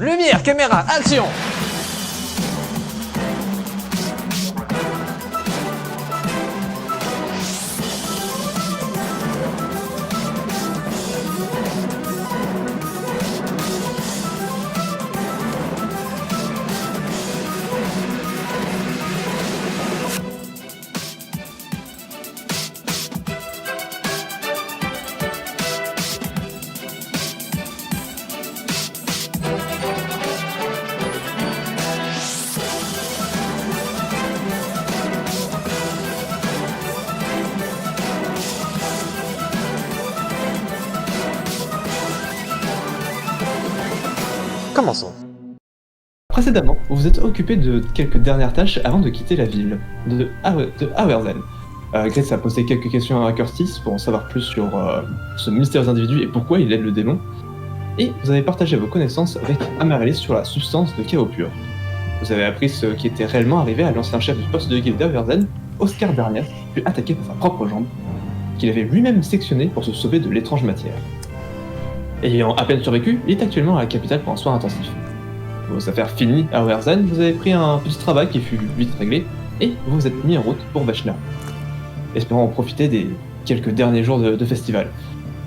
Lumière, caméra, action! Commençons. Précédemment, vous vous êtes occupé de quelques dernières tâches avant de quitter la ville de Awerzen. Grace a posé quelques questions à Curtis pour en savoir plus sur ce mystérieux individu et pourquoi il aide le démon. Et vous avez partagé vos connaissances avec Amaryllis sur la substance de chaos pur. Vous avez appris ce qui était réellement arrivé à l'ancien chef du poste de guilde d'Awerzen, Oscar Bernias, puis attaqué par sa propre jambe, qu'il avait lui-même sectionné pour se sauver de l'étrange matière. Ayant à peine survécu, il est actuellement à la capitale pour un soin intensif. Vos affaires finies à Awerzen, vous avez pris un petit travail qui fut vite réglé, et vous vous êtes mis en route pour Vashna, espérant en profiter des quelques derniers jours de festival.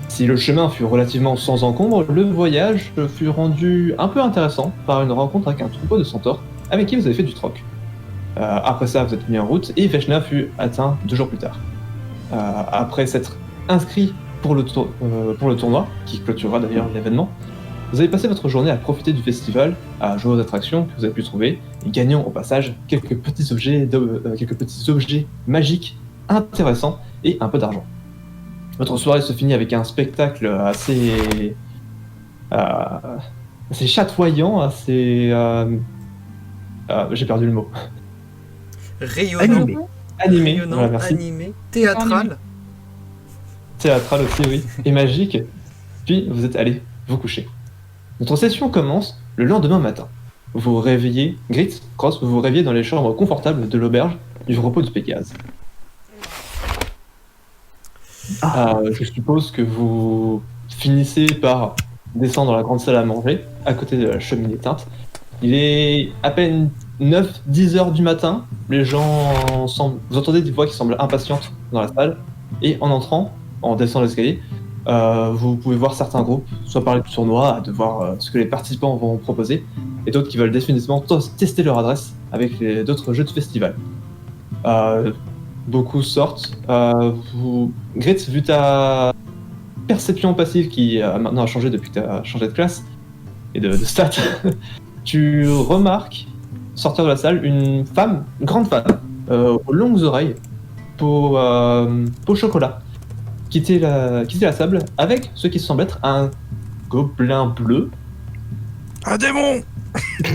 Si le chemin fut relativement sans encombre, le voyage fut rendu un peu intéressant par une rencontre avec un troupeau de centaures avec qui vous avez fait du troc. Après ça, vous êtes mis en route, et Vashna fut atteint 2 jours plus tard. Après s'être inscrit pour le tournoi, qui clôturera d'ailleurs l'événement, vous avez passé votre journée à profiter du festival, à jouer aux attractions que vous avez pu trouver, et gagnant au passage quelques petits objets magiques intéressants et un peu d'argent. Votre soirée se finit avec un spectacle assez chatoyant, assez... j'ai perdu le mot. Rayonnant. Animé. Rayonnant, Voilà, merci. animé, théâtral. Théâtral aussi, oui, et magique. Puis vous êtes allé vous coucher. Notre session commence le lendemain matin. Vous vous réveillez, Grit, Cross, vous vous réveillez dans les chambres confortables de l'auberge du repos de Pégase. Je suppose que vous finissez par descendre dans la grande salle à manger, à côté de la cheminée éteinte. Il est à peine 9-10 heures du matin. Les gens semblent... Vous entendez des voix qui semblent impatientes dans la salle. Et en entrant, en descendant l'escalier, vous pouvez voir certains groupes, soit parler du tournoi, de voir ce que les participants vont proposer, et d'autres qui veulent définitivement tester leur adresse avec d'autres jeux de festival. Beaucoup sortent. Gritz, vu ta perception passive qui maintenant a changé depuis que tu as changé de classe et de stats, tu remarques sortir de la salle une grande femme, aux longues oreilles, peau chocolat, quitter la table avec ce qui semble être un gobelin bleu. Un démon!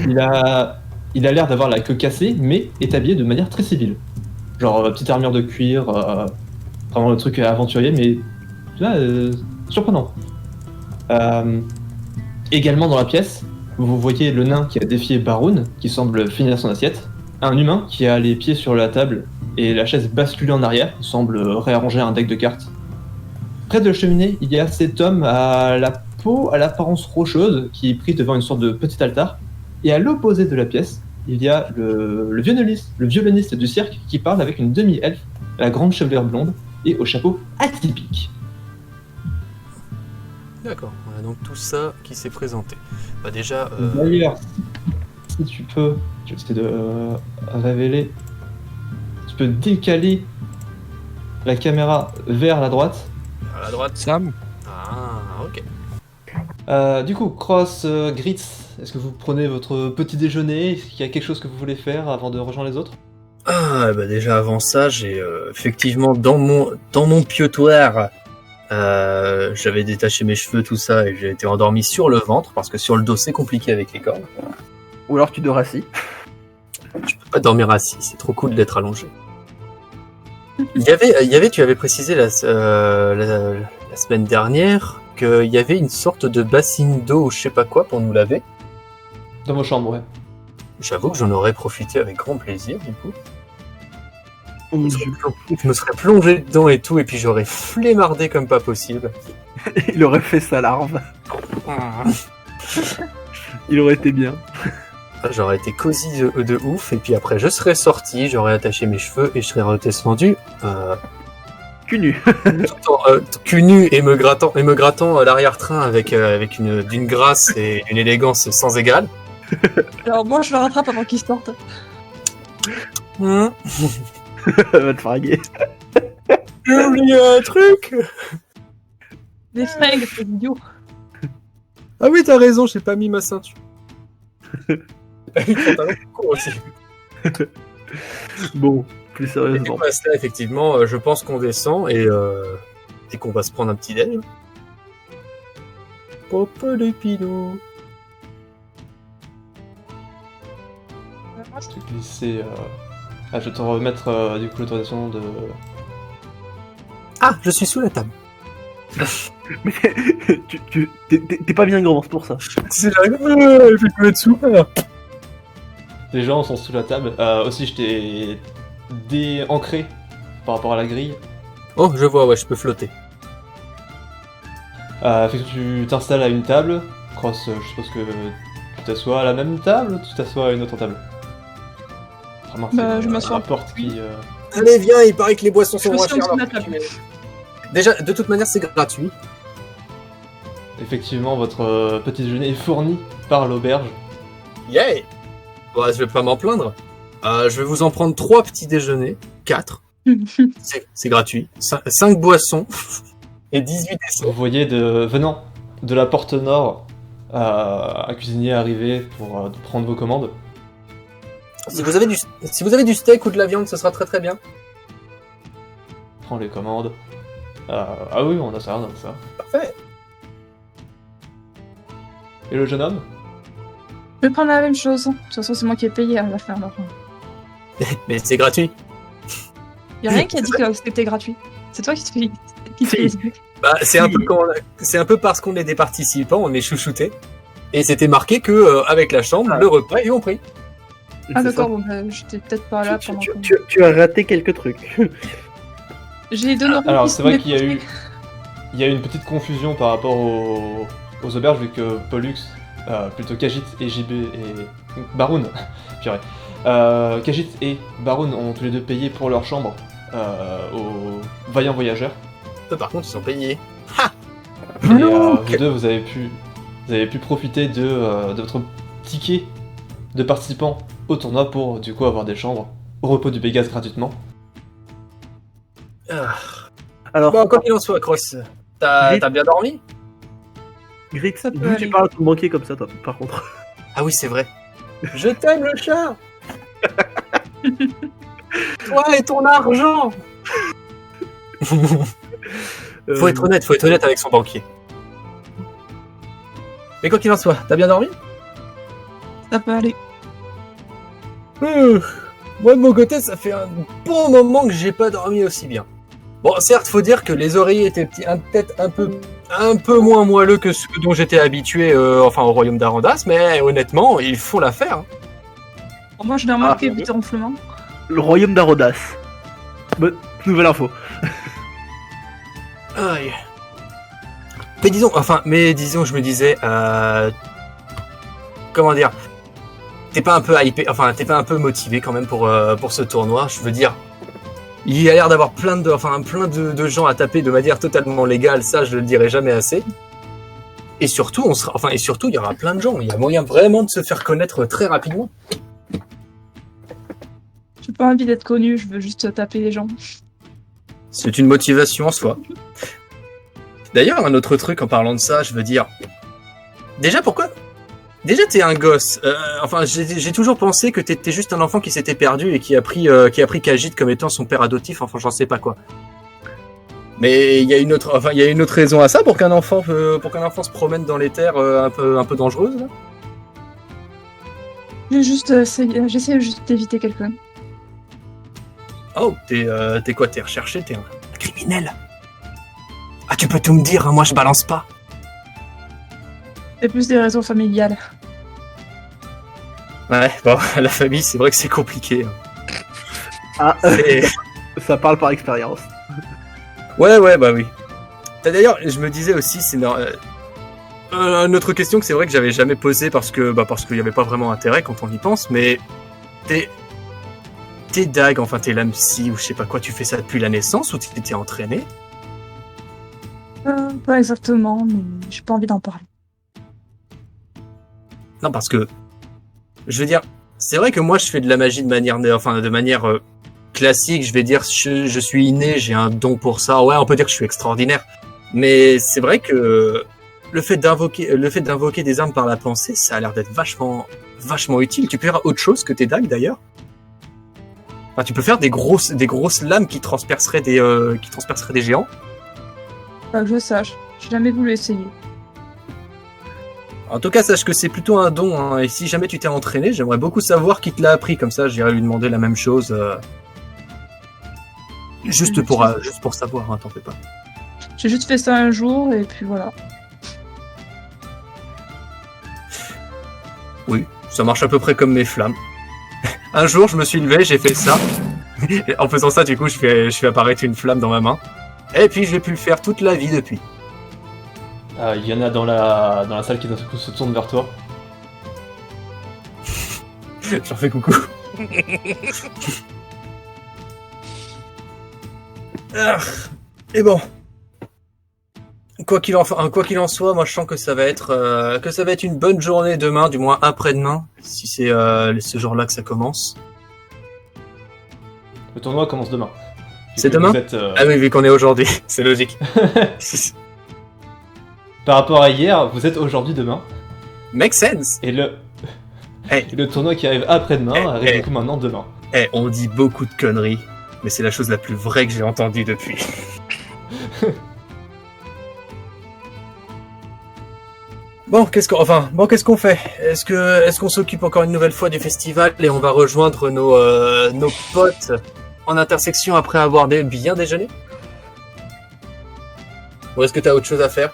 Il a l'air d'avoir la queue cassée, mais est habillé de manière très civile. Genre petite armure de cuir, vraiment le truc aventurier, mais là, surprenant. Également dans la pièce, vous voyez le nain qui a défié Baroun, qui semble finir son assiette. Un humain qui a les pieds sur la table et la chaise basculée en arrière, il semble réarranger un deck de cartes. Près de la cheminée, il y a cet homme à la peau à l'apparence rocheuse qui est pris devant une sorte de petit altar. Et à l'opposé de la pièce, il y a le violoniste du cirque qui parle avec une demi-elfe, à la grande chevelure blonde et au chapeau atypique. D'accord, on a donc tout ça qui s'est présenté. Bah déjà... D'ailleurs, si tu peux, je vais essayer de révéler, tu peux décaler la caméra vers la droite. à la droite. Sam? Ah, ok. Du coup, Cross, Grits, est-ce que vous prenez votre petit déjeuner? Est-ce qu'il y a quelque chose que vous voulez faire avant de rejoindre les autres? Ah, bah déjà avant ça, j'ai effectivement dans mon pieutoir, j'avais détaché mes cheveux, tout ça, et j'ai été endormi sur le ventre, parce que sur le dos c'est compliqué avec les cordes. Ou alors tu dors assis. Je peux pas dormir assis, c'est trop cool d'être allongé. Il y avait, tu avais précisé la semaine dernière qu'il y avait une sorte de bassine d'eau ou je sais pas quoi pour nous laver. Dans vos chambres, ouais. J'avoue que j'en aurais profité avec grand plaisir, du coup. Oh mon Je Dieu. me serais plongé dedans et tout, et puis j'aurais flémardé comme pas possible. Il aurait fait sa larve. Il aurait été bien. J'aurais été cosy de ouf, et puis après je serais sorti, j'aurais attaché mes cheveux et je serais redescendu Cul nu. cul nu et me grattant l'arrière-train avec d'une grâce et une élégance sans égale. Alors moi je le rattrape avant qu'il sorte. Va te farguer. J'ai oublié un truc. Des fringues, c'est idiot. Ah oui, t'as raison, j'ai pas mis ma ceinture. J'ai pas mis le pantalon court aussi. Bon, plus Et sérieusement. bah, là, effectivement, je pense qu'on descend et qu'on va se prendre un petit déj. Papa les pinous. Je vais glisser. Je vais te remettre du coup l'autorisation de. Ah, je suis sous la table. Mais t'es pas bien grand, c'est pour ça. C'est j'arrive, il fait que être sous là. Les gens sont sous la table. Aussi, je t'ai déancré par rapport à la grille. Oh, je vois, ouais, je peux flotter. Fait que tu t'installes à une table. Cross, je suppose que tu t'assois à la même table ou tu t'assois à une autre table? Vraiment, Bah, je m'assois. la porte qui. Allez, viens, il paraît que les boissons sont Je moins suis en chères. dessous de alors la que table. Déjà, de toute manière, c'est gratuit. Effectivement, votre petit déjeuner est fourni par l'auberge. Yeah! Ouais, je vais pas m'en plaindre. Je vais vous en prendre 3 petits déjeuners. 4. C'est gratuit. 5 boissons. Et 18 desserts. Vous voyez venant de la porte nord un cuisinier arriver pour prendre vos commandes. Si vous avez du steak ou de la viande, ce sera très très bien. Prend les commandes. Ah oui, on a ça, on a ça. Parfait. Et le jeune homme? Je vais prendre la même chose. De toute façon c'est moi qui ai payé à la fin. Alors. Mais c'est gratuit. Y'a rien qui a dit que c'était gratuit. C'est toi qui te fais... Qui te Si. fais... Bah, c'est un peu parce qu'on est des participants, on est chouchoutés. Et c'était marqué que avec la chambre, le repas est au prix. Ah C'est d'accord, ça. bon bah j'étais peut-être pas là pendant que... Tu as raté quelques trucs. J'ai 2 neurones Alors qui c'est se vrai sont qu'il y a eu, décrochés. il y a eu une petite confusion par rapport aux auberges vu que Pollux, plutôt Khajiit et JB et Baroun, purée. Khajiit et Baroun ont tous les deux payé pour leur chambre aux vaillants voyageurs. Eux, par contre, ils sont payés. Et vous deux, vous avez pu profiter de votre ticket de participant au tournoi pour du coup avoir des chambres au repos du Pégase gratuitement. Alors, Bon, quoi qu'il en soit, Cross, t'as bien dormi? Grix, Ça peut d'où tu aller. parles à ton banquier comme ça, toi, par contre. Ah oui, c'est vrai. Je t'aime, le chat. Toi et ton argent. Faut être honnête avec son banquier. Mais quoi qu'il en soit, t'as bien dormi? Ça peut aller. Moi de mon côté, ça fait un bon moment que j'ai pas dormi aussi bien. Bon, certes, faut dire que les oreillers étaient peut-être un peu moins moelleux que ceux dont j'étais habitué, au royaume d'Arandas, mais honnêtement, ils font l'affaire. Hein. Bon, moi je l'ai remarqué vu tes ronflements. Le royaume d'Arodas. Bonne nouvelle info. Aïe. Mais disons, je me disais, comment dire, t'es pas un peu hypé, t'es pas un peu motivé quand même pour ce tournoi. Je veux dire, il y a l'air d'avoir plein de gens à taper de manière totalement légale. Ça, je le dirai jamais assez. Et surtout, il y aura plein de gens. Il y a moyen vraiment de se faire connaître très rapidement. J'ai pas envie d'être connu, je veux juste taper les gens. C'est une motivation en soi. D'ailleurs, un autre truc en parlant de ça, je veux dire. Déjà, pourquoi? Déjà, t'es un gosse. J'ai toujours pensé que t'étais juste un enfant qui s'était perdu et qui a pris Khajiit comme étant son père adoptif. Enfin, j'en sais pas quoi. Mais il y a une autre raison à ça pour qu'un enfant se promène dans les terres un peu dangereuses. Là. J'essaie juste d'éviter quelqu'un. Oh, t'es quoi? T'es recherché? T'es un criminel? Ah, tu peux tout me dire, hein, moi je balance pas. C'est plus des raisons familiales. Ouais, bon, la famille, c'est vrai que c'est compliqué. Hein. Ah, Et- ça parle par expérience. Ouais, bah oui. D'ailleurs, je me disais aussi, Une autre question que c'est vrai que j'avais jamais posée parce qu'il n'y avait pas vraiment intérêt quand on y pense, mais tes dagues, enfin tes lames scie ou je sais pas quoi, tu fais ça depuis la naissance ou tu t'es entraîné? Pas exactement, mais j'ai pas envie d'en parler. Non, parce que je veux dire, c'est vrai que moi je fais de la magie de manière classique. Je vais dire, je suis inné, j'ai un don pour ça. Ouais, on peut dire que je suis extraordinaire. Mais c'est vrai que le fait d'invoquer des armes par la pensée, ça a l'air d'être vachement utile. Tu peux faire autre chose que tes dagues d'ailleurs. Enfin, tu peux faire des grosses lames qui transperceraient des géants. Pas que je sache, j'ai jamais voulu essayer. En tout cas, sache que c'est plutôt un don, hein. Et si jamais tu t'es entraîné, j'aimerais beaucoup savoir qui te l'a appris. Comme ça, j'irai lui demander la même chose. Juste pour savoir, hein, t'en fais pas. J'ai juste fait ça un jour et puis voilà. Oui, ça marche à peu près comme mes flammes. Un jour, je me suis levé, j'ai fait ça. Et en faisant ça, du coup, je fais apparaître une flamme dans ma main. Et puis, je vais plus le faire toute la vie depuis. Il y en a dans la salle qui d'un seul coup se tourne vers toi. J'en fais coucou. Et bon. Quoi qu'il en soit, moi je sens que ça va être une bonne journée demain, du moins après-demain, si c'est ce jour-là que ça commence. Le tournoi commence demain. C'est demain ? Ah oui, vu qu'on est aujourd'hui, c'est logique. Par rapport à hier, vous êtes aujourd'hui demain. Make sense. Et le Hey. le tournoi qui arrive après-demain arrive du coup maintenant demain. On dit beaucoup de conneries, mais c'est la chose la plus vraie que j'ai entendue depuis. Bon, qu'est-ce qu'on fait? Est-ce qu'on s'occupe encore une nouvelle fois du festival et on va rejoindre nos potes en intersection après avoir bien déjeuné? Ou est-ce que t'as autre chose à faire?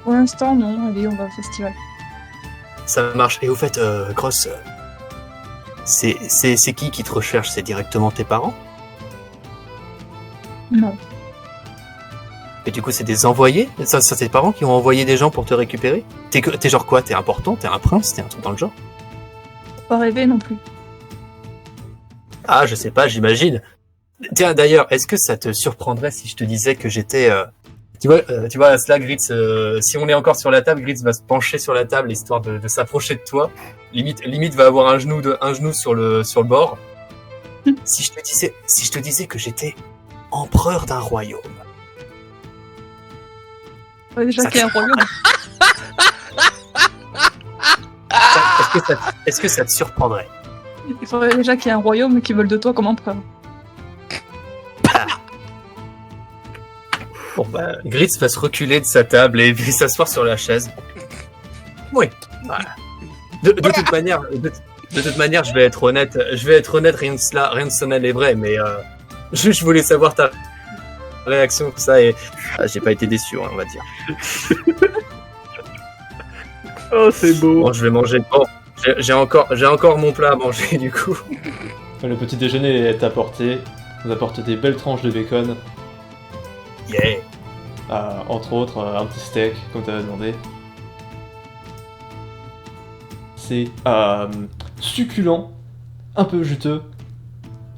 Pour l'instant, non. Allez, on va au festival. Ça marche. Et au fait, Grosse, c'est qui te recherche? C'est directement tes parents? Non. Et du coup, c'est des envoyés? Ça, c'est tes parents qui ont envoyé des gens pour te récupérer? T'es genre quoi? T'es important? T'es un prince? T'es un truc dans le genre? Pas rêver non plus. Ah, je sais pas, j'imagine. Tiens, d'ailleurs, est-ce que ça te surprendrait si je te disais que j'étais... Tu vois, là, Gritz, si on est encore sur la table, Gritz va se pencher sur la table histoire de s'approcher de toi. Limite va avoir un genou sur le bord. Si je te disais que j'étais empereur d'un royaume. Ouais, déjà qu'il y a un royaume. Est-ce que ça te surprendrait? Il faudrait déjà qu'il y ait un royaume qui vole de toi comme empereur. Bon bah, Gritz va se reculer de sa table et puis s'asseoir sur la chaise. Oui. Voilà. De toute manière, je vais être honnête. Rien de sonner les vrais, mais je voulais savoir ta réaction tout ça et j'ai pas été déçu, hein, on va dire. Oh, c'est beau. Bon, je vais manger. Bon, j'ai encore mon plat à manger du coup. Le petit déjeuner est apporté. Vous apporte des belles tranches de bacon. Yeah. Entre autres, un petit steak, comme tu avais demandé. C'est succulent, un peu juteux.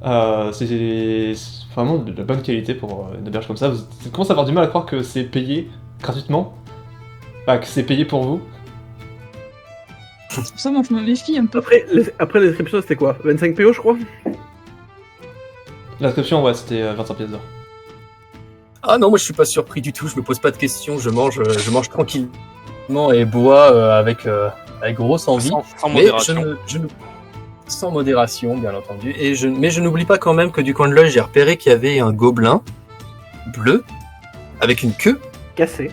C'est vraiment de la bonne qualité pour une auberge comme ça. Vous commencez à avoir du mal à croire que c'est payé gratuitement. Que c'est payé pour vous. C'est pour ça que moi je me méfie un peu. Après l'inscription, c'était quoi? 25 PO, je crois? L'inscription, ouais, c'était 25 pièces d'or. Ah non, moi je suis pas surpris du tout, je me pose pas de questions, je mange tranquillement et bois avec grosse envie. Sans Mais modération. sans modération, bien entendu. Mais je n'oublie pas quand même que du coin de l'œil, j'ai repéré qu'il y avait un gobelin bleu avec une queue. Cassé.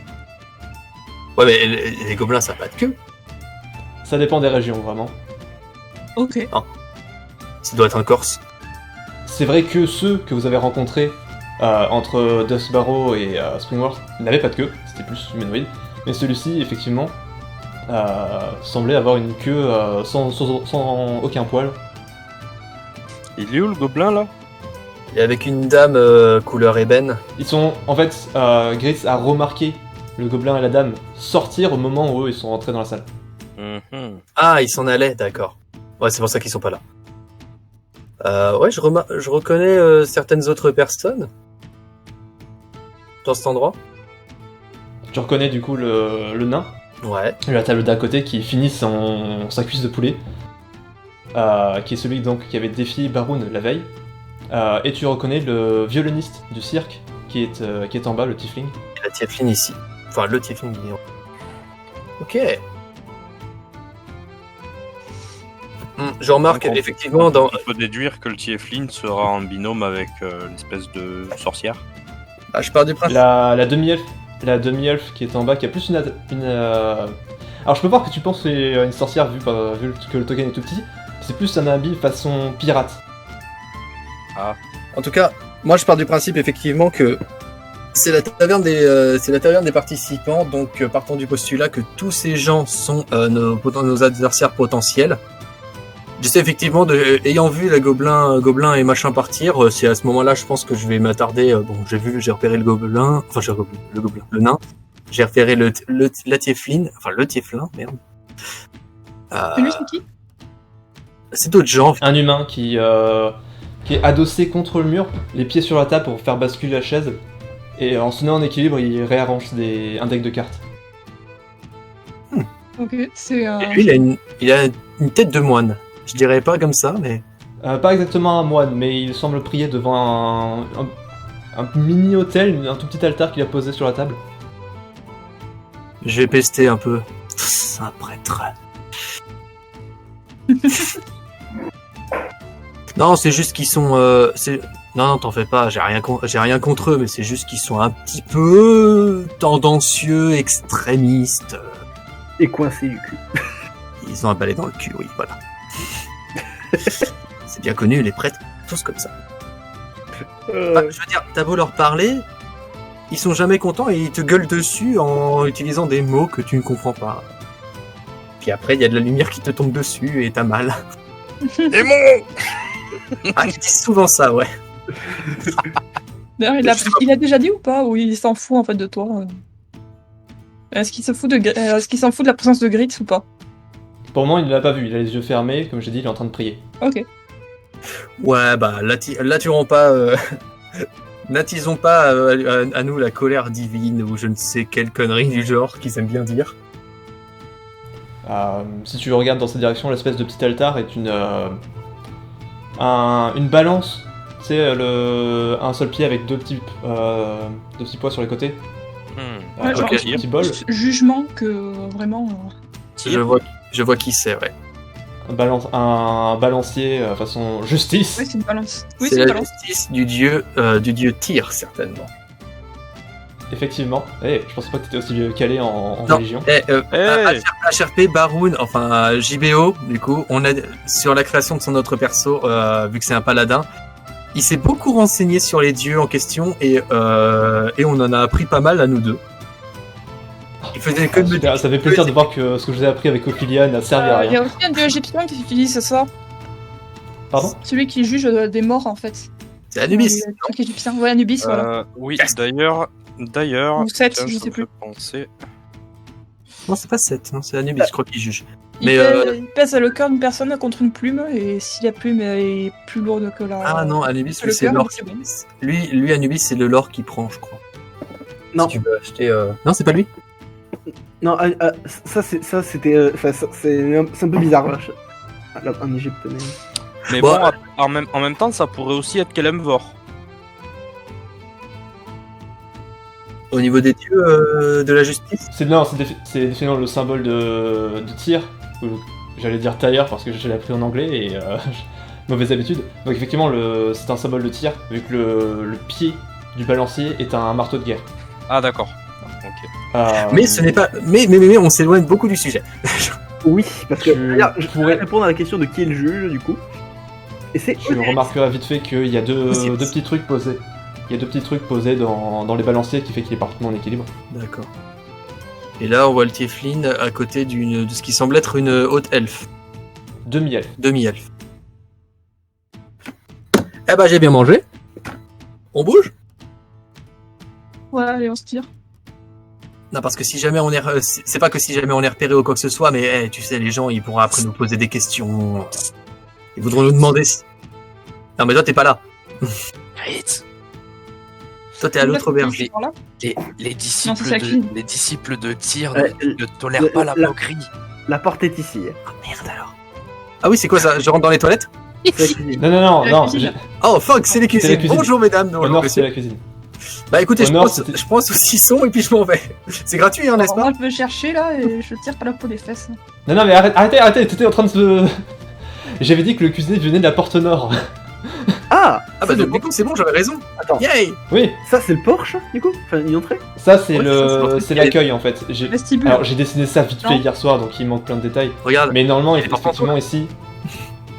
Ouais, mais les gobelins, ça n'a pas de queue. Ça dépend des régions, vraiment. Ok. Ça doit être un corse. C'est vrai que ceux que vous avez rencontrés entre Dustbarrow et Springworth n'avaient pas de queue, c'était plus humanoïde. Mais celui-ci, effectivement, semblait avoir une queue sans aucun poil. Il est où le gobelin là? Et avec une dame couleur ébène. Ils sont, en fait, Gritz a remarqué le gobelin et la dame sortir au moment où eux, ils sont rentrés dans la salle. Mhm. Ah, ils s'en allaient, d'accord. Ouais, c'est pour ça qu'ils sont pas là. Ouais, je reconnais certaines autres personnes dans cet endroit. Tu reconnais du coup le nain, Ouais. la table d'à côté qui finit sa cuisse de poulet, qui est celui donc qui avait défié Baroun la veille. Et tu reconnais le violoniste du cirque qui est en bas, le tiefling. Et la Tiefling ici. Enfin, le Tiefling. Ok. Je remarque Donc, effectivement dans. Il faut déduire que le tiefling sera en binôme avec l'espèce de sorcière. Ah, je pars du principe. La demi-elfe qui est en bas, qui a plus Alors je peux voir que tu penses que c'est une sorcière vu que le token est tout petit. C'est plus un habit façon pirate. En tout cas, moi je pars du principe effectivement que c'est la taverne des participants, donc partons du postulat que tous ces gens sont nos adversaires potentiels. J'essaie effectivement ayant vu les gobelins et machin partir, c'est à ce moment-là je pense que je vais m'attarder. J'ai repéré le gobelin, le nain. J'ai repéré la tiefling, enfin le tieflin, merde. Et lui, c'est qui? C'est d'autres gens. Un humain qui est adossé contre le mur, les pieds sur la table pour faire basculer la chaise. Et en se tenant en équilibre, il réarrange un deck de cartes. Ok, c'est Et lui, il a une tête de moine. Je dirais pas comme ça, mais Pas exactement un moine, mais il semble prier devant un mini-hôtel, un tout petit altar qu'il a posé sur la table. je vais pester un peu. C'est un prêtre. Non, c'est juste qu'ils sont. Non, t'en fais pas. J'ai rien contre eux, mais c'est juste qu'ils sont un petit peu tendancieux, extrémistes. Et coincé du cul. Ils ont un balai dans le cul, oui, voilà. C'est bien connu, les prêtres, tous comme ça. Bah, je veux dire, t'as beau leur parler, ils sont jamais contents et ils te gueulent dessus en utilisant des mots que tu ne comprends pas. Puis après, il y a de la lumière qui te tombe dessus et t'as mal. Démon. Ah, ils disent souvent ça, ouais. D'ailleurs, il a déjà dit ou pas? Ou il s'en fout en fait de toi? Est-ce qu'il s'en fout de la présence de Gritz ou pas? Pour le moment, il ne l'a pas vu, il a les yeux fermés, comme j'ai dit, il est en train de prier. Ok. Ouais, bah, l'attirons pas. N'attisons pas à nous la colère divine ou je ne sais quelle connerie du genre qu'ils aiment bien dire. Si tu regardes dans cette direction, l'espèce de petit altar est une balance, tu sais, un seul pied avec deux petits poids sur les côtés. Ouais, genre, Un petit bol. Jugement que vraiment. Je vois qui c'est, ouais. Un balancier façon justice. Oui, c'est une balance. Oui, C'est c'est une la balance. justice du dieu Tyr, certainement. Effectivement. Je pensais pas que t'étais aussi calé en Non. religion. HRP, Baroun, enfin JBO, du coup, on a sur la création de son autre perso, vu que c'est un paladin, il s'est beaucoup renseigné sur les dieux en question et on en a appris pas mal à nous deux. Il faisait que de me Super, dire. ça fait plaisir de voir que ce que je vous ai appris avec Ophilia n'a servi à Il y a rien. aussi un dieu égyptien qui utilise ça. Pardon? Celui qui juge des morts en fait. C'est Anubis. Le truc égyptien. Ouais, Anubis, voilà. Oui, d'ailleurs, Ou 7, tiens, je ça sais me plus. fait penser. Non, c'est pas 7, non, c'est Anubis, je crois qu'il juge. Il pèse le cœur d'une personne contre une plume, et si la plume est plus lourde que la. Ah non, Anubis, le lui, c'est cœur, l'or. c'est bon. Lui, Anubis, c'est le lore qu'il prend, je crois. Non. Si tu veux acheter. Non, c'est pas lui. Non, c'est un peu bizarre. Là. En Égypte, mais... Mais Bon, bon, en même temps, ça pourrait aussi être Kelemvor. Au niveau des dieux de la justice. C'est définitivement le symbole de tir, ou j'allais dire tailleur parce que je l'ai appris en anglais et mauvaise habitude. Donc effectivement, c'est un symbole de tir, vu que le pied du balancier est un marteau de guerre. Ah d'accord. Ok. Mais ce n'est pas. Mais on s'éloigne beaucoup du sujet. Oui, parce que Tu regarde, je pourrais- pourrais répondre à la question de qui est le juge, du coup. Et c'est Tu remarqueras vite fait qu'il y a deux Possible. petits trucs posés. Il y a deux petits trucs posés dans les balanciers qui fait qu'il est parfaitement en équilibre. D'accord. Et là, on voit le Tiefling à côté de ce qui semble être une haute elfe, Demi-elfe. demi-elfe. Eh ben, j'ai bien mangé. On bouge? Ouais, allez, on se tire. Non, parce que si jamais on est, c'est pas que si jamais on est repéré ou quoi que ce soit, mais tu sais, les gens, ils pourront après nous poser des questions. Ils voudront nous demander si... Non, mais toi, t'es pas là. Gritz, Toi, t'es à l'autre auberge. Là. les Non, c'est sa cuisine. disciples de Tyr Euh, ne tolèrent pas la la- moquerie. La porte est ici. Ah, merde alors. Ah oui, c'est quoi ça? Je rentre dans les toilettes? C'est la cuisine. Non, La non, cuisine. Oh fuck, c'est les C'est la cuisines. cuisine. Bonjour mesdames. au nord c'est la cuisine. Bah écoutez, Au nord, je prends saucisson et puis je m'en vais. C'est gratuit, hein, n'est-ce Alors, pas? moi, je vais chercher là et je tire pas la peau des fesses. Non, mais arrêtez, t'étais en train de se... J'avais dit que le cuisinier venait de la porte nord. Ah, Ah bah donc du coup, c'est bon, j'avais raison. Attends, Yay! Oui, ça c'est le Porsche, du coup? Enfin, une entrée? ça c'est Ouais, ça, c'est l'accueil en fait. Vestibule. Alors j'ai dessiné ça vite fait Non. hier soir, donc il manque plein de détails. Regarde. Mais normalement, Il est pas effectivement, ici,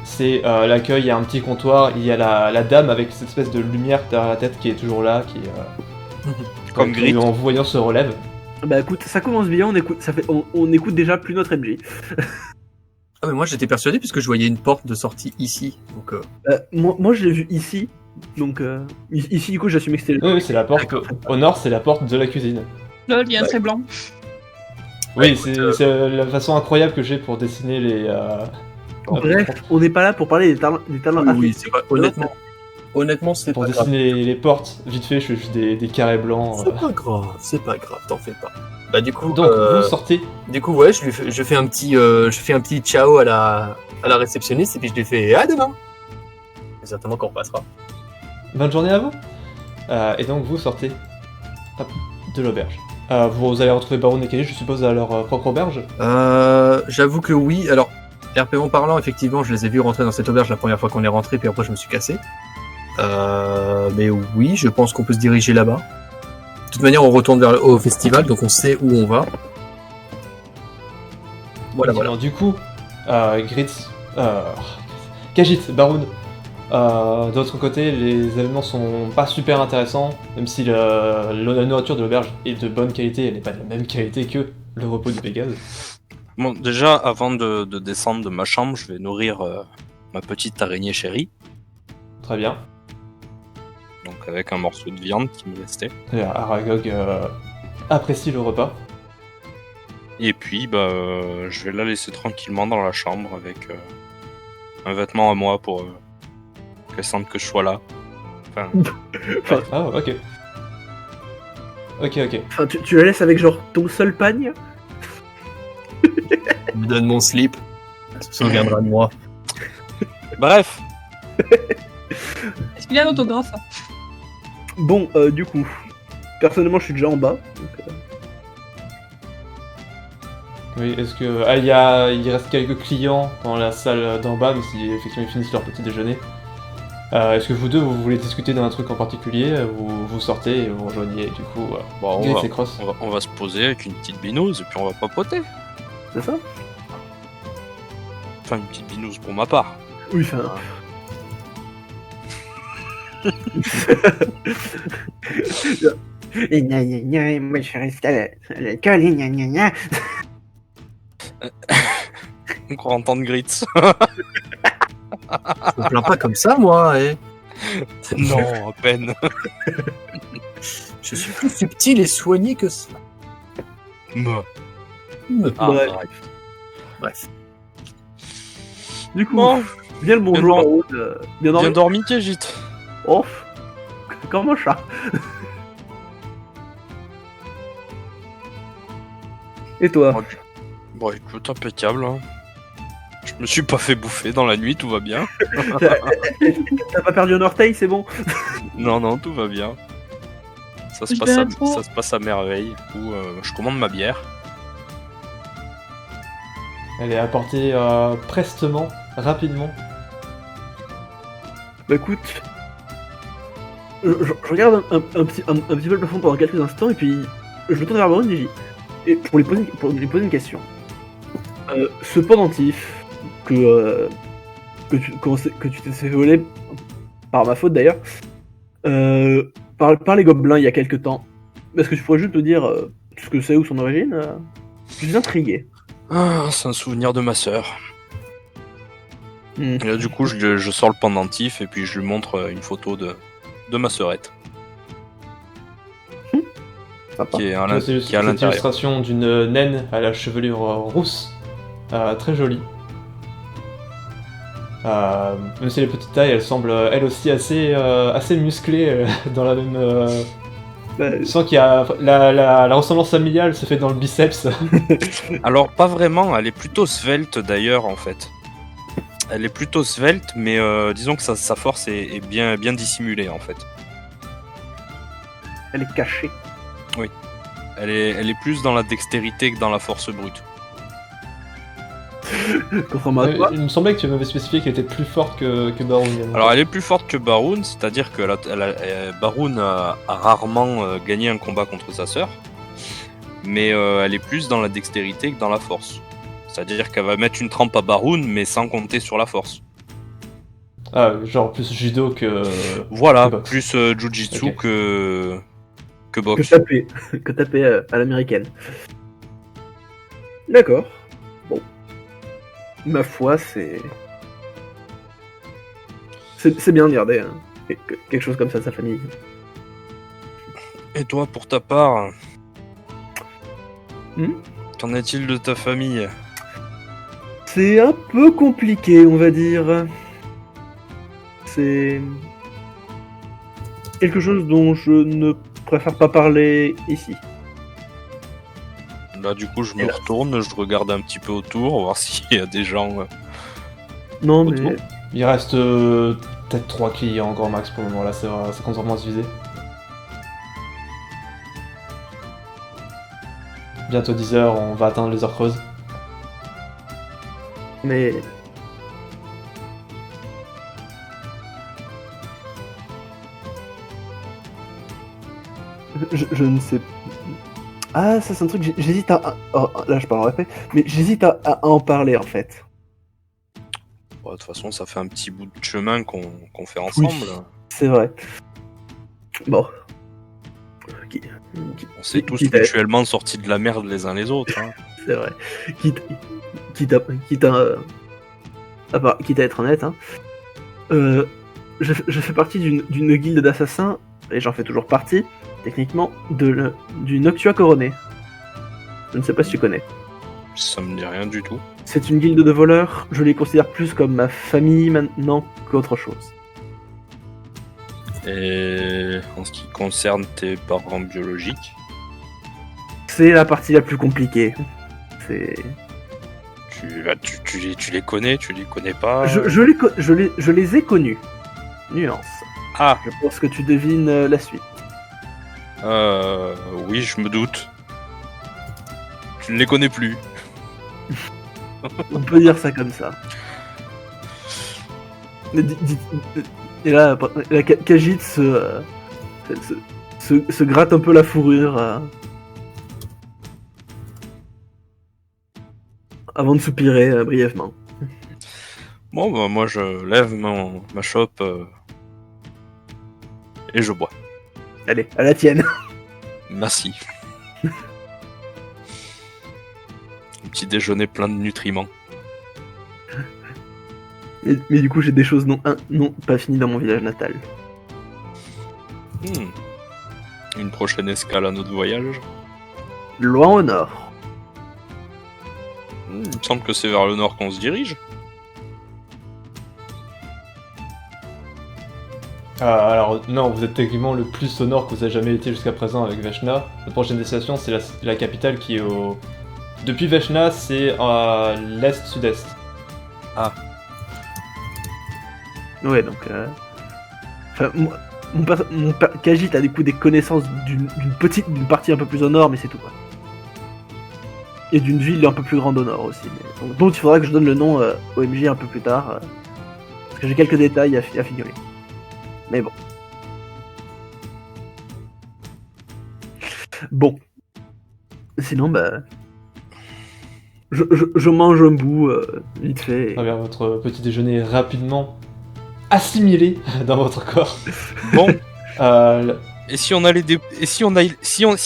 c'est l'accueil, il y a un petit comptoir, il y a la dame avec cette espèce de lumière derrière la tête qui est toujours là, qui Comme qui, Grit. en vous voyant se relève. Bah écoute, ça commence bien, on écoute déjà plus notre MJ. Ah mais moi j'étais persuadé puisque je voyais une porte de sortie ici. Donc Moi je l'ai vu ici, donc ici du coup j'assumais que c'était le... Oui, oui, c'est la porte. D'accord. Au nord, c'est la porte de la cuisine. Lol, il y a un trait blanc. Oui, écoute, c'est la façon incroyable que j'ai pour dessiner les. Bref, on n'est pas là pour parler des talents oui, artistiques. c'est pas honnêtement c'est pour pas grave. dessiner les portes, vite fait, je fais juste des carrés blancs. C'est pas grave, t'en fais pas. Bah du coup, Donc, vous sortez. du coup ouais, je fais un petit ciao à la réceptionniste et puis je lui fais à demain. C'est certainement qu'on repassera. Bonne journée à vous. Et donc, vous sortez hop, de l'auberge. Vous allez retrouver Baron et Kelly, je suppose, à leur propre auberge. J'avoue que oui. Alors, RPM parlant, effectivement, je les ai vus rentrer dans cette auberge la première fois qu'on est rentré, puis après je me suis cassé. Mais oui, je pense qu'on peut se diriger là-bas. De toute manière, on retourne au festival, donc on sait où on va. Voilà. Alors, du coup, Gritz, Khajiit, Baroun, de l'autre côté, les événements sont pas super intéressants, même si la nourriture de l'auberge est de bonne qualité, elle n'est pas de la même qualité que le repos du Pégase. Bon, déjà, avant de descendre de ma chambre, je vais nourrir ma petite araignée chérie, Très bien. donc avec un morceau de viande qui me restait. Et Aragog apprécie le repas. Et puis, je vais la laisser tranquillement dans la chambre avec un vêtement à moi pour qu'elle sente que je sois là. Enfin, Ah, ok. Ok. Enfin, tu la laisses avec genre ton seul pagne? Je me donne mon slip. Ça se souviendra de moi. bref, Est-ce qu'il y a un autographe? Bon, du coup, personnellement je suis déjà en bas. Donc, Oui, est-ce que. Il reste quelques clients dans la salle d'en bas, mais si effectivement ils finissent leur petit déjeuner. Est-ce que vous deux, vous voulez discuter d'un truc en particulier, ou vous sortez et vous rejoignez du coup bon, Gritz et Cross. on va se poser avec une petite binouse et puis on va papoter. c'est ça? Enfin, une petite binouse pour ma part. Oui, enfin... Moi je suis resté à l'école, gna gna gna. On croit entendre Gritz. Je me plains pas comme ça, moi. Non, à peine. Je suis plus subtil et soigné que ça. Ah, Bref. bref. Du coup, Bon, bien le bonjour, Bien Raoul, bien dormi. bien dormi, Khajiit. Oh, comme un chat. Et toi? Bon, écoute, impeccable. Hein. Je me suis pas fait bouffer dans la nuit, tout va bien. T'as pas perdu un orteil, c'est bon? Non, tout va bien. Ça se, Je passe vais à, trop. ça se passe à merveille. Du coup, je commande ma bière. Elle est apportée prestement, rapidement. Bah écoute, je regarde un petit peu le plafond pendant quelques instants et puis je me tourne vers Baron et je dis, et pour lui poser une question. Ce pendentif que tu t'es fait voler par ma faute d'ailleurs, par les gobelins il y a quelques temps. Est-ce que tu pourrais juste me dire ce que c'est ou son origine? Je suis intrigué. Ah, c'est un souvenir de ma sœur. Hmm. Et là, du coup, je sors le pendentif et puis je lui montre une photo de ma sœurette. Sympa. qui est à Tu vois, c'est juste qui est à cette l'intérieur. illustration d'une naine à la chevelure rousse, très jolie. Même si elle est petite taille, elle semble elle aussi assez musclée dans la même. Bah, Tu sens qu'il y a la ressemblance familiale se fait dans le biceps. Alors pas vraiment, elle est plutôt svelte d'ailleurs en fait. Elle est plutôt svelte, mais disons que sa force est bien dissimulée en fait. elle est cachée. Elle est plus dans la dextérité que dans la force brute. Contrairement à toi. Il me semblait que tu m'avais spécifié qu'elle était plus forte que Baron. Alors elle est plus forte que Baroun, c'est-à-dire que Baroun a rarement gagné un combat contre sa sœur, mais elle est plus dans la dextérité que dans la force. C'est-à-dire qu'elle va mettre une trempe à Baroun, mais sans compter sur la force. Ah, genre plus judo que. Voilà, Que boxe. plus jujitsu Ok. que Que boxe. taper. Que taper à l'américaine. D'accord. Bon. Ma foi, c'est bien de garder hein, quelque chose comme ça de sa famille. Et toi, pour ta part, Hmm qu'en est-il de ta famille? C'est un peu compliqué, on va dire. C'est quelque chose dont je ne préfère pas parler ici. Là, du coup, je me Hélas. retourne, je regarde un petit peu autour, voir s'il y a des gens. Non, Autour. mais Il reste peut-être 3 clients grand max pour le moment là, ça compte vraiment à se viser. Bientôt 10h, on va atteindre les heures creuses. mais je ne sais. Ah, ça c'est un truc. J'hésite à. Oh, là, je parle en répète, mais j'hésite à en parler en fait. Bon, de toute façon, ça fait un petit bout de chemin qu'on fait ensemble. C'est vrai. Bon. On s'est tous Quitte à- mutuellement sortis de la merde les uns les autres. Hein. C'est vrai. Quitte à être honnête, hein, je fais partie d'une guilde d'assassins, et j'en fais toujours partie, techniquement, du Noctua Coroné. Je ne sais pas si tu connais. Ça me dit rien du tout. C'est une guilde de voleurs, je les considère plus comme ma famille maintenant qu'autre chose. Et en ce qui concerne tes parents biologiques, C'est la partie la plus compliquée. C'est... tu les connais, tu les connais pas. Je les ai connus. Nuance. Ah, Je pense que tu devines la suite. oui, je me doute. Tu ne les connais plus. On peut dire ça comme ça. Mais et là, Khajiit se gratte un peu la fourrure avant de soupirer brièvement. Bon, bah, moi, je lève ma chope et je bois. Allez, à la tienne. Merci. Un petit déjeuner plein de nutriments. Mais du coup, j'ai des choses non pas finies dans mon village natal. Une prochaine escale à notre voyage. Loin au nord. Il me semble que c'est vers le nord qu'on se dirige. Alors non, vous êtes techniquement le plus au nord que vous avez jamais été jusqu'à présent avec Veshna. La prochaine destination, c'est la capitale qui est au... Depuis Veshna, c'est à l'est-sud-est. Ouais, donc... Enfin, Khajiit a du coup des connaissances d'une partie un peu plus au nord, mais c'est tout, quoi. Et d'une ville un peu plus grande au nord aussi. Donc il faudra que je donne le nom au MJ un peu plus tard. Parce que j'ai quelques détails à figurer. Mais bon. Bon. Sinon, bah... Je mange un bout, vite fait. Très bien, votre petit déjeuner est rapidement assimilé dans votre corps. Bon, Euh, et si on allait si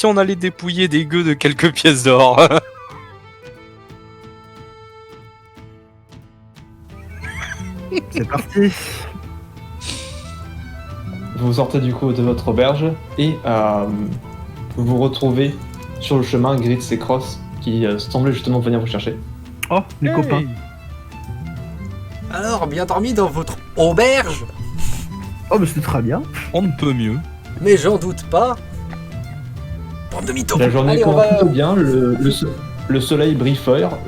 on allait dépouiller des gueux de quelques pièces d'or. C'est parti. Vous sortez du coup de votre auberge et vous vous retrouvez sur le chemin Gritz et Cross qui semblaient justement venir vous chercher. Oh, les copains. Alors, bien dormi dans votre auberge? Oh, mais c'était très bien. On ne peut mieux. Mais j'en doute pas. Bande de mythos. La journée Allez, on commence va... plutôt bien, le soleil brille fort,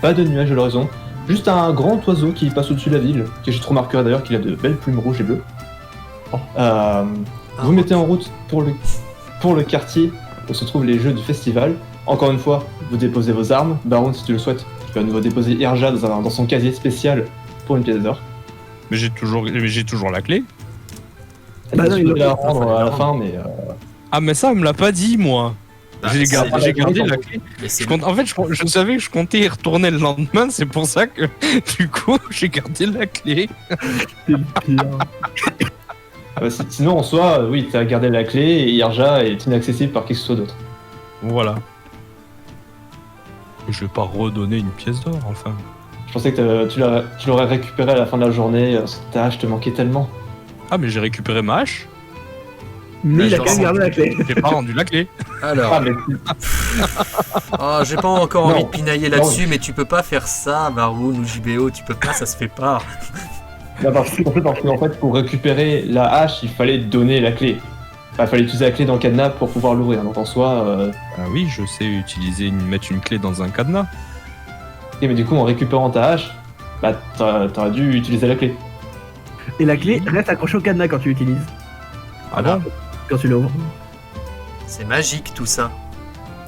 pas de nuages à l'horizon, juste un grand oiseau qui passe au-dessus de la ville, que j'ai trop remarqué d'ailleurs qu'il a de belles plumes rouges et bleues. Vous mettez en route pour le quartier où se trouvent les jeux du festival. Encore une fois, vous déposez vos armes. Baron, si tu le souhaites, tu vas à nouveau déposer Irja dans son casier spécial pour une pièce d'or. Mais j'ai toujours la clé. Bah non, Tu il peux l'a la pas, rendre à la fin, mais... Ah mais ça, elle me l'a pas dit, moi. J'ai gardé la clé. Mais c'est En fait, je savais que je comptais y retourner le lendemain, c'est pour ça que, du coup, j'ai gardé la clé. c'est le pire. Ah bah, sinon, en soi, oui, t'as gardé la clé et Irja est inaccessible par qui que ce soit d'autre. Voilà. Je vais pas redonner une pièce d'or, enfin. Je pensais que tu l'aurais récupéré à la fin de la journée, ta hache te manquait tellement. Ah, mais j'ai récupéré ma hache. Mais il a genre, quand même gardé la clé. J'ai pas rendu la clé. Alors, Ah, mais j'ai pas encore Non. envie de pinailler là-dessus, mais tu peux pas faire ça, Baroun ou JBO, tu peux pas, ça se fait pas. non, parce qu'en fait, pour récupérer la hache, il fallait donner la clé. Enfin, il fallait utiliser la clé dans le cadenas pour pouvoir l'ouvrir. Donc en soi, Ah oui, je sais mettre une clé dans un cadenas. ok, mais du coup, en récupérant ta hache, bah t'aurais dû utiliser la clé. Et la clé reste accrochée au cadenas quand tu l'utilises. Ah bon? Quand tu l'ouvres. C'est magique tout ça.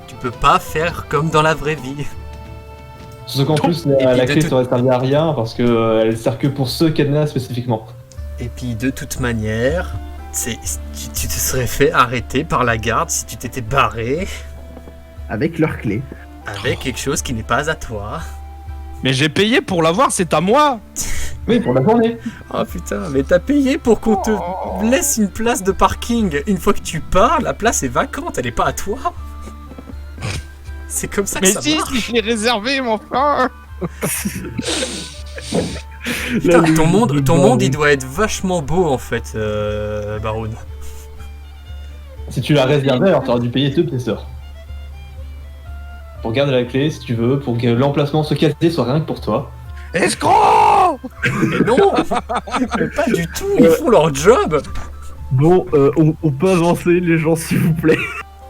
Tu peux pas faire comme dans la vraie vie. Sauf qu'en plus, Et la puis de clé tout- t'aurait servi à rien parce que elle sert que pour ce cadenas spécifiquement. Et puis de toute manière, tu te serais fait arrêter par la garde si tu t'étais barré Avec leur clé. avec quelque chose qui n'est pas à toi. Mais j'ai payé pour l'avoir, c'est à moi. Oui, pour la journée. Oh putain, mais t'as payé pour qu'on te laisse une place de parking. Une fois que tu pars, la place est vacante, elle est pas à toi. C'est comme ça que Mais ça si, marche. je l'ai réservé, mon frère. Putain, ton monde, il doit être vachement beau en fait, Baroun. Si tu l'as réservé, alors t'aurais dû payer 2 pièces d'or. Pour garder la clé, si tu veux, pour que l'emplacement, ce casier soit rien que pour toi. Escroc! Mais non, mais pas du tout. Ils font leur job. Bon, on peut avancer les gens s'il vous plaît.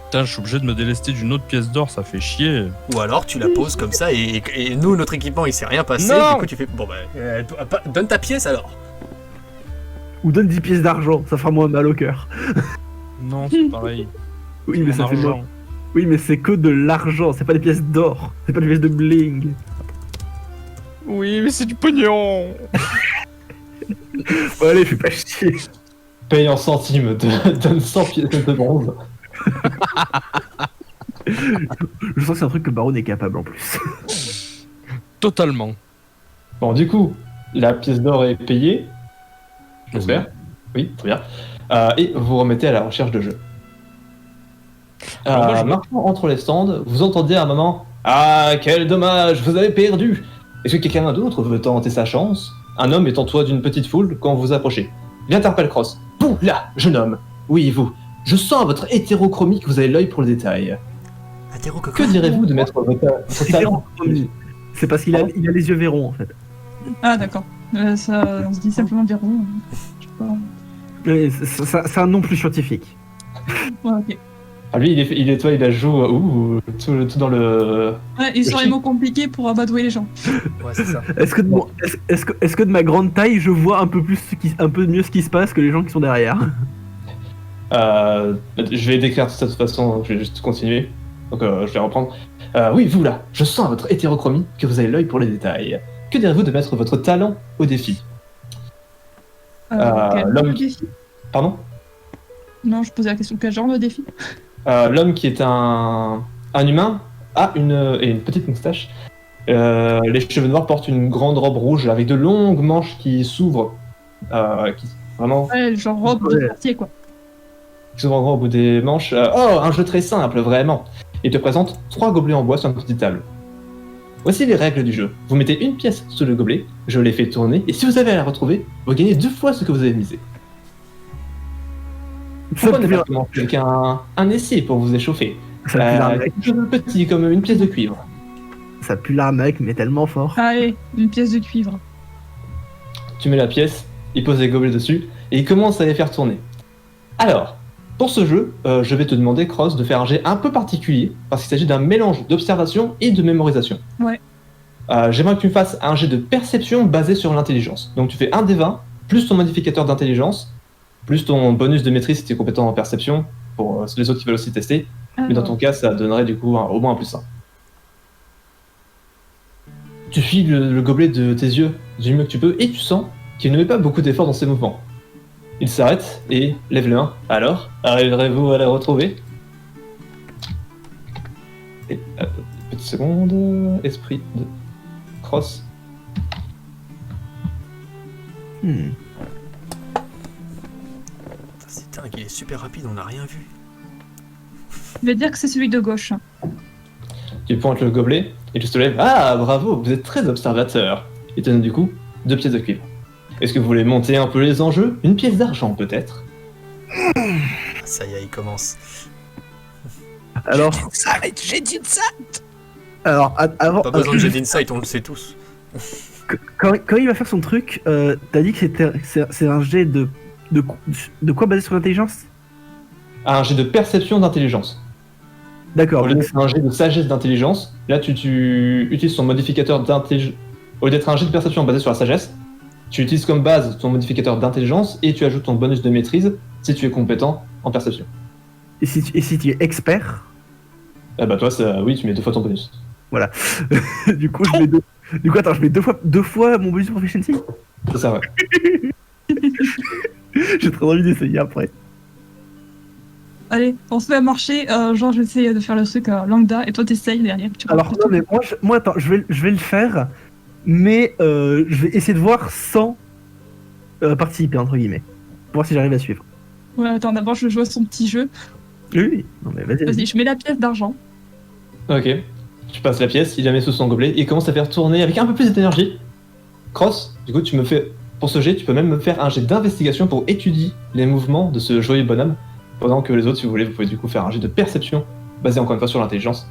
Putain, je suis obligé de me délester d'une autre pièce d'or, ça fait chier. Ou alors tu la poses comme ça et nous, notre équipement, il s'est rien passé. Non. Du coup, tu fais bon donne ta pièce alors. Ou donne 10 pièces d'argent, ça fera moins mal au cœur. Non, c'est pareil. Oui, mais Mon ça fait argent. moins. Oui, mais c'est que de l'argent, c'est pas des pièces d'or. C'est pas des pièces de bling. Oui, mais c'est du pognon. Bon, allez, fais pas chier. Paye en centimes, donne 100 pièces de bronze. Je sens que c'est un truc que Baron est capable en plus. Totalement. Bon, du coup, la pièce d'or est payée. J'espère. Oui, très bien. Et vous remettez à la recherche de jeu. Alors moi, je- Marchant entre les stands, vous entendez à un moment « Ah, quel dommage, vous avez perdu !» Est-ce que quelqu'un d'autre veut tenter sa chance? Un homme est en toi d'une petite foule quand vous approchez. Il interpelle Cross. « Vous, là, jeune homme! Oui, vous. Je sens à votre hétérochromie que vous avez l'œil pour le détail. Que direz-vous de mettre votre talent? C'est parce qu'il a les yeux verrons en fait. Ah, d'accord. Ça, on se dit simplement Véron. Je sais pas. Mais c'est un nom plus scientifique. Ouais, ok. Ah, lui, il est toi, il la joue tout dans le... Ouais, ils sont les mots compliqués pour amadouer les gens. Ouais, c'est ça. Est-ce que de ma grande taille, je vois un peu mieux ce qui se passe que les gens qui sont derrière? Je vais décrire tout ça de toute façon, je vais juste continuer. Donc je vais reprendre. Oui, vous là, je sens à votre hétérochromie que vous avez l'œil pour les détails. Que direz-vous de mettre votre talent au défi? Quel l'homme- défi? Pardon? Non, je posais la question quel genre de défi? L'homme qui est un humain a une petite moustache. Les cheveux noirs portent une grande robe rouge avec de longues manches qui s'ouvrent. Vraiment, Ouais, genre robe de Ouais. quartier, quoi. qui s'ouvrent en gros au bout des manches. Oh, un jeu très simple, vraiment. Il te présente 3 gobelets en bois sur une petite table. Voici les règles du jeu. Vous mettez une pièce sous le gobelet, je les fais tourner, et si vous avez à la retrouver, vous gagnez 2 fois ce que vous avez misé. Pourquoi ne pue, pas commencer avec un essai pour vous échauffer? ça pue l'arnaque. Quelque chose de petit, comme une pièce de cuivre. Ça pue l'arnaque, mais tellement fort. Allez, une pièce de cuivre. Tu mets la pièce, il pose les gobelets dessus, et il commence à les faire tourner. Alors, pour ce jeu, je vais te demander, Cross, de faire un jet un peu particulier, parce qu'il s'agit d'un mélange d'observation et de mémorisation. Ouais. J'aimerais que tu me fasses un jet de perception basé sur l'intelligence. Donc tu fais un des 20, plus ton modificateur d'intelligence, plus ton bonus de maîtrise si tu es compétent en perception, pour les autres qui veulent aussi tester. Mais dans ton cas, ça donnerait du coup au moins un plus 1. Tu files le gobelet de tes yeux du mieux que tu peux, et tu sens qu'il ne met pas beaucoup d'efforts dans ses mouvements. Il s'arrête et lève les mains. Alors, arriverez-vous à la retrouver? Et, petite seconde, esprit de Cross. Putain, c'est dingue, il est super rapide, on n'a rien vu. Je vais dire que c'est celui de gauche. Tu pointes le gobelet et tu te lèves. Ah, bravo, vous êtes très observateur. Et tu donnes du coup 2 pièces de cuivre. Est-ce que vous voulez monter un peu les enjeux? Une pièce d'argent peut-être? Ça y est, il commence. Alors, J'ai dit ça. alors avant, Pas besoin de jet d'insight, on le sait tous. quand il va faire son truc, t'as dit que c'est un jet de quoi basé sur l'intelligence? Un jet de perception d'intelligence. D'accord. Au lieu d'être un jet de sagesse d'intelligence, là tu utilises ton modificateur d'intelligence. Au lieu d'être un jet de perception basé sur la sagesse, tu utilises comme base ton modificateur d'intelligence et tu ajoutes ton bonus de maîtrise si tu es compétent en perception. Et si tu es expert, Ah bah toi, oui, tu mets 2 fois ton bonus. voilà. Du coup, je mets je mets deux fois mon bonus proficiency. C'est ça, ouais. J'ai très envie d'essayer après. Allez, on se met à marcher. Genre, j'essaie de faire le truc lambda et toi t'essayes derrière. Alors non, mais moi attends, je vais le faire, mais je vais essayer de voir sans participer entre guillemets, pour voir si j'arrive à suivre. Ouais, attends, d'abord je joue à son petit jeu. Oui. Non mais vas-y. Vas-y, je mets la pièce d'argent. Ok. Tu passes la pièce, il la met sous son gobelet et il commence à faire tourner avec un peu plus d'énergie. Cross, du coup, pour ce jet, tu peux même me faire un jet d'investigation pour étudier les mouvements de ce joyeux bonhomme. Pendant que les autres, si vous voulez, vous pouvez du coup faire un jet de perception basé encore une fois sur l'intelligence.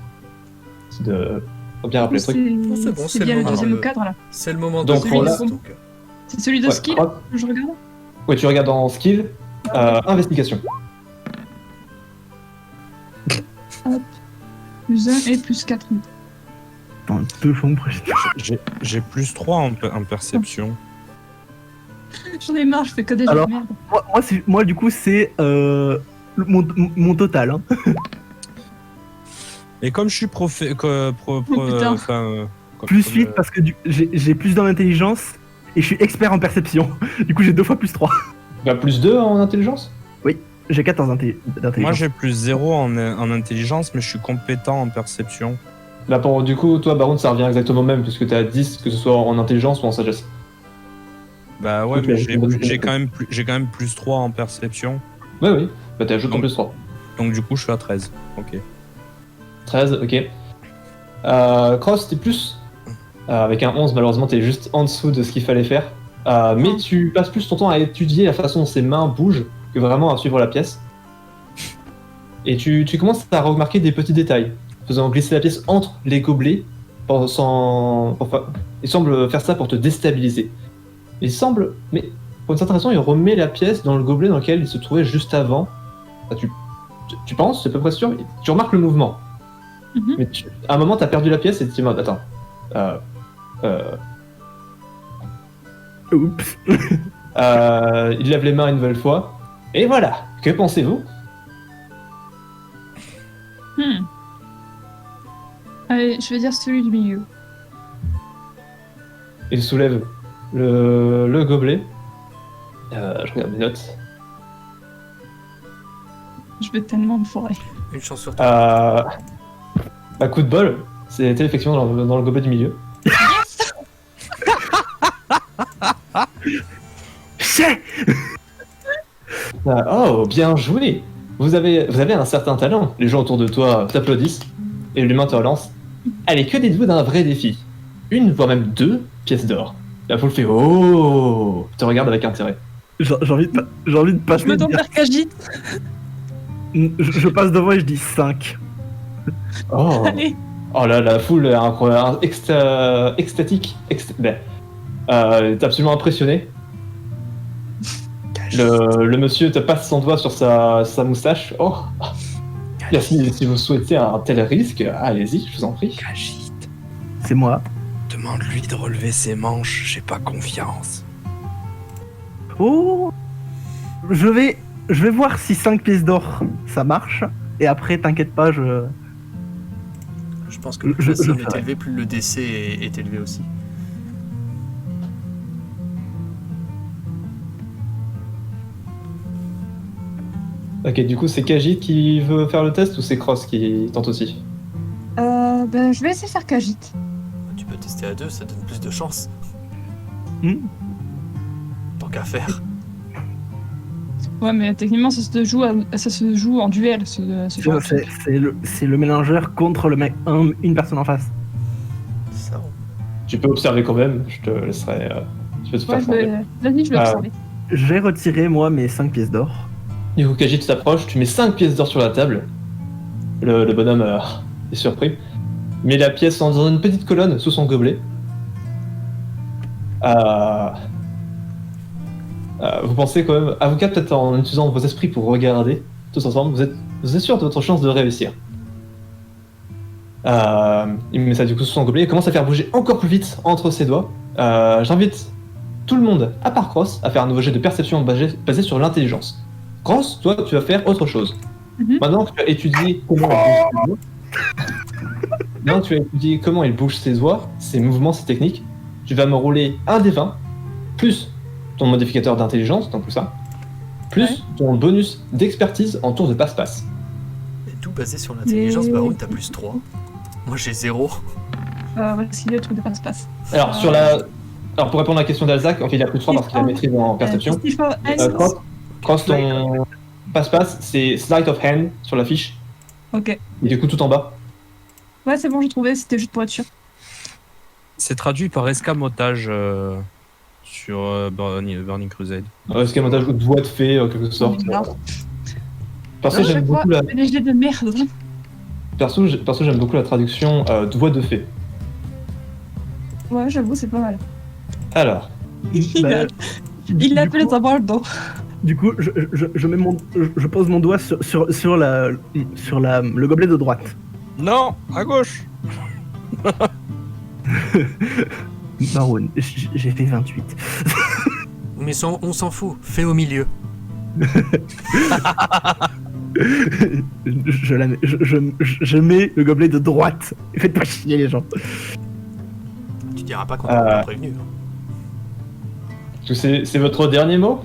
C'est de bien rappeler le truc. c'est bon, c'est C'est bien le le moment deuxième de- cadre là. C'est le moment Donc, de voilà. donc. C'est celui de Ouais, skill Cross. que je regarde. Ouais, tu regardes en skill, investigation. Plus 1 et plus 4. Attends, 2 fois mon prochain. J'ai plus 3 en perception. J'en ai marre, je fais que des jeux Alors, de merde. Moi du coup c'est mon total. Hein. Et comme je suis Oh, putain. Plus 8 parce que j'ai plus dans l'intelligence et je suis expert en perception. Du coup j'ai 2 fois plus 3. Bah, plus 2 en intelligence? J'ai 14 d'intelligence. moi j'ai plus 0 en intelligence, mais je suis compétent en perception. Bah, du coup, toi, Baron, ça revient exactement au même, puisque t'es à 10, que ce soit en intelligence ou en sagesse. Bah ouais, Ok, mais ok. j'ai quand même plus 3 en perception. Ouais, oui. Bah, t'ajoutes en Donc- plus 3. Donc du coup je suis à 13. Ok. 13, ok. Cross, t'es plus. Avec un 11, malheureusement, t'es juste en dessous de ce qu'il fallait faire. Mais tu passes plus ton temps à étudier la façon dont ses mains bougent que vraiment à suivre la pièce. Et tu commences à remarquer des petits détails, faisant glisser la pièce entre les gobelets. Il semble faire ça pour te déstabiliser. Mais pour une certaine raison, il remet la pièce dans le gobelet dans lequel il se trouvait juste avant. Tu penses, c'est à peu près sûr, tu remarques le mouvement. Mhm. Mais à un moment, t'as perdu la pièce et tu te dis, attends. Oups. Il lève les mains une nouvelle fois. Et voilà, que pensez-vous? Allez, je vais dire celui du milieu. Il soulève le gobelet. Je regarde mes notes. Je vais tellement me foirer. Une chance sur trois. Bah, coup de bol, c'était effectivement dans le gobelet du milieu. C'est Oh, bien joué! Vous avez un certain talent. Les gens autour de toi t'applaudissent et l'humain te relance. Allez, que dites-vous d'un vrai défi? Une, voire même 2 pièces d'or. La foule fait oh, te regarde avec intérêt. J'ai envie de pas Je me se tente dire. faire qu'agite. Je passe devant et je dis 5. Oh, Allez. oh là, la foule est incroyable, extatique, t'es absolument impressionné. Le monsieur te passe son doigt sur sa moustache. Oh, bien, si vous souhaitez un tel risque, allez-y, je vous en prie. Agite. C'est moi. Demande-lui de relever ses manches, j'ai pas confiance. Oh, je vais voir si 5 pièces d'or ça marche. Et après, t'inquiète pas, Je pense que plus Je la cible est ferai. élevée, plus le DC est élevé aussi. Ok, du coup, c'est Kajit qui veut faire le test ou c'est Cross qui tente aussi? Ben, je vais essayer de faire Kajit. Tu peux tester à 2, ça donne plus de chance. Hmm. Tant qu'à faire. Ouais, mais techniquement, ça se joue en duel, ce genre de truc. c'est le mélangeur contre une personne en face. Ça, Tu peux observer quand même, je te laisserai. Je vais te faire Ouais, changer. vas-y, je vais Ah. observer. J'ai retiré, moi, mes 5 pièces d'or. Du coup, Kajit s'approche, tu mets 5 pièces d'or sur la table. Le bonhomme est surpris. Met la pièce dans une petite colonne sous son gobelet. Vous pensez quand même, avocat, peut-être en utilisant vos esprits pour regarder tous ensemble, vous êtes sûr de votre chance de réussir. Il met ça du coup sous son gobelet et commence à faire bouger encore plus vite entre ses doigts. J'invite tout le monde, à part Cross, à faire un nouveau jet de perception basé sur l'intelligence. Cross, toi, tu vas faire autre chose. Mhm. Maintenant que tu as étudié comment il bouge ses doigts, ses mouvements, ses techniques, tu vas me rouler un des 20, plus ton modificateur d'intelligence, donc plus ça, plus Ouais. ton bonus d'expertise en tour de passe-passe. Et tout basé sur l'intelligence, Et- Baron, t'as plus 3. Moi j'ai 0. Voici le truc de passe-passe. Alors, pour répondre à la question d'Alzac, en fait, il a plus 3 parce qu'il a maîtrise en perception. Cross, ton passe-passe, c'est Sleight of Hand sur la fiche, Ok. et du coup tout en bas. Ouais, c'est bon, j'ai trouvé, c'était juste pour être sûr. C'est traduit par escamotage sur Burning Crusade. Escamotage ou doigt de fée, en quelque sorte. Merde. Perso, j'aime beaucoup la... Les jets de merde. Perso, j'aime beaucoup la traduction doigt de fée. Ouais, j'avoue, c'est pas mal. Alors, Bah, Il l'appelle coup- Tabardo. Du coup, je pose mon doigt sur le gobelet de droite. Non, à gauche. Baron, j'ai fait 28. Mais on s'en fout, fais au milieu. je mets le gobelet de droite. Faites pas chier les gens. Tu diras pas qu'on t'a pas prévenu. hein. c'est votre dernier mot?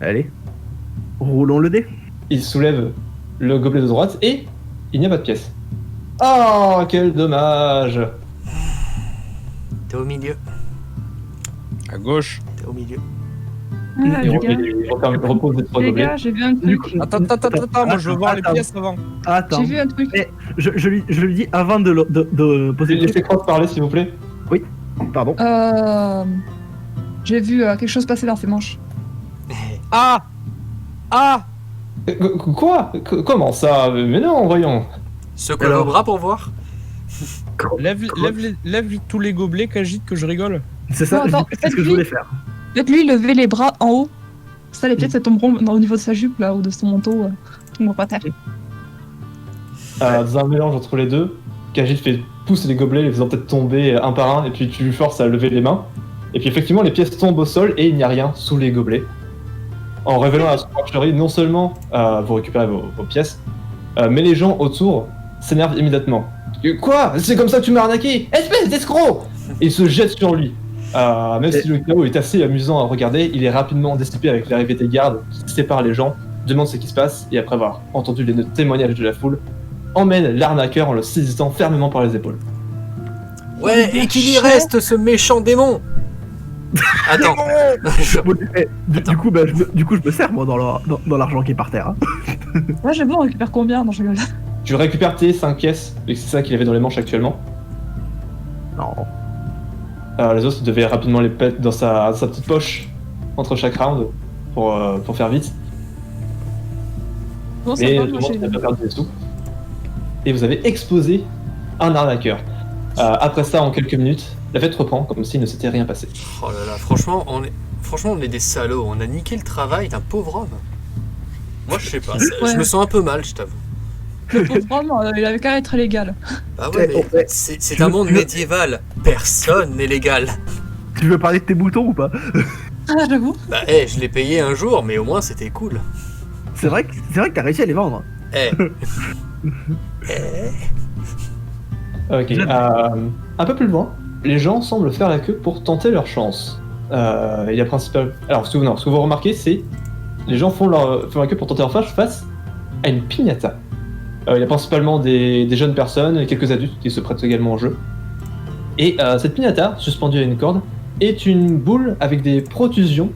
Allez, roulons le dé. Il soulève le gobelet de droite et il n'y a pas de pièce. Oh, quel dommage! T'es au milieu, À gauche. t'es au milieu. Ah, Il les gars, repose les 3 les gobelets. gars, j'ai vu un Du truc. coup, Attends, moi je veux voir les Attends. pièces avant. Attends, J'ai vu un truc. je lui dis avant de poser le Laissez truc. Cross parler, s'il vous plaît. Pardon. J'ai vu quelque chose passer dans ses manches. Ah. Quoi? Comment ça? Mais non, voyons. Secoue Alors- vos bras pour voir. Lève tous les gobelets, qu'agite que je rigole. C'est ça, Non, attends, c'est ce que je voulais faire. Faites-lui lever les bras en haut. Ça, les pièces, elles tomberont au niveau de sa jupe, là, ou de son manteau. Tout le monde par terre. Dans un mélange entre les deux, Kajit fait pousser les gobelets, les faisant peut-être tomber un par un, et puis tu lui forces à lever les mains. Et puis effectivement, les pièces tombent au sol et il n'y a rien sous les gobelets. En révélant à la supercherie, non seulement vous récupérez vos pièces, mais les gens autour s'énervent immédiatement. Quoi? C'est comme ça que tu m'as arnaqué? Espèce d'escroc! Et ils se jettent sur lui. Même si le chaos est assez amusant à regarder, il est rapidement dissipé avec l'arrivée des gardes qui séparent les gens, demandent ce qui se passe, et après avoir entendu les témoignages de la foule, emmène l'arnaqueur en le saisissant fermement par les épaules. Ouais, et qu'il y reste ce méchant démon. Attends. Du coup, je me sers moi dans l'argent qui est par terre. Hein. Ouais, j'avoue, on récupère combien dans ce jeu-là? Tu récupères tes 5 pièces, et c'est ça qu'il avait dans les manches actuellement. Non. Les autres, il devait rapidement les mettre dans sa petite poche entre chaque round pour faire vite. Bon, ça Mais va, je moi pense j'ai. que vous n'avez pas perdu des sous. Et vous avez exposé un arnaqueur. Après ça, en quelques minutes, la fête reprend comme s'il ne s'était rien passé. Oh là là, franchement, on est des salauds. On a niqué le travail d'un pauvre homme. Moi, je sais pas. Ouais. Je me sens un peu mal, je t'avoue. Le pauvre homme, il avait qu'à être légal. Ah ouais, mais Ouais. c'est un monde médiéval. Personne n'est légal. Tu veux parler de tes boutons ou pas? Ah, j'avoue. Bah, je l'ai payé un jour, mais au moins c'était cool. C'est vrai que t'as réussi à les vendre. Eh. Ok. Un peu plus loin, les gens semblent faire la queue pour tenter leur chance. Il y a principal. Alors, ce que vous remarquez, c'est les gens font la queue pour tenter leur chance face à une piñata. Il y a principalement des jeunes personnes et quelques adultes qui se prêtent également au jeu. Et cette piñata, suspendue à une corde, est une boule avec des protrusions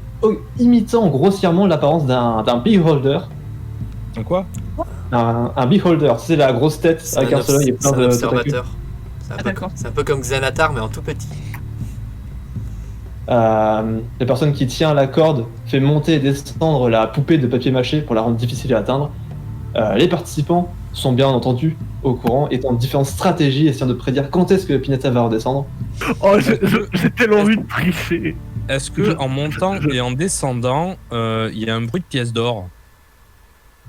imitant grossièrement l'apparence d'un beholder. Quoi? Un beholder, c'est la grosse tête C'est avec un seul œil et plein c'est un de observateur. d'accord. C'est un peu comme Xanatar, mais en tout petit. La personne qui tient la corde fait monter et descendre la poupée de papier mâché pour la rendre difficile à atteindre. Les participants sont bien entendu au courant et tentent différentes stratégies essayant de prédire quand est-ce que Pinata va redescendre. Oh, j'ai tellement envie de tricher. Est-ce que en montant et en descendant, il y a un bruit de pièces d'or?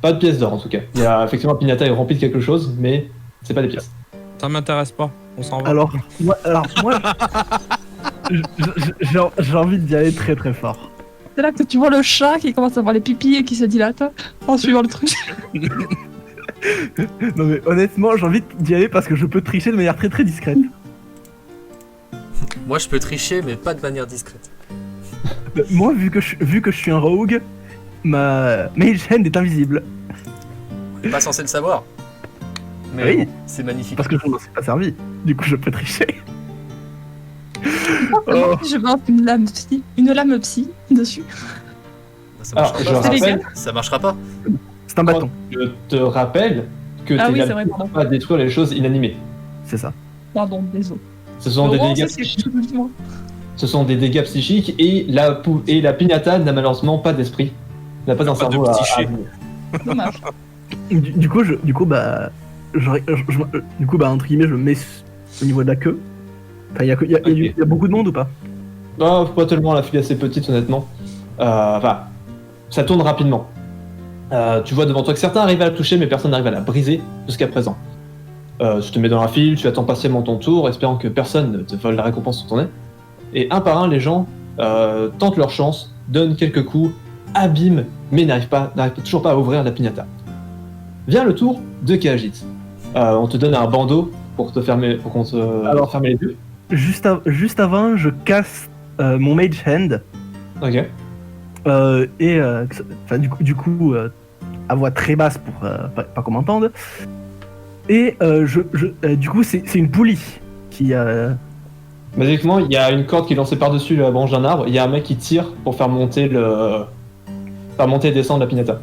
Pas de pièces d'or en tout cas. Il y a effectivement Pinata est rempli de quelque chose, mais c'est pas des pièces. Ça m'intéresse pas. On s'en va. Alors moi j'ai envie d'y aller très très fort. C'est là que tu vois le chat qui commence à avoir les pipis et qui se dilate en suivant le truc. Non mais honnêtement, j'ai envie d'y aller parce que je peux tricher de manière très très discrète. Moi, je peux tricher, mais pas de manière discrète. Moi, vu que je suis un rogue, ma mage hand est invisible. On n'est pas censé le savoir. Mais Oui. bon, c'est magnifique. Parce que je m'en suis pas servi. Du coup, je peux tricher. Moi, je vais une lame psy dessus. Ça Alors, marchera je pas. C'est rappelle, légal. Ça marchera pas. C'est un bâton, je te rappelle que Ah t'es oui, là c'est vrai, pour pardon. pas détruire les choses inanimées. c'est ça. Pardon, désolé. Ce sont des dégâts psychiques et la piñata n'a malheureusement pas d'esprit. Elle n'a pas d'un Pas de cerveau à psyché. venir. Dommage. Du coup, entre guillemets, je me mets au niveau de la queue. Enfin, il y a beaucoup de monde ou pas? Non, pas tellement, la file est assez petite honnêtement. Enfin, ça tourne rapidement. Tu vois devant toi que certains arrivent à la toucher, mais personne n'arrive à la briser jusqu'à présent. Tu te mets dans la file, tu attends patiemment ton tour, espérant que personne ne te vole la récompense sur ton nez. Et un par un, les gens tentent leur chance, donnent quelques coups, abîment, mais n'arrivent toujours pas à ouvrir la piñata. Vient le tour de Kajit. On te donne un bandeau pour te fermer, fermer les yeux. Juste avant, je casse mon mage hand. Ok. Du coup, à voix très basse pour pas qu'on m'entende. Et du coup, c'est une poulie qui. Magiquement, il y a une corde qui est lancée par-dessus la branche d'un arbre. Il y a un mec qui tire pour faire monter et descendre la piñata.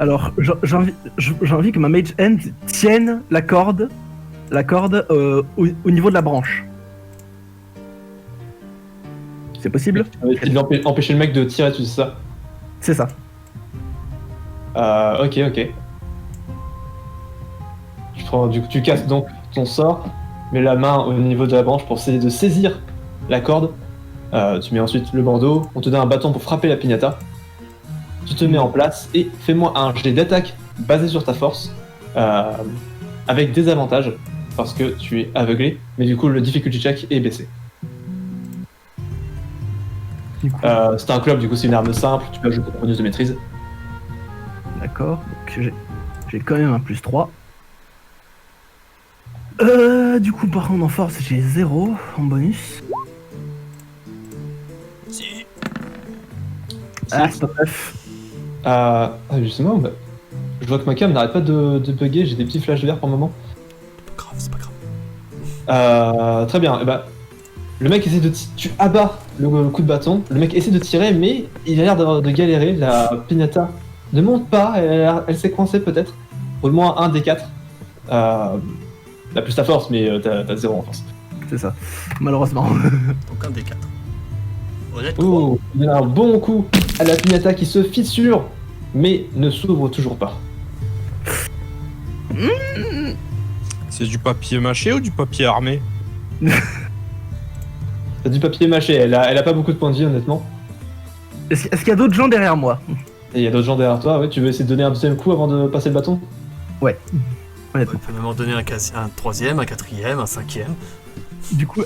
Alors, j'ai envie que ma mage hand tienne la corde au niveau de la branche. C'est possible? Il va empêcher le mec de tirer dessus, c'est ça? C'est ça. Ok. Du coup, tu casses donc ton sort, mets la main au niveau de la branche pour essayer de saisir la corde. Tu mets ensuite le bandeau, on te donne un bâton pour frapper la piñata. Tu te mets en place et fais-moi un jet d'attaque basé sur ta force, avec des avantages, parce que tu es aveuglé, mais du coup le difficulty check est baissé. C'est un club, du coup c'est une arme simple, tu peux ajouter ton bonus de maîtrise. D'accord, donc j'ai quand même un +3. Du coup, par contre, en force, j'ai 0 en bonus. Si. Ah, c'est pas bref. Justement, je vois que ma cam n'arrête pas de bugger, j'ai des petits flashs verts pour le moment. C'est pas grave. Très bien, le mec essaie tu abats le coup de bâton, le mec essaie de tirer, mais il a l'air de galérer, la piñata ne monte pas, elle s'est coincée peut-être, au moins un des 4. T'as plus ta force, mais t'as 0 en force. C'est ça, malheureusement. Donc un des 4. Honnêtement. Il donne un bon coup à la piñata qui se fissure, mais ne s'ouvre toujours pas. C'est du papier mâché ou du papier armé? T'as du papier mâché, elle a pas beaucoup de points de vie honnêtement. Est-ce qu'il y a d'autres gens derrière moi? Et il y a d'autres gens derrière toi, ouais, tu veux essayer de donner un deuxième coup avant de passer le bâton? Ouais. On peut même en donner un troisième, un quatrième, un cinquième. Du coup,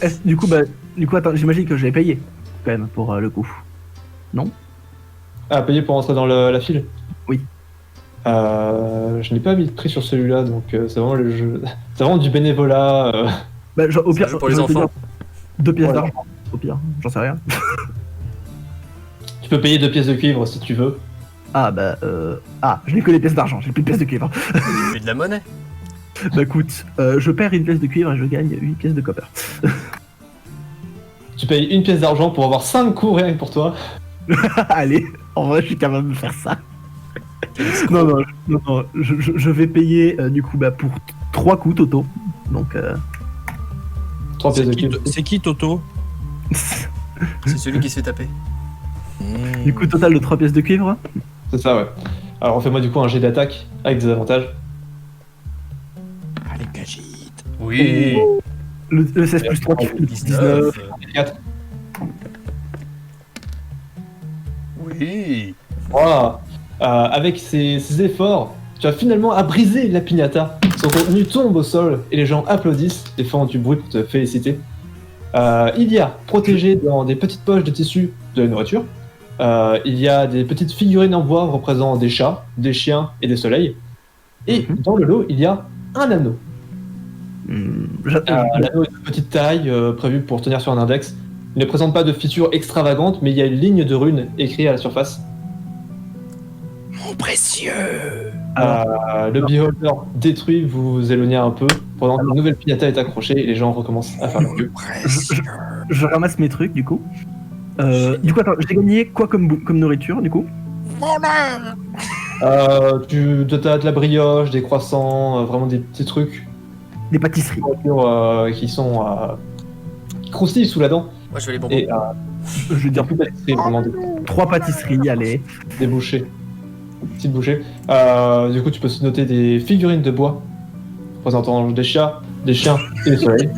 attends, j'imagine que j'ai payé quand même pour le coup. Non? Ah, payer pour rentrer dans la file? Oui. Je n'ai pas mis de prix sur celui-là, donc c'est vraiment le jeu. C'est vraiment du bénévolat. Bah, genre, au C'est un pire, jeu pour les je vais te enfants. dire 2 pièces Voilà. d'argent. Au pire, j'en sais rien. Tu peux payer 2 pièces de cuivre si tu veux. Ah bah je n'ai que des pièces d'argent, j'ai plus de pièces de cuivre. Il fait de la monnaie. Bah écoute, je perds une pièce de cuivre et je gagne 8 pièces de copper. Tu payes 1 pièce d'argent pour avoir 5 coups rien que pour toi. Allez, en vrai je suis capable de faire ça. Non, je vais payer du coup bah pour 3 coups totaux. Donc 3 pièces de cuivre. C'est qui Toto? C'est celui qui se fait taper. du coup total de 3 pièces de cuivre. C'est ça, ouais. Alors refais-moi du coup un jet d'attaque avec des avantages. Allez, Kajit. Oui. Le 16 plus 3 qui fait le 19. 4. Oui. Voilà. Avec ces efforts, tu as finalement à briser la piñata. Son contenu tombe au sol et les gens applaudissent et font du bruit pour te féliciter. Il y a protégé dans des petites poches de tissu de la nourriture. Il y a des petites figurines en bois représentant des chats, des chiens et des soleils. Et dans le lot, il y a un anneau. L'anneau est de petite taille, prévu pour tenir sur un index. Il ne présente pas de feature extravagante, mais il y a une ligne de runes écrite à la surface. Mon précieux. Le beholder détruit, vous vous éloignez un peu, pendant que la nouvelle piñata est accrochée et les gens recommencent à faire la queue. Je ramasse mes trucs du coup. Du coup attends, j'ai gagné quoi comme nourriture du coup? T'as de la brioche, des croissants, vraiment des petits trucs Des pâtisseries. qui sont qui croustillent sous la dent. Moi je vais les bonbons. Et Je veux dire plus pâtisseries, vraiment 3 pâtisseries, allez. des bouchées. Petites bouchées. Du coup, tu peux aussi noter des figurines de bois représentant des chats, des chiens et des soleils.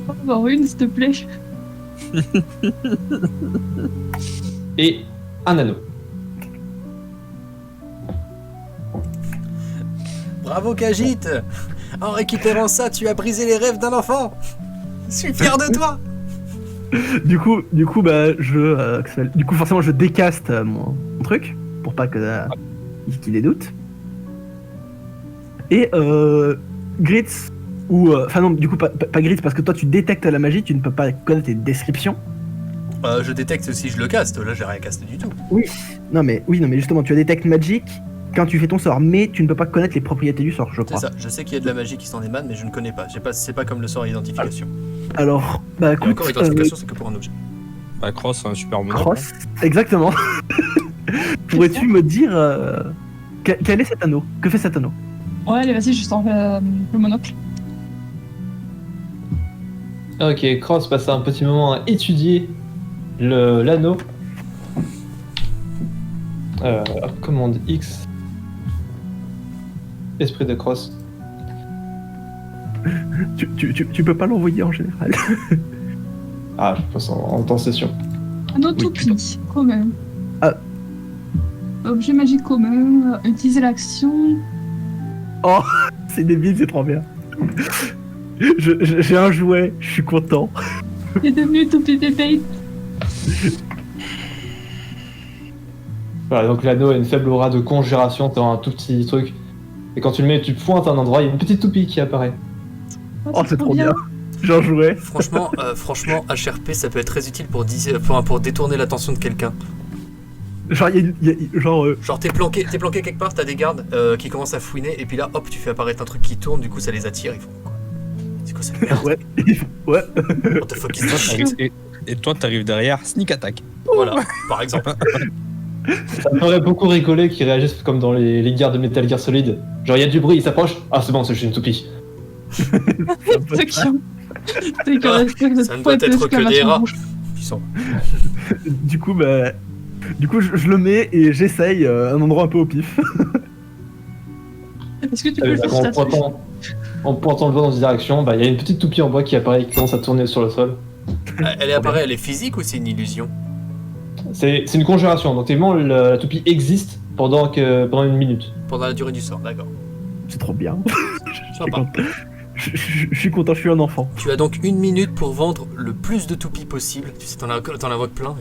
Avoir une, s'il te plaît. Et un anneau. Bravo Kajit. En récupérant ça, tu as brisé les rêves d'un enfant. Je suis fier de toi. Du coup, bah, du coup, forcément, je décaste mon truc pour pas que qu'il ait doute. Et Gritz ou enfin non, du coup pas Gritz parce que toi tu détectes la magie, tu ne peux pas connaître les descriptions. Je détecte si je le caste. Là, j'ai rien casté du tout. Oui, mais justement, tu as détecte magic quand tu fais ton sort, mais tu ne peux pas connaître les propriétés du sort, je C'est crois. ça. Je sais qu'il y a de la magie qui s'en émane, mais je ne connais pas. C'est pas comme le sort à identification. Alors, bah Et écoute, encore, identification, c'est que pour un objet. Bah, Cross, c'est un super meneur. Cross, exactement. Pourrais-tu me dire quel est cet anneau? Que fait cet anneau? Ouais, allez, vas-y, juste en le monocle. Ok, Cross passe un petit moment à étudier l'anneau. Commande X. Esprit de Cross. Tu peux pas l'envoyer en général. Ah, je passe en temps session. Anneau toupie, commun. Ah. Objet magique commun, utiliser l'action. Oh, c'est débile, c'est trop bien. J'ai un jouet, je suis content. Il est devenu toupie bébé. Voilà, donc l'anneau a une faible aura de conjuration, c'est un tout petit truc. Et quand tu le mets, tu pointes à un endroit, il y a une petite toupie qui apparaît. Oh, c'est trop bien. J'ai un jouet. Franchement, HRP, ça peut être très utile pour détourner l'attention de quelqu'un. Genre, Genre, t'es planqué quelque part, t'as des gardes qui commencent à fouiner, et puis là, hop, tu fais apparaître un truc qui tourne, du coup, ça les attire, ils font quoi? C'est quoi cette merde? ouais, ouais. What the fuck is this shit? Et toi, t'arrives derrière, sneak attack. Voilà, par exemple. Ça me ferait beaucoup rigoler qu'ils réagissent comme dans les guerres de Metal Gear Solid. Genre, il y a du bruit, il s'approche. Ah, c'est bon, c'est juste une toupie. C'est chiant. Ça ne doit être que des rats. Ils sont... Du coup, bah, Du coup, je le mets et j'essaye un endroit un peu au pif. Est-ce que tu peux le faire En pointant le doigt dans une direction, il y a une petite toupie en bois qui apparaît et qui commence à tourner sur le sol. Elle apparaît, elle est physique ou c'est une illusion? C'est une conjuration, donc techniquement la toupie existe pendant une minute. Pendant la durée du sort, d'accord. C'est trop bien. Sympa. Je suis content, je suis un enfant. Tu as donc 1 minute pour vendre le plus de toupies possible. Tu sais, t'en invoques plein.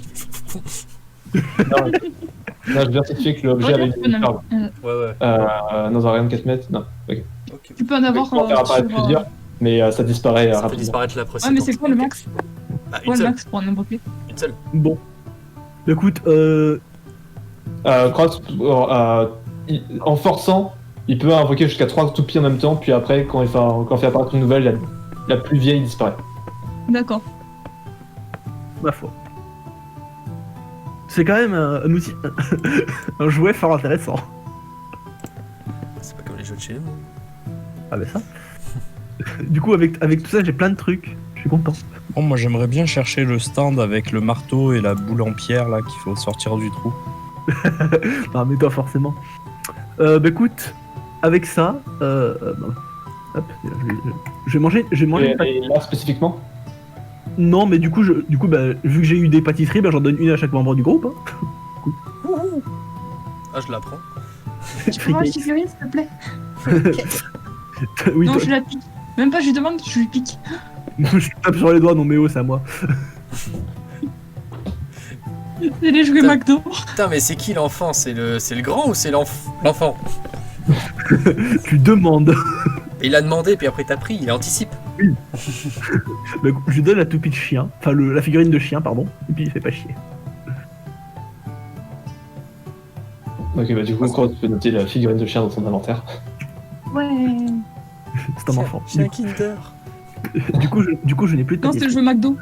Là, je vérifie que l'objet avait une charge. Ouais. Dans un rayon de 4 mètres. Non, ok. Tu peux en avoir. Tu peux en faire apparaître plusieurs, mais ça disparaît Ça peut rapidement. disparaître la Ouais, précédente. mais c'est quoi le max? Bah, Quoi une le seule. max pour un invoqué? Une seule. Bon. Écoute, Cross, en forçant, il peut invoquer jusqu'à 3 toupies en même temps, puis après, quand il fait apparaître une nouvelle, la plus vieille disparaît. D'accord. ma foi. C'est quand même un outil, un jouet fort intéressant. C'est pas comme les jeux de chez nous. Ah bah ça. Du coup, avec tout ça, j'ai plein de trucs. Je suis content. Bon, moi j'aimerais bien chercher le stand avec le marteau et la boule en pierre là qu'il faut sortir du trou. Non, mais toi, forcément. Bah écoute, avec ça, hop, je vais manger une pâtisserie. Et là, spécifiquement Non, mais du coup, bah, vu que j'ai eu des pâtisseries, bah, j'en donne une à chaque membre du groupe. Hein. Ah, je la prends. Tu peux voir la figurine, s'il te plaît? Oui, Non, toi- je la pique. Même pas, je lui demande, je lui pique. je tape sur les doigts, non mais oh, c'est à moi. C'est les jouets Putain. McDo. Putain, mais c'est qui l'enfant? C'est le grand ou c'est l'enfant? Tu demandes. Il a demandé, puis après t'as pris, il anticipe. Bah, je lui donne la toupie de chien, enfin la figurine de chien, pardon, et puis il fait pas chier. Ok, bah du coup, Cross peut noter la figurine de chien dans son inventaire. Ouais. C'est un enfant. J'ai un Kinder. Du coup, je n'ai plus de Non, c'est le pâtisserie. jouet McDo.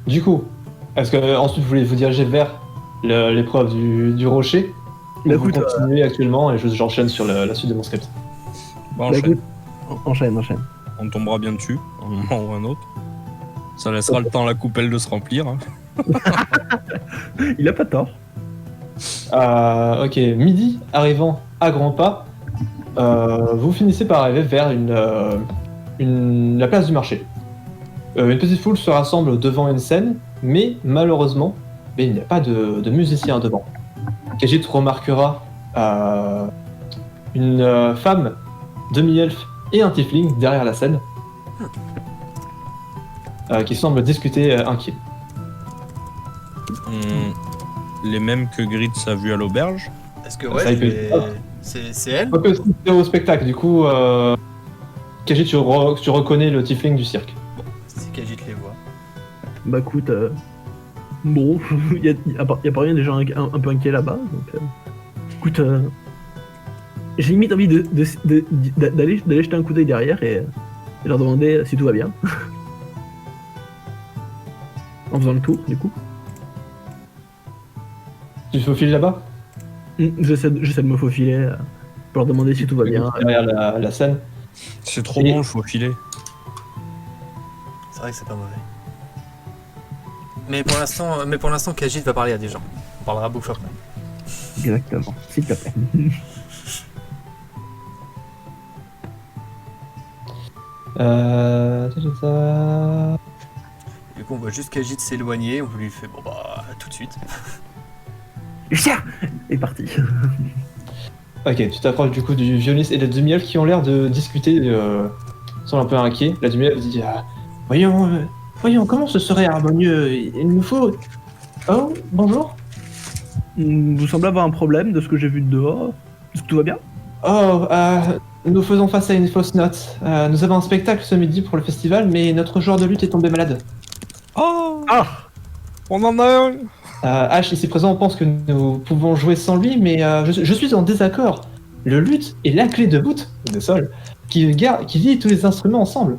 Du coup, est-ce que ensuite vous voulez vous diriger vers l'épreuve du rocher ou Bah, vous écoute, continuez actuellement et j'enchaîne sur la suite de mon script. Bon, Bah, enchaîne. écoute, enchaîne. On tombera bien dessus, un moment ou un autre. Ça laissera le temps à la coupelle de se remplir. Hein. Il a pas tort. Ok, midi, arrivant à grands pas, vous finissez par arriver vers la place du marché. Une petite foule se rassemble devant une scène, mais malheureusement, il n'y a pas de musicien devant. Khajiit remarquera une femme, demi-elfe et un tiefling derrière la scène, qui semblent discuter inquiets. Les mêmes que Gritz a vu à l'auberge. Est-ce que Ça, ouais, il peut- c'est elle? Donc c'était au spectacle, du coup, Khajiit, tu reconnais le tiefling du cirque. C'est Khajiit les voit. Bah écoute, bon, il y a pas rien déjà un peu inquiet là-bas, donc écoute, j'ai limite envie d'aller jeter un coup d'œil derrière et leur demander si tout va bien. En faisant le tour, du coup. Tu te faufiles là-bas J'essaie de me faufiler pour leur demander si tout va bien. Derrière la scène. C'est trop Et- bon, il faut filer. C'est vrai que c'est pas mauvais. Mais pour l'instant, Khajiit va parler à des gens. On parlera beaucoup après. Exactement, s'il te plaît. Du coup, on voit juste Khajiit s'éloigner. On lui fait bon bah tout de suite. Chien est parti. Ok, tu t'approches du coup du violoniste et de la demi-elfe qui ont l'air de discuter, sont un peu inquiets. La demi-elfe dit voyons, comment ce serait harmonieux? Il nous faut. Oh, bonjour. Vous semblez avoir un problème de ce que j'ai vu de dehors. Est-ce que tout va bien? Oh, nous faisons face à une fausse note. Nous avons un spectacle ce midi pour le festival, mais notre joueur de lutte est tombé malade. Oh, Ah, on en a un. Ash, ici présent, pense que nous pouvons jouer sans lui, mais je suis en désaccord. Le luth est la clé de voûte, des sols, qui lie tous les instruments ensemble.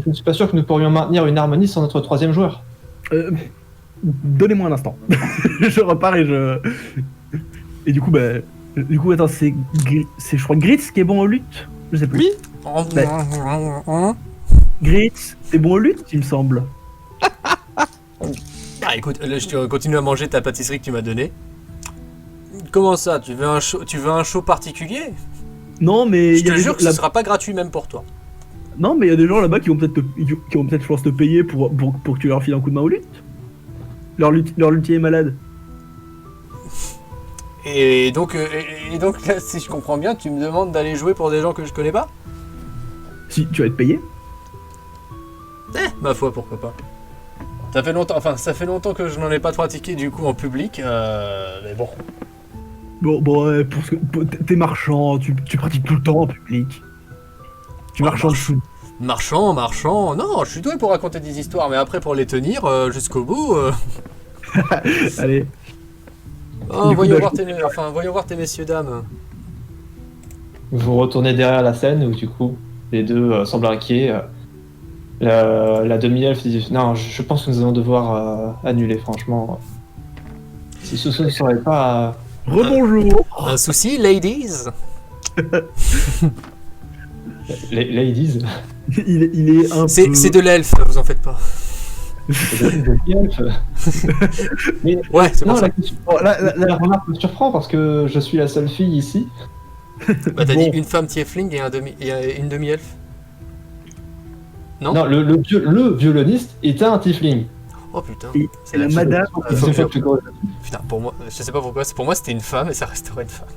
Je ne suis pas sûr que nous pourrions maintenir une harmonie sans notre troisième joueur. donnez-moi un instant. Je repars et je. Et du coup, attends, c'est je crois Gritz qui est bon au luth. Je sais plus. Oui. Gritz, t'es bon au luth, il me semble. Ah, écoute, là, je continue à manger ta pâtisserie que tu m'as donnée. Comment ça, tu veux un show particulier? Non, mais Je il y a te des jure gens que ce là- sera pas gratuit même pour toi. Non, mais il y a des gens là-bas qui vont peut-être, je pense, te payer pour que tu leur files un coup de main au luth. Leur luthier est malade. Et donc là, si je comprends bien, tu me demandes d'aller jouer pour des gens que je connais pas? Si tu vas être payé. Ma foi, pourquoi pas. Ça fait longtemps que je n'en ai pas pratiqué du coup en public, mais bon. Bon, ouais, t'es marchand, tu pratiques tout le temps en public. Tu marchandes fou. Marchand, non, je suis doué pour raconter des histoires, mais après pour les tenir jusqu'au bout. Allez. Oh, Du coup, voyons voir tes messieurs dames. Vous retournez derrière la scène où du coup les deux semblent inquiets. La demi-elfe dit non, je pense que nous allons devoir annuler, franchement. Si ce ne serait pas. Rebonjour. Un souci, ladies? Ladies. Il est un peu. C'est de l'elfe, vous en faites pas. Demi-elfe. Mais Ouais, c'est non, pour ça. la remarque me surprend parce que je suis la seule fille ici. Bah t'as Bon. dit une femme tiefling et une demi-elfe? Non, Non, le violoniste est un tiefling. Oh putain. Et C'est la la madame. C'est pas plus gros. Putain, pour moi, je sais pas pourquoi, pour moi c'était une femme et ça restera une femme.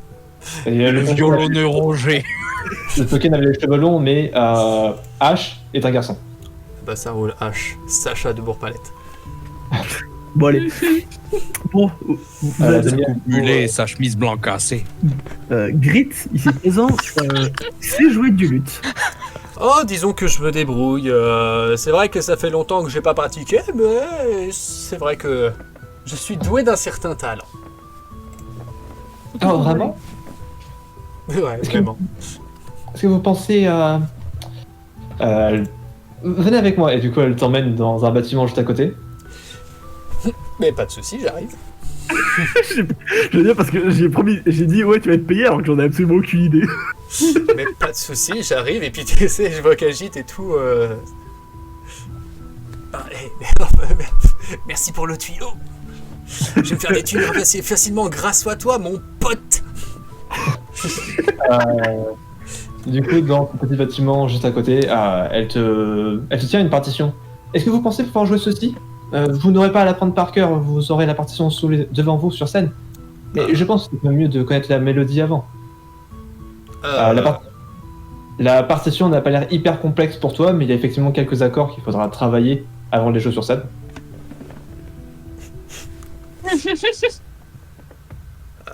Et le Violonneux Roger. Le token avait les cheveux longs, mais H est un garçon. Bah ça roule, H, Sacha de Bourg-Palette. Bon, allez. Bon, vous la êtes- demi-elfe. Mulet, sa chemise blanc cassée. Grit, ici présent, sait jouer du luth. Oh, disons que je me débrouille. C'est vrai que ça fait longtemps que j'ai pas pratiqué, mais c'est vrai que je suis doué d'un certain talent. Oh, vraiment? Ouais, Est-ce que- vraiment. Est-ce que vous pensez à. Venez avec moi, et du coup elle t'emmène dans un bâtiment juste à côté. Mais pas de souci, j'arrive. Je veux dire parce que j'ai dit ouais tu vas être payé alors que j'en ai absolument aucune idée. Mais pas de souci, j'arrive et puis tu sais, je vois qu'agite et tout. Ah, merci pour le tuyau. Je vais me faire des tuyaux facilement grâce à toi, mon pote. Du coup, dans ce petit bâtiment juste à côté, elle te tient une partition. Est-ce que vous pensez pouvoir jouer ceci? Vous n'aurez pas à l'apprendre par cœur, vous aurez la partition devant vous sur scène. Mais je pense que c'est mieux de connaître la mélodie avant. La partition n'a pas l'air hyper complexe pour toi, mais il y a effectivement quelques accords qu'il faudra travailler avant les jeux sur scène.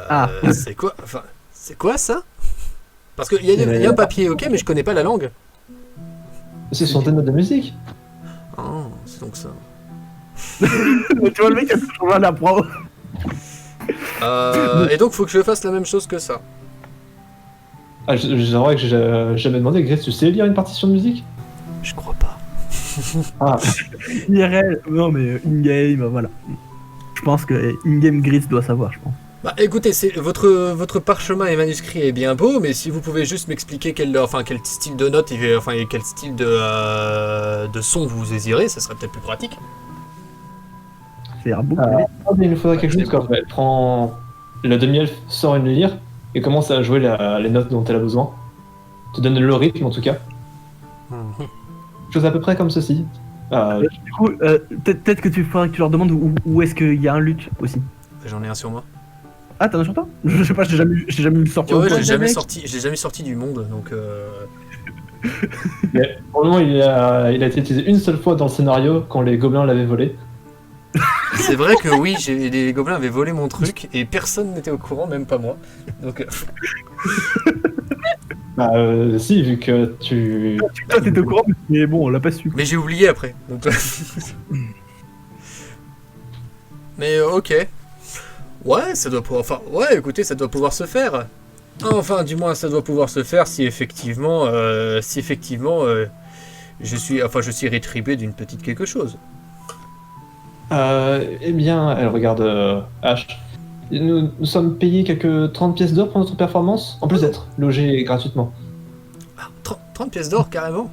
Ah. C'est quoi ça? Parce qu'il y a un papier, ok, mais je connais pas la langue. Ce sont des notes de musique. Oh, c'est donc ça. Tu vois le mec a toujours rien à prendre. Et donc faut que je fasse la même chose que ça. J'aimerais que j'ai jamais demandé, Grace, tu sais lire une partition de musique? Je crois pas. Ah, IRL, non mais in-game, voilà. Je pense que in-game Grit doit savoir, je pense. Bah écoutez, votre parchemin et manuscrit est bien beau, mais si vous pouvez juste m'expliquer quel style de notes et quel style de son vous désirez, ça serait peut-être plus pratique. C'est un beaucoup. il nous faudrait quelque chose quand elle prend. Le demi-elfe sort une lyre et commence à jouer les notes dont elle a besoin. Te donne le rythme en tout cas. Chose à peu près comme ceci. Du coup, peut-être que tu faudrait que tu leur demandes où est-ce qu'il y a un luth aussi. J'en ai un sur moi. Ah, t'en as sur toi? Je sais pas, j'ai jamais vu le sortir. Ouais, au point. j'ai jamais sorti du monde, donc Mais pour le moment, il a été utilisé une seule fois dans le scénario quand les gobelins l'avaient volé. c'est vrai que oui, les gobelins avaient volé mon truc et personne n'était au courant, même pas moi. Donc Si, vu que tu. Toi, t'étais au courant, mais bon, on l'a pas su. mais j'ai oublié après. Donc mais ok. Ouais, ça doit pouvoir. Enfin, ouais, écoutez, ça doit pouvoir se faire. Enfin, du moins, ça doit pouvoir se faire si effectivement, je suis rétribué d'une petite quelque chose. Eh bien, elle regarde H. Nous sommes payés quelques 30 pièces d'or pour notre performance, en plus d'être logés gratuitement. Ah, 30 pièces d'or carrément.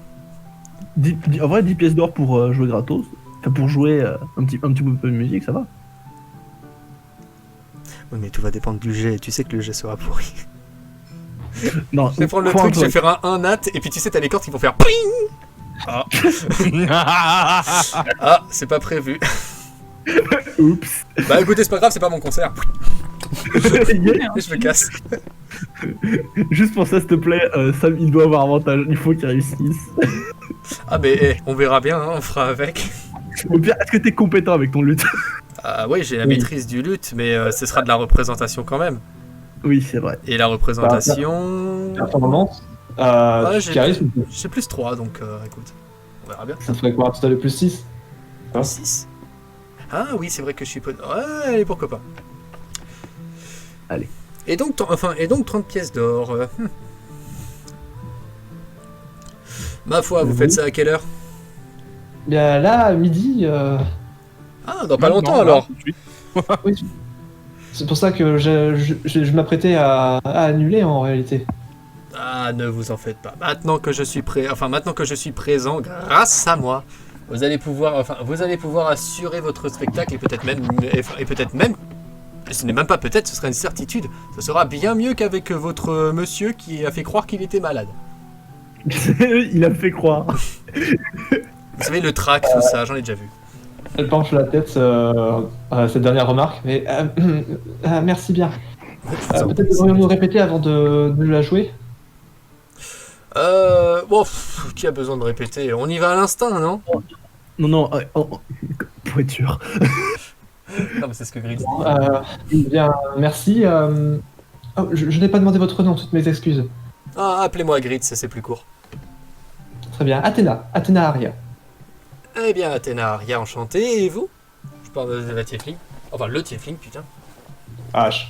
En vrai, 10 pièces d'or pour jouer gratos. Enfin, pour jouer un petit peu de musique, ça va. Oui, mais tout va dépendre du jet. Tu sais que le jet sera pourri. Non, Je vais prendre le crois en truc, je toi. vais faire un nat, et puis tu sais, t'as les cordes qui vont faire PING. Ah, c'est pas prévu. Oups. Bah écoutez, c'est pas grave, c'est pas mon concert. Yeah. Je me casse. Juste pour ça, s'il te plaît, Sam, il doit avoir avantage. Il faut qu'il réussisse. Ah, mais on verra bien, hein, on fera avec. Au pire, est-ce que t'es compétent avec ton lutte? Ah, oui, j'ai la Oui. maîtrise du luth, mais ce sera de la représentation quand même. Oui, c'est vrai. Et la représentation. Performance. Ouais, j'ai Charisme, j'ai plus 3, donc écoute, on verra bien. ça ferait quoi? Tout à l'heure plus 6. Hein 6. Ah oui, c'est vrai que je suis... Ouais, allez, pourquoi pas. Allez. Et donc 30 pièces d'or. Ma foi, vous faites ça à quelle heure? Bien là, à midi. Ah, dans pas longtemps alors. Oui. C'est pour ça que je m'apprêtais à annuler en réalité. Ah, ne vous en faites pas. Maintenant que je suis présent, grâce à moi, vous allez pouvoir assurer votre spectacle et peut-être même, ce n'est même pas peut-être, ce sera une certitude. Ce sera bien mieux qu'avec votre monsieur qui a fait croire qu'il était malade. Il a fait croire. Vous savez, le trac, tout ça, j'en ai déjà vu. Elle penche la tête à cette dernière remarque, mais merci bien. Peut-être devrions-nous répéter avant de la jouer. Bon, qui a besoin de répéter? On y va à l'instinct, non? Non, pour être sûr. Non, mais c'est ce que Grid dit. Bien, merci. Oh, je n'ai pas demandé votre nom, toutes mes excuses. Ah, appelez-moi Grid, c'est plus court. Très bien, Athéna Aria. Eh bien, Athéna Aria, enchanté, et vous? Je parle de la Tiefling. Enfin, le Tiefling, putain. H.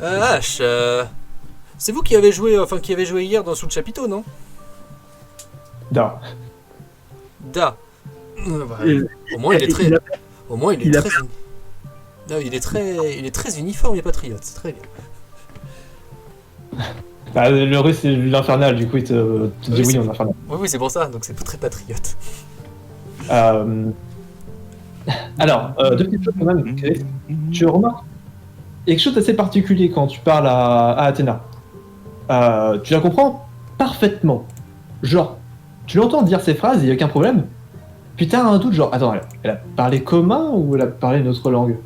H, c'est vous qui avez joué hier dans Sous le Chapiteau, non? Da. Da. Bah, au moins, il est très... Au moins, il est très... Non, il est très uniforme et patriote, c'est très bien. Bah, le russe c'est l'infernal, du coup il te dit oui en infernal. Oui, c'est pour ça, donc c'est très patriote. Alors, deux petites choses quand même. Tu remarques, il y a quelque chose d'assez particulier quand tu parles à Athéna. Tu la comprends parfaitement. Genre, tu l'entends dire ces phrases, il n'y a aucun problème. Puis t'as un doute, genre, attends, elle a parlé commun ou elle a parlé une autre langue?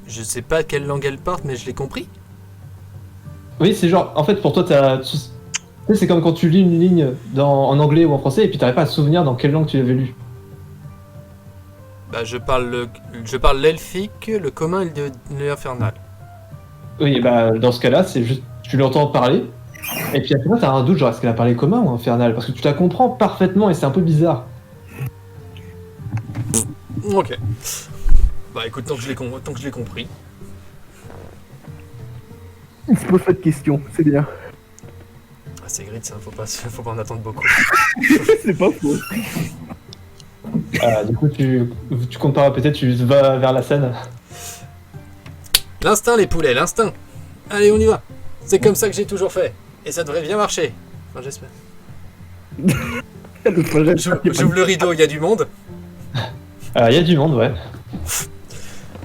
Je sais pas quelle langue elle parle, mais je l'ai compris. Oui, c'est genre, en fait, pour toi, tu sais, c'est comme quand tu lis une ligne en anglais ou en français et puis t'arrives pas à te souvenir dans quelle langue tu l'avais lu. Bah, je parle l'elfique, le commun et l'infernal. Oui, bah, dans ce cas-là, c'est juste, tu l'entends parler, et puis après, t'as un doute, genre, est-ce qu'elle a parlé commun ou infernal? Parce que tu la comprends parfaitement et c'est un peu bizarre. Ok. Bah, écoute, tant que je l'ai compris. Il se pose pas de questions, c'est bien. Ah, c'est Grid, ça, faut pas en attendre beaucoup. C'est pas faux. Du coup, tu comptes pas répéter, tu vas vers la scène. L'instinct, les poulets, l'instinct. Allez, on y va. C'est comme ça que j'ai toujours fait. Et ça devrait bien marcher. Enfin, j'espère. Le projet, J'ouvre le rideau, il y a du monde. Il y a du monde, ouais.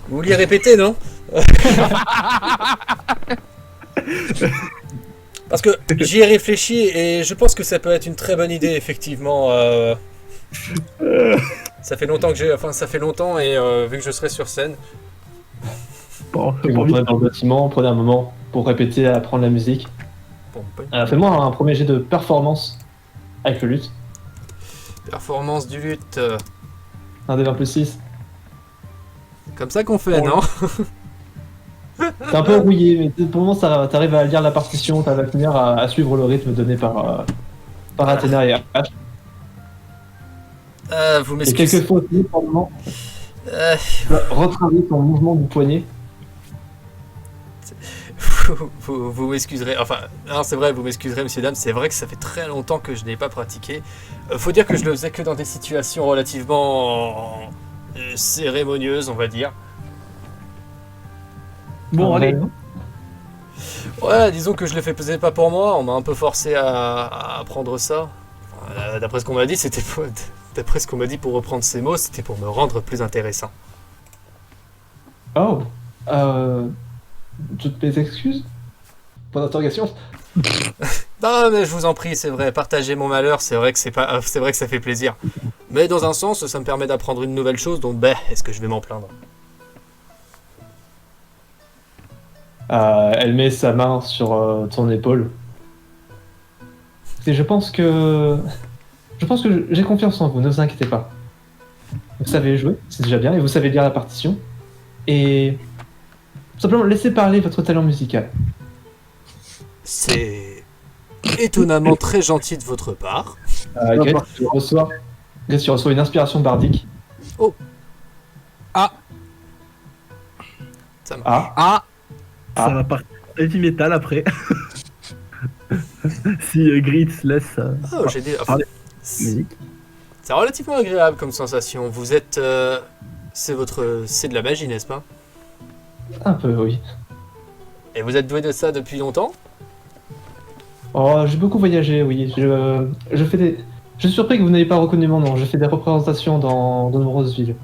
Vous vouliez répéter, non? Parce que j'y ai réfléchi et je pense que ça peut être une très bonne idée, effectivement. Ça fait longtemps et vu que je serai sur scène. Bon, Tu vous retournez dans le bâtiment, prenez un moment pour répéter, apprendre la musique. Fais-moi un premier jet de performance avec le luth. Performance du luth. Un des 20 plus 6. Comme ça qu'on fait, non? T'es un peu rouillé, mais pour le moment, t'arrives à lire la partition, t'arrives à finir à suivre le rythme donné par Athéna et H. Vous Et m'excusez. quelquefois aussi, pour le moment, retravailler ton mouvement du poignet. Vous m'excuserez. Enfin, non, c'est vrai, vous m'excuserez, messieurs, dames. C'est vrai que ça fait très longtemps que je n'ai pas pratiqué. Faut dire que je le faisais que dans des situations relativement cérémonieuses, on va dire. Bon, allez. Ouais, disons que je le faisais pas pour moi. On m'a un peu forcé à apprendre ça. Enfin, D'après ce qu'on m'a dit, c'était pour... D'après ce qu'on m'a dit, pour reprendre ces mots, c'était pour me rendre plus intéressant. Oh, toutes mes excuses? Point d'interrogation. Non, mais je vous en prie, c'est vrai, partager mon malheur, c'est vrai que c'est vrai que ça fait plaisir. Mais dans un sens, ça me permet d'apprendre une nouvelle chose, donc est-ce que je vais m'en plaindre? Elle met sa main sur ton épaule. Et je pense que j'ai confiance en vous, ne vous inquiétez pas. Vous savez jouer, c'est déjà bien, et vous savez lire la partition. Et simplement laissez parler votre talent musical. C'est étonnamment très gentil de votre part. Greg, tu reçois une inspiration bardique. Ça marche. Ça va partir heavy metal après. Si Grit laisse Oh, j'ai dit... parler. c'est musique. c'est relativement agréable comme sensation. Vous êtes... c'est de la magie, n'est-ce pas? Un peu, oui. Et vous êtes doué de ça depuis longtemps? Oh, j'ai beaucoup voyagé, oui. Je suis surpris que vous n'ayez pas reconnu mon nom. Je fais des représentations dans de nombreuses villes.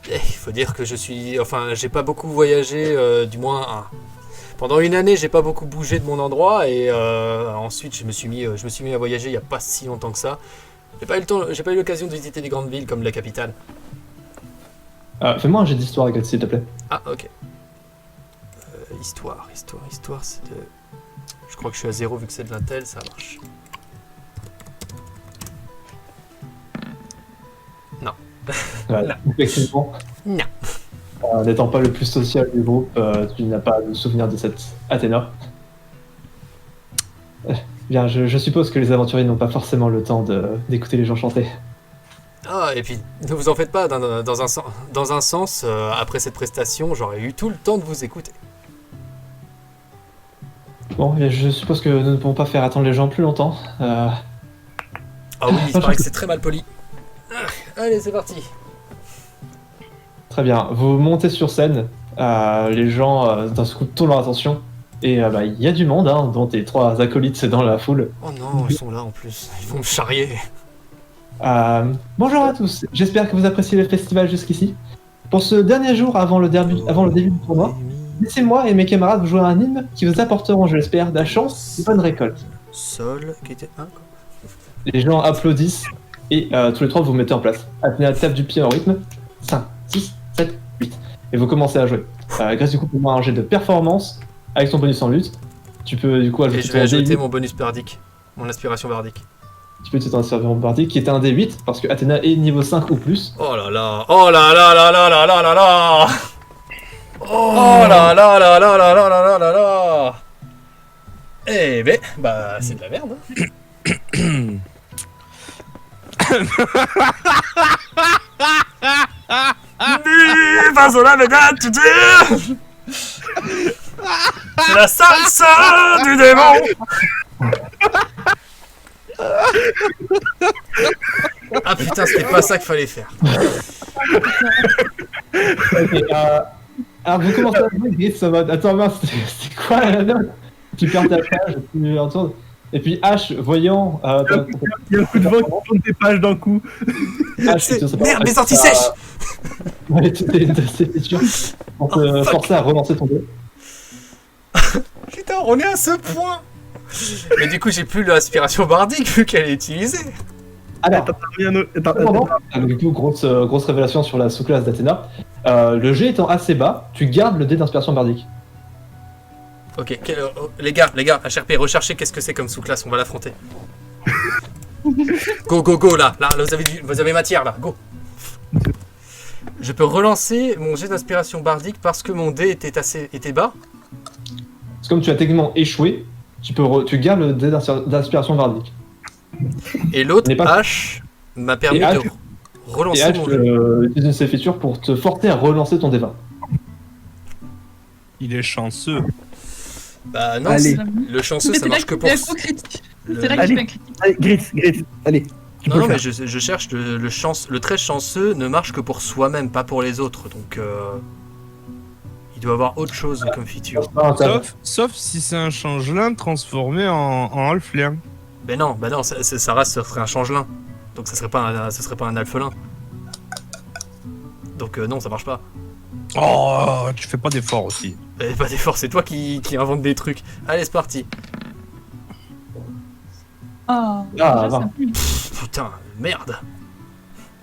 Il faut dire que j'ai pas beaucoup voyagé, du moins pendant une année, j'ai pas beaucoup bougé de mon endroit et ensuite je me suis mis à voyager il y a pas si longtemps que ça. J'ai pas eu l'occasion de visiter des grandes villes comme la capitale. Fais-moi un jet d'histoire, Greg, s'il te plaît. Ah, ok. Histoire, c'est de... Je crois que je suis à 0 vu que c'est de l'intel, ça marche. Voilà, effectivement. Non. N'étant pas le plus social du groupe, tu n'as pas de souvenir de cette Athéna. Bien, je suppose que les aventuriers n'ont pas forcément le temps d'écouter les gens chanter. Ah, et puis, ne vous en faites pas, dans un sens, après cette prestation, j'aurais eu tout le temps de vous écouter. Bon, eh bien, je suppose que nous ne pouvons pas faire attendre les gens plus longtemps. Ah oui, il paraît que c'est très mal poli. Allez, c'est parti. Très bien, vous montez sur scène, les gens d'un coup tournent leur attention, et il y a du monde, hein, dont tes 3 acolytes dans la foule. Oh non, ils sont là en plus, ils vont me charrier. Bonjour à tous, j'espère que vous appréciez le festival jusqu'ici. Pour ce dernier jour avant le début du tournoi, laissez-moi et mes camarades vous jouer un hymne qui vous apporteront, je l'espère, de la chance et bonne récolte. Sol, qui était un. Les gens applaudissent, et tous les 3 vous mettez en place. Athéna tape du pied en rythme, 5, 6, 7, 8. Et vous commencez à jouer. Grâce du coup pour moi un jet de performance avec ton bonus en lutte. Tu peux du coup ajouter Et je vais ton ajouter D8. mon bonus bardique, mon inspiration bardique. Tu peux utiliser ton inspiration bardique qui est un D8 parce que Athéna est niveau 5 ou plus. Oh là là, oh là là là là là là là là. Oh là là là là là là là là là. Eh ben, bah c'est de la merde. Viva la vedette, la salsa du démon. Ah putain, c'était pas ça qu'il fallait faire. Ok, alors vous commencez à jouer, Gris en mode attends mince, c'est quoi la note? Tu perds ta page, tu retournes. Et puis H, voyant. Il y a un coup de vent qui tourne tes pages d'un coup. Merde, mes anti-sèches. Ouais, tu t'es une de ces features pour te forcer à relancer ton jeu. Putain, on est à ce point. Mais du coup, j'ai plus l'aspiration bardique vu qu'elle est utilisée. Alors, Attends. du coup, grosse révélation sur la sous-classe d'Athéna. Le jet étant assez bas, tu gardes le dé d'inspiration bardique. Ok, les gars, HRP, recherchez qu'est-ce que c'est comme sous-classe, on va l'affronter. Go, là, vous avez matière, là, go. Je peux relancer mon jet d'inspiration bardique parce que mon dé était bas. C'est comme tu as techniquement échoué, tu gardes le dé d'inspiration bardique. Et l'autre, pas- H, m'a permis H- de relancer Et H mon dé. utilise une de ses features pour te forcer à relancer ton D20. Il est chanceux. Bah non, Allez. le chanceux, ça marche que pour... C'est là Allez. qu'il fait critique. Allez, Grit, allez. Tu peux Non, le mais faire. je cherche le très chanceux ne marche que pour soi-même, pas pour les autres. Donc, il doit avoir autre chose comme feature. Ah, Sauf si c'est un changelin transformé en halfling. Ben non, ça serait un changelin. Donc ça serait pas un alphelin. Donc non, ça marche pas. Oh, tu fais pas d'effort aussi. Pas d'effort, c'est toi qui invente des trucs. Allez, c'est parti. Ah, Ah, ça va. pue. Putain, merde.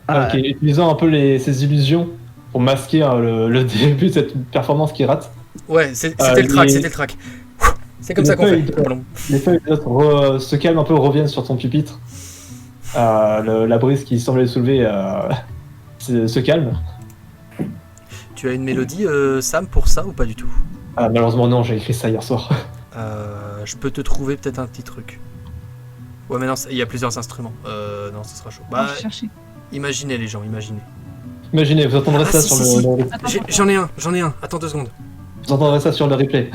Ah, Ok, utilisant un peu ces illusions pour masquer le début de cette performance qui rate. Ouais, c'était le track, les- c'était le track. C'est comme ça qu'on fait. Les feuilles se calment un peu, reviennent sur ton pupitre. La brise qui semblait soulever se calme. Tu as une mélodie, Sam, pour ça ou pas du tout? Malheureusement non, j'ai écrit ça hier soir. Je peux te trouver peut-être un petit truc. Ouais, mais non, il y a plusieurs instruments. Non, ce sera chaud. Bah, Je cherchais. imaginez les gens, imaginez. Imaginez, vous entendrez Ah, ça si, sur si, le, si. Attends. J'en ai un. Attends 2 secondes. vous entendrez ça sur le replay.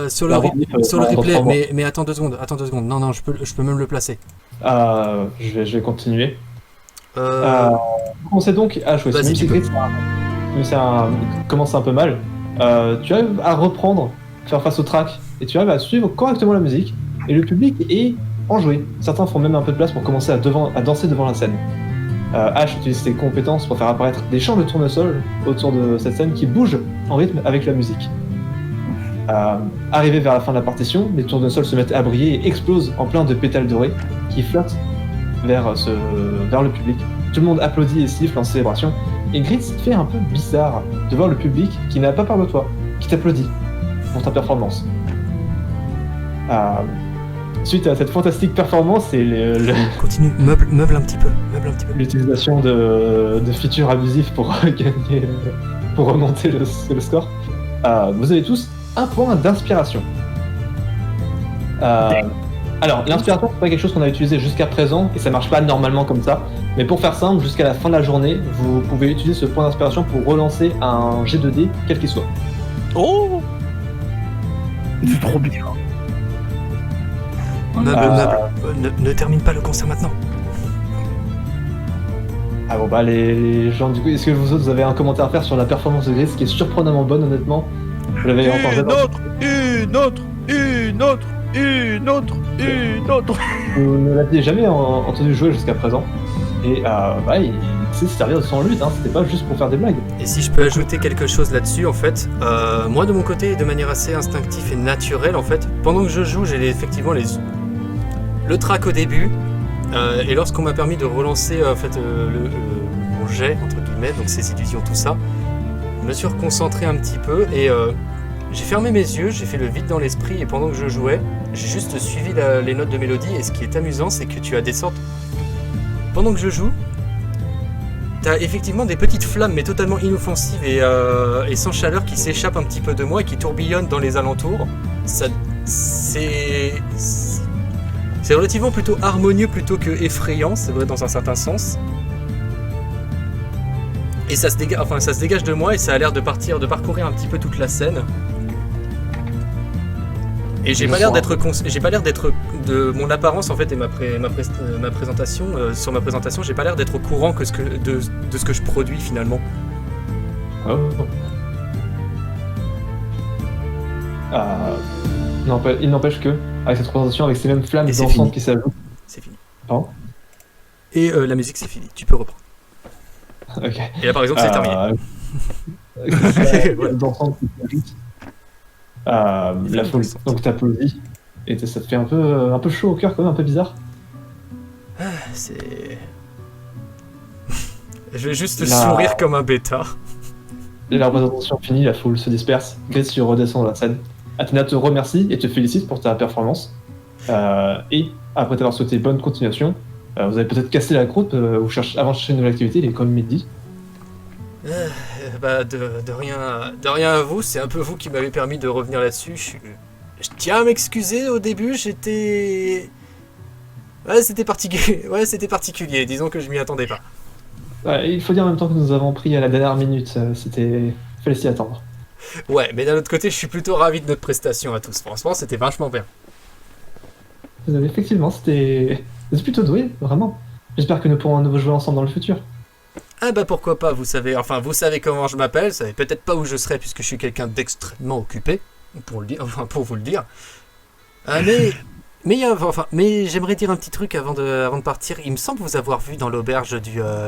Sur La le rediff, replay, dans 3 mois. mais attends 2 secondes. Non, je peux même le placer. Je vais continuer. Vous commencez donc à jouer. Vas-y, Même tu si peux. Grid, commence un peu mal, tu arrives à reprendre, faire face au track, et tu arrives à suivre correctement la musique, et le public est enjoué. Certains font même un peu de place pour commencer à danser devant la scène. Ash utilise ses compétences pour faire apparaître des champs de tournesol autour de cette scène qui bougent en rythme avec la musique. Arrivé vers la fin de la partition, les tournesols se mettent à briller et explosent en plein de pétales dorés qui flottent vers le public. Tout le monde applaudit et siffle en célébration, et Gritz fait un peu bizarre de voir le public qui n'a pas peur de toi, qui t'applaudit pour ta performance. Suite à cette fantastique performance et Continue, meuble un petit peu. l'utilisation de features abusives pour gagner, pour remonter le score, vous avez tous un point d'inspiration. Alors, l'inspiration, c'est pas quelque chose qu'on a utilisé jusqu'à présent, et ça marche pas normalement comme ça. Mais pour faire simple, jusqu'à la fin de la journée, vous pouvez utiliser ce point d'inspiration pour relancer un G2D, quel qu'il soit. Oh, c'est trop bien. Meuble. Ne termine pas le concert maintenant. Ah bon, bah les gens, du coup, est-ce que vous autres, vous avez un commentaire à faire sur la performance de Gritz, qui est surprenamment bonne, honnêtement? Vous l'avez entendu? une autre. Vous ne l'aviez jamais entendu jouer jusqu'à présent. Et il sait se servir de son lutte, hein, c'était pas juste pour faire des blagues. Et si je peux ajouter quelque chose là-dessus, en fait, moi de mon côté, de manière assez instinctive et naturelle, en fait, pendant que je joue, j'ai effectivement le track au début, et lorsqu'on m'a permis de relancer mon jet, entre guillemets, donc ces illusions, tout ça, je me suis reconcentré un petit peu et j'ai fermé mes yeux, j'ai fait le vide dans l'esprit, et pendant que je jouais, j'ai juste suivi les notes de mélodie, et ce qui est amusant, c'est que tu as des sortes... Pendant que je joue, t'as effectivement des petites flammes, mais totalement inoffensives et sans chaleur, qui s'échappent un petit peu de moi et qui tourbillonnent dans les alentours. C'est relativement plutôt harmonieux plutôt que effrayant, c'est vrai dans un certain sens. Et ça se dégage de moi et ça a l'air de parcourir un petit peu toute la scène. Et j'ai pas l'air d'être de mon apparence en fait et ma présentation sur ma présentation, j'ai pas l'air d'être au courant de ce que je produis finalement. Oh. Il n'empêche que, avec cette présentation, avec ces mêmes flammes Et c'est dansantes fini. qui s'ajoutent. C'est fini. Pardon. Et la musique c'est fini, tu peux reprendre. Ok. Et là par exemple c'est terminé. Voilà. Dansantes qui s'ajoutent. La foule. Donc t'applaudis. Et ça te fait un peu chaud au cœur, quand même, un peu bizarre. C'est... Je vais juste La- sourire comme un bêta. Et la représentation finie, la foule se disperse. Gritz redescend de la scène. Athéna te remercie et te félicite pour ta performance. Et après t'avoir souhaité bonne continuation, vous avez peut-être cassé la croûte avant de chercher une nouvelle activité, il est comme midi. De rien à vous, c'est un peu vous qui m'avez permis de revenir là-dessus. Je tiens à m'excuser au début, j'étais... Ouais, c'était particulier, disons que je m'y attendais pas. Ouais, il faut dire en même temps que nous avons pris à la dernière minute, fallait s'y attendre. Ouais, mais d'un autre côté, je suis plutôt ravi de notre prestation à tous. Franchement, c'était vachement bien. Vous avez effectivement, vous êtes plutôt doué, vraiment. J'espère que nous pourrons à nouveau jouer ensemble dans le futur. Ah bah pourquoi pas, vous savez comment je m'appelle, vous savez peut-être pas où je serai puisque je suis quelqu'un d'extrêmement occupé, pour vous le dire. Mais mais j'aimerais dire un petit truc avant de partir. Il me semble vous avoir vu dans l'auberge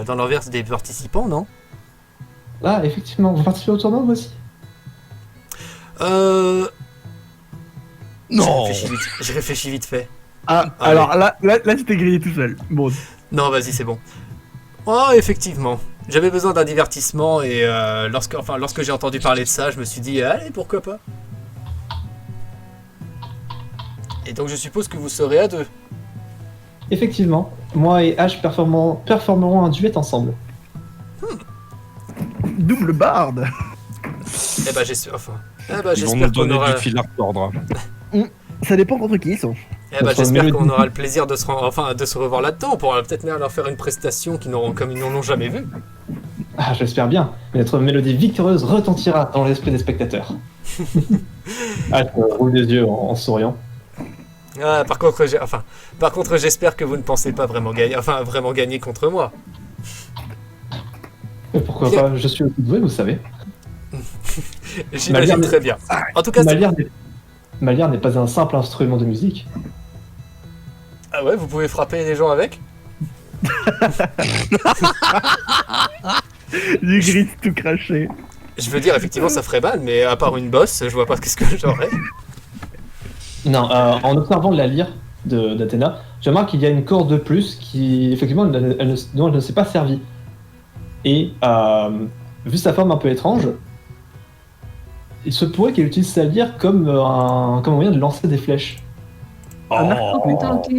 dans l'auberge des participants, non? Ah, effectivement, vous participez au tournoi, vous aussi? Non. Je réfléchis vite fait. Ah, Allez. alors là tu t'es grillé tout seul. Bon, Non, vas-y, c'est bon. Oh, effectivement. J'avais besoin d'un divertissement et lorsque j'ai entendu parler de ça, je me suis dit, allez, pourquoi pas. Et donc je suppose que vous serez à deux. Effectivement, moi et H performerons un duet ensemble. double barde. Eh ben j'espère, Ils vont nous j'espère qu'on donner aura, du fil à retordre. Ça dépend contre qui ils sont. j'espère qu'on aura le plaisir de se revoir là-dedans. On pourra peut-être même leur faire une prestation comme ils n'en ont jamais vu. Ah, j'espère bien. Mais notre mélodie victorieuse retentira dans l'esprit des spectateurs. H roule des yeux en souriant. Ah, par contre, j'espère que vous ne pensez pas vraiment gagner contre moi. Mais pourquoi Bien. pas, je suis aussi doué, vous savez. J'imagine Malire- très bien. En tout cas, Ma lyre n'est pas un simple instrument de musique. ah ouais, vous pouvez frapper les gens avec. Du gris tout craché. Je veux dire, effectivement, ça ferait mal, mais à part une bosse, je vois pas qu'est-ce que j'aurais. Non, en observant la lyre d'Athéna, je remarque qu'il y a une corde de plus qui, effectivement, dont elle ne s'est pas servie. Et vu sa forme un peu étrange, il se pourrait qu'elle utilise sa lyre comme un moyen de lancer des flèches. Un arc Oh putain, ok.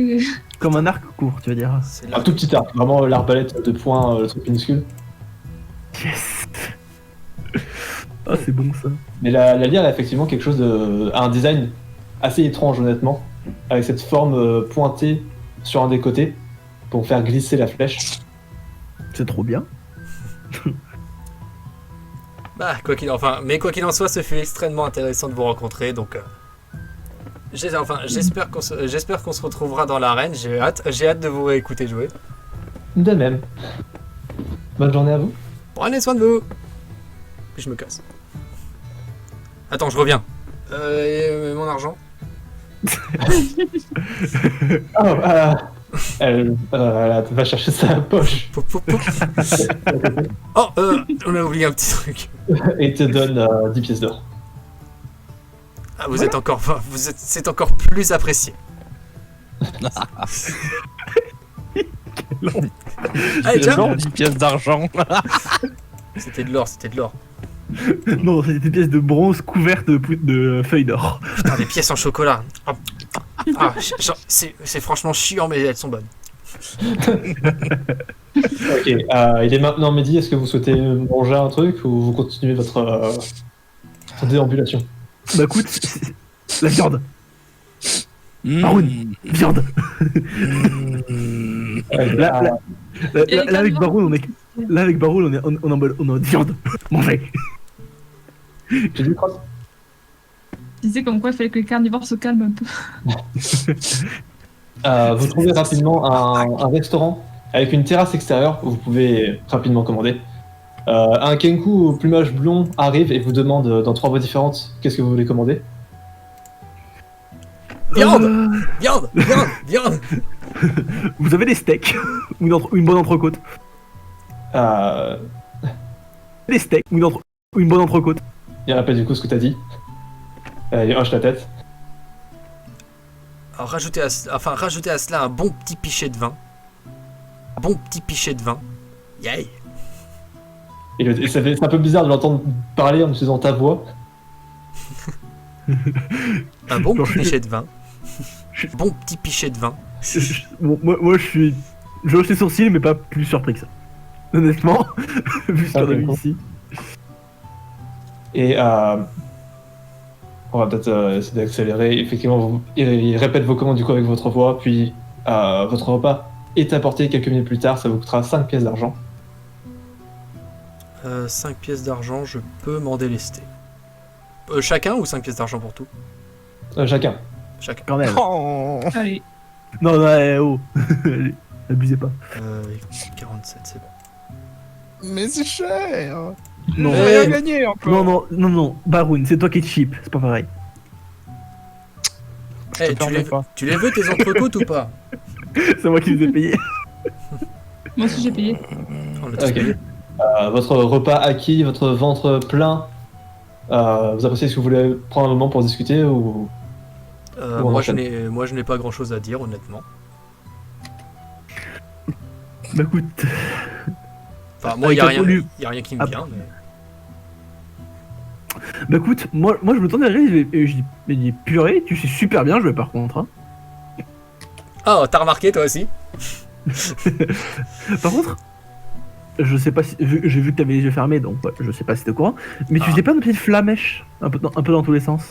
Comme un arc court, tu veux dire. C'est Un tout petit arc, vraiment l'arbalète de poing, le truc minuscule. Yes. Ah, c'est bon ça. Mais la lyre a effectivement quelque chose a un design assez étrange, honnêtement, avec cette forme pointée sur un des côtés pour faire glisser la flèche. C'est trop bien. Bah, quoi qu'il en soit, ce fut extrêmement intéressant de vous rencontrer, donc j'espère qu'on se retrouvera dans l'arène. J'ai hâte de vous réécouter jouer. De même. Bonne journée à vous. Prenez soin de vous. Puis je me casse. Attends, je reviens. Mon argent. Oh, elle va chercher sa poche Poup, poup, poup. Oh, on a oublié un petit truc. et te donne 10 pièces d'or. Ah, c'est encore plus apprécié. Allez, ciao. 10 pièces d'argent. C'était de l'or. Non, c'était des pièces de bronze couvertes de feuilles d'or. Putain, des pièces en chocolat. C'est franchement chiant, mais elles sont bonnes. Ok, il est maintenant midi, est-ce que vous souhaitez manger un truc ou vous continuez votre déambulation? Bah écoute, la viande. Baroun, viande. Là, avec Baroun, on est en mode viande. Manger. J'ai dit cross. Tu disais comme quoi il fallait que les carnivores se calment un peu. Vous trouvez rapidement un restaurant avec une terrasse extérieure où vous pouvez rapidement commander. Un Kenku au plumage blond arrive et vous demande dans 3 voies différentes qu'est-ce que vous voulez commander. Viande. Vous avez des steaks ou une bonne entrecôte. Des steaks ou une bonne entrecôte. Il rappelle du coup ce que t'as dit. Il hoche la tête. Alors, rajoutez à cela un bon petit pichet de vin. Yay. Et c'est un peu bizarre de l'entendre parler en utilisant ta voix. Un bon Non, petit pichet de vin. Bon petit pichet de vin. Bon, moi je hoche les sourcils, mais pas plus surpris que ça. Honnêtement, vu ce qu'on a vu ici. Et on va peut-être essayer d'accélérer. Effectivement, il répète vos commandes du coup avec votre voix, puis votre repas est apporté quelques minutes plus tard, ça vous coûtera 5 pièces d'argent. 5 pièces d'argent, je peux m'en délester. Chacun ou 5 pièces d'argent pour tout? Chacun. Chacun. Quand même. Oh. Allez. Non, oh. Allez, abusez pas. 47, c'est bon. Mais c'est cher. Non, J'ai rien gagné encore. non, Baroun, c'est toi qui es cheap, c'est pas pareil. Eh, tu les veux tes entrecôtes ou pas? C'est moi qui les ai payés. Moi aussi j'ai payé. On l'a tous Ok. payé. Votre repas acquis, votre ventre plein. Vous appréciez, est-ce que vous voulez prendre un moment pour discuter ou... on Moi, enchaîne. je n'ai pas grand-chose à dire, honnêtement. Bah écoute, Enfin, moi, il Avec n'y la pollu- a rien qui me Ah. vient, mais... bah écoute, moi je me tourne derrière et je dis purée, tu sais super bien jouer par contre. Hein. Ah, t'as remarqué, toi aussi? Par contre, je sais pas si. J'ai vu que t'avais les yeux fermés, donc ouais, je sais pas si t'es au courant. Mais tu Ah. faisais pas de petites flamèches un peu dans tous les sens.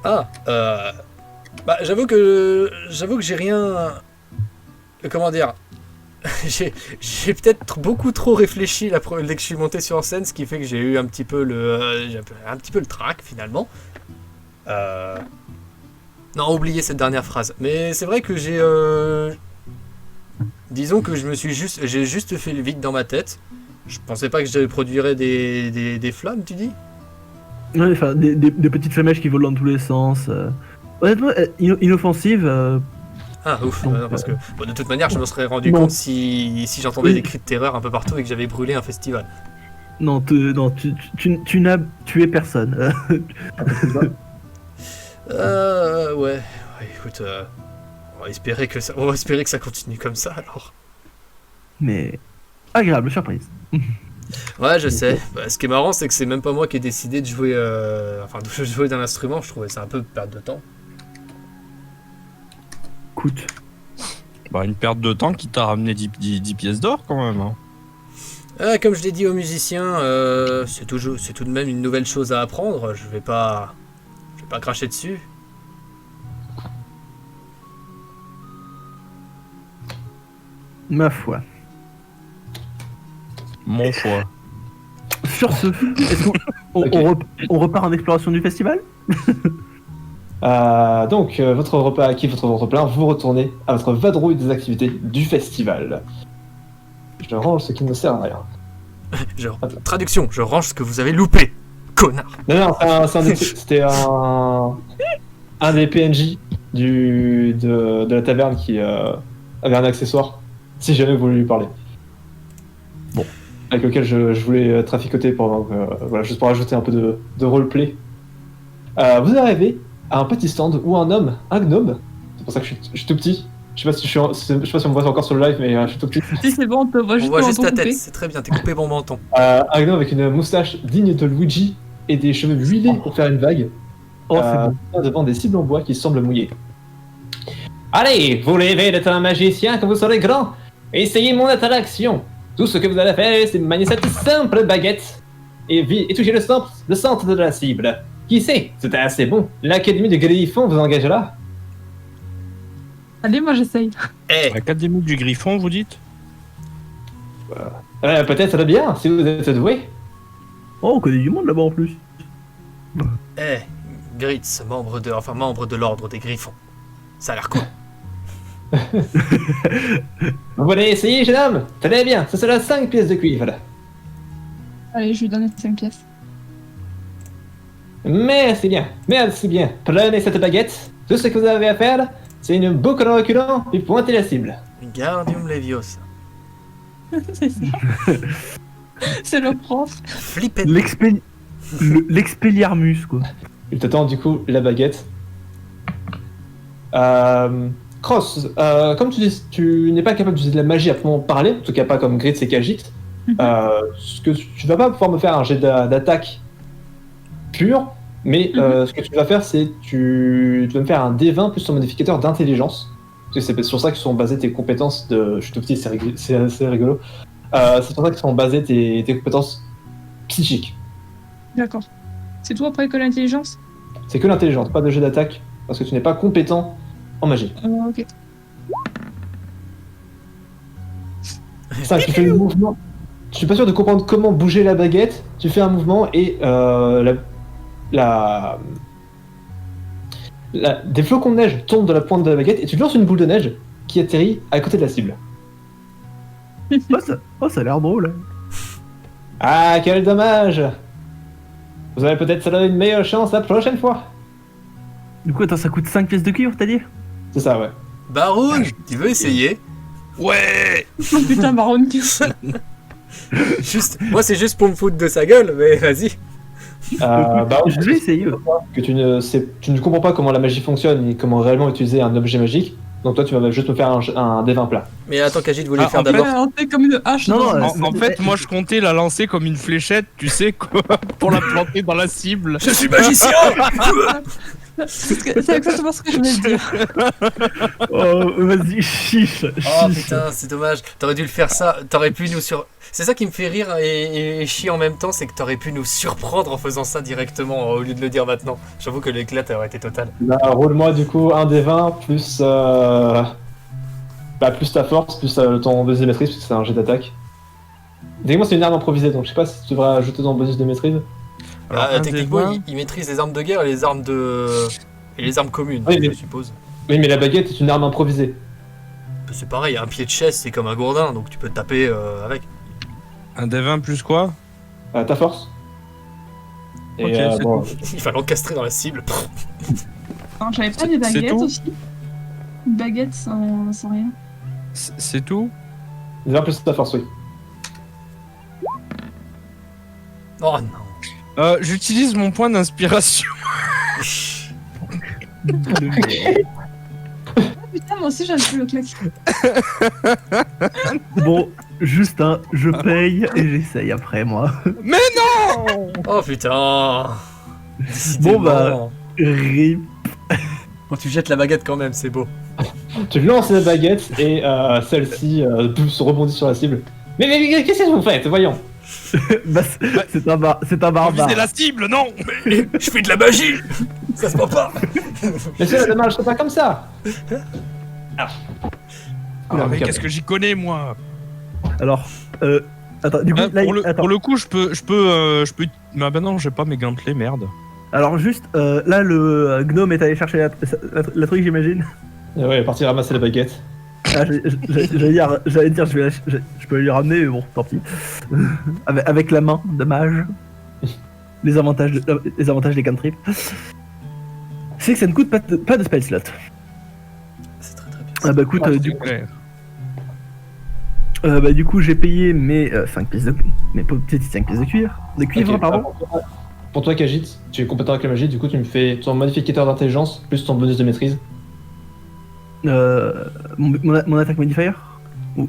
Ah, bah, j'avoue que j'ai rien... Comment dire? J'ai peut-être beaucoup trop réfléchi dès que je suis monté sur scène, ce qui fait que j'ai eu un petit peu le trac, finalement. Non, oubliez cette dernière phrase. Mais c'est vrai que disons que j'ai juste fait le vide dans ma tête. Je pensais pas que je produirais des flammes, tu dis? Ouais, enfin, des petites flamèches qui volent dans tous les sens. Honnêtement, inoffensives. Ah ouf, Donc, parce que bon, de toute manière je me serais rendu non. compte si j'entendais Oui. des cris de terreur un peu partout et que j'avais brûlé un festival. Non, tu n'as tué personne. Ouais, écoute, on va espérer que ça continue comme ça alors. Mais agréable surprise. Ouais, je sais. Bah, ce qui est marrant, c'est que c'est même pas moi qui ai décidé de jouer, de jouer d'un instrument. Je trouvais ça un peu perte de temps. Écoute, Bah, une perte de temps qui t'a ramené 10 pièces d'or quand même. Hein. Comme je l'ai dit aux musiciens, c'est tout de même une nouvelle chose à apprendre. Je vais pas cracher dessus. ma foi. Mon choix. Sur ce, est-ce qu'on Ok. on repart en exploration du festival? Donc, votre repas acquis, votre ventre plein, vous retournez à votre vadrouille des activités du festival. Je range ce qui ne sert à rien. Traduction, je range ce que vous avez loupé, connard. Non, c'était un des PNJ de la taverne qui avait un accessoire, si jamais vous voulez lui parler. Bon, avec lequel je voulais traficoter voilà, juste pour rajouter un peu de roleplay. Vous arrivez à un petit stand où un gnome, c'est pour ça que je suis tout petit. Je sais pas si je sais pas si on me voit encore sur le live, mais je suis tout petit. Si c'est bon, on te voit On juste voit le juste menton ta tête, coupé. c'est très bien, t'es coupé mon menton. Un gnome avec une moustache digne de Luigi et des cheveux huilés pour faire une vague. Oh, c'est bon. Devant des cibles en bois qui semblent mouillées. Allez, vous rêvez d'être un magicien quand vous serez grand? Essayez mon attraction. Tout ce que vous allez faire, c'est manier cette simple baguette et toucher le centre de la cible. Qui sait? C'est assez bon. L'Académie de Griffon vous engagera. Allez, moi j'essaye. Eh, L'Académie du Griffon, vous dites? Peut-être bien, si vous êtes doué. Oh, on connaît du monde là-bas en plus. Gritz, membre de l'ordre des Griffons. Ça a l'air cool. Vous voulez essayer, jeune homme? Très bien, ce sera 5 pièces de cuivre. Allez, je lui donne 5 pièces. Merci bien. Prenez cette baguette. Tout ce que vous avez à faire, c'est une boucle en reculant et pointer la cible. Gardium Leviosa. C'est ça. C'est le prof. Flippet. L'expelliarmus, quoi. Il te tend du coup la baguette. Cross, comme tu dis, tu n'es pas capable d'utiliser de la magie à proprement parler, en tout cas pas comme Gritz et Kajit. Ce que tu vas pas pouvoir me faire un jet d'attaque pur, mais ce que tu vas faire, c'est tu vas me faire un D20 plus ton modificateur d'intelligence. Parce que c'est sur ça que sont basées tes compétences de. Je suis tout petit, c'est assez rigolo. C'est sur ça que sont basées tes compétences psychiques. D'accord. C'est tout après que l'intelligence? C'est que l'intelligence, pas de jet d'attaque, parce que tu n'es pas compétent en magie. Ok. Ça, tu fais le mouvement. Je suis pas sûr de comprendre comment bouger la baguette. Tu fais un mouvement et des flocons de neige tombent de la pointe de la baguette et tu lances une boule de neige qui atterrit à côté de la cible. Ça a l'air drôle. Ah, quel dommage! Vous avez peut-être ça donné une meilleure chance la prochaine fois. Du coup, attends, ça coûte 5 pièces de cuivre, t'as dit? C'est ça, ouais. Baroun, tu veux essayer? Ouais. Oh putain, Baron qui. Juste, moi c'est juste pour me foutre de sa gueule, mais vas-y. Baron, Je vais essayer. que tu ne comprends pas comment la magie fonctionne ni comment réellement utiliser un objet magique. Donc toi, tu vas juste me faire un D20 plat. Mais attends, Kajit voulait Ah, faire en fait- d'abord. Ouais, comme une hache. Non, dans- non, En fait, moi je comptais la lancer comme une fléchette, tu sais quoi, pour la planter dans la cible. Je suis magicien. C'est exactement ce que je voulais dire. Oh, vas-y, chiche. Oh putain, c'est dommage. T'aurais dû le faire ça. T'aurais pu nous sur. C'est ça qui me fait rire et chier en même temps, c'est que t'aurais pu nous surprendre en faisant ça directement au lieu de le dire maintenant. J'avoue que l'éclat aurait été total. Bah, roule-moi du coup un D20 plus plus ta force, plus ton bonus de maîtrise, parce que c'est un jet d'attaque. Dis-moi, c'est une arme improvisée, donc je sais pas si tu devrais ajouter ton bonus de maîtrise. Alors, un Techniquement, des il maîtrise les armes de guerre et les armes de. Et les armes communes, Oui, mais- je suppose. Oui, mais la baguette est une arme improvisée. C'est pareil, un pied de chaise, c'est comme un gourdin, donc tu peux te taper avec. Un des 20 plus quoi? Ta force. Et Ok, c'est bon, Il va l'encastrer dans la cible. Non, j'avais pas C'est- des c'est baguettes tout aussi. Une baguette sans rien. C'est tout? 20 plus ta force, oui. Oh non. J'utilise mon point d'inspiration. Putain, moi aussi j'avais pu le claquer. Bon, juste un, je paye et j'essaye après, moi. Mais non! Oh putain. Bon, bah, rip. Bon, tu jettes la baguette quand même, c'est beau. Tu lances la baguette et celle-ci se rebondit sur la cible. Mais qu'est-ce que vous faites? Voyons. Bah, c'est un barbare. C'est la cible, non! Je fais de la magie. Ça se voit pas. Mais ça ne marche pas comme ça. Ah, Oula, mais calme. qu'est-ce que j'y connais, moi? Alors, attends, du coup, là, attends. Pour le coup, je peux. Bah non, j'ai pas mes gantelets, merde. Alors, juste, là, le gnome est allé chercher la truc, j'imagine. Ouais, il est parti ramasser la baguette. Ah, j'allais dire, je peux lui ramener, mais bon, tant pis. Avec la main de mage. Les avantages des cantrips. C'est que ça ne coûte pas de spell slot. C'est très très bien. Ah bah écoute, Ouais. du coup j'ai payé mes 5 pièces de mes petites 5 pièces de cuivre, Ok, pardon. Pour toi, Kajit, tu es compétent avec la magie, du coup, tu me fais ton modificateur d'intelligence plus ton bonus de maîtrise. Mon attaque modifier.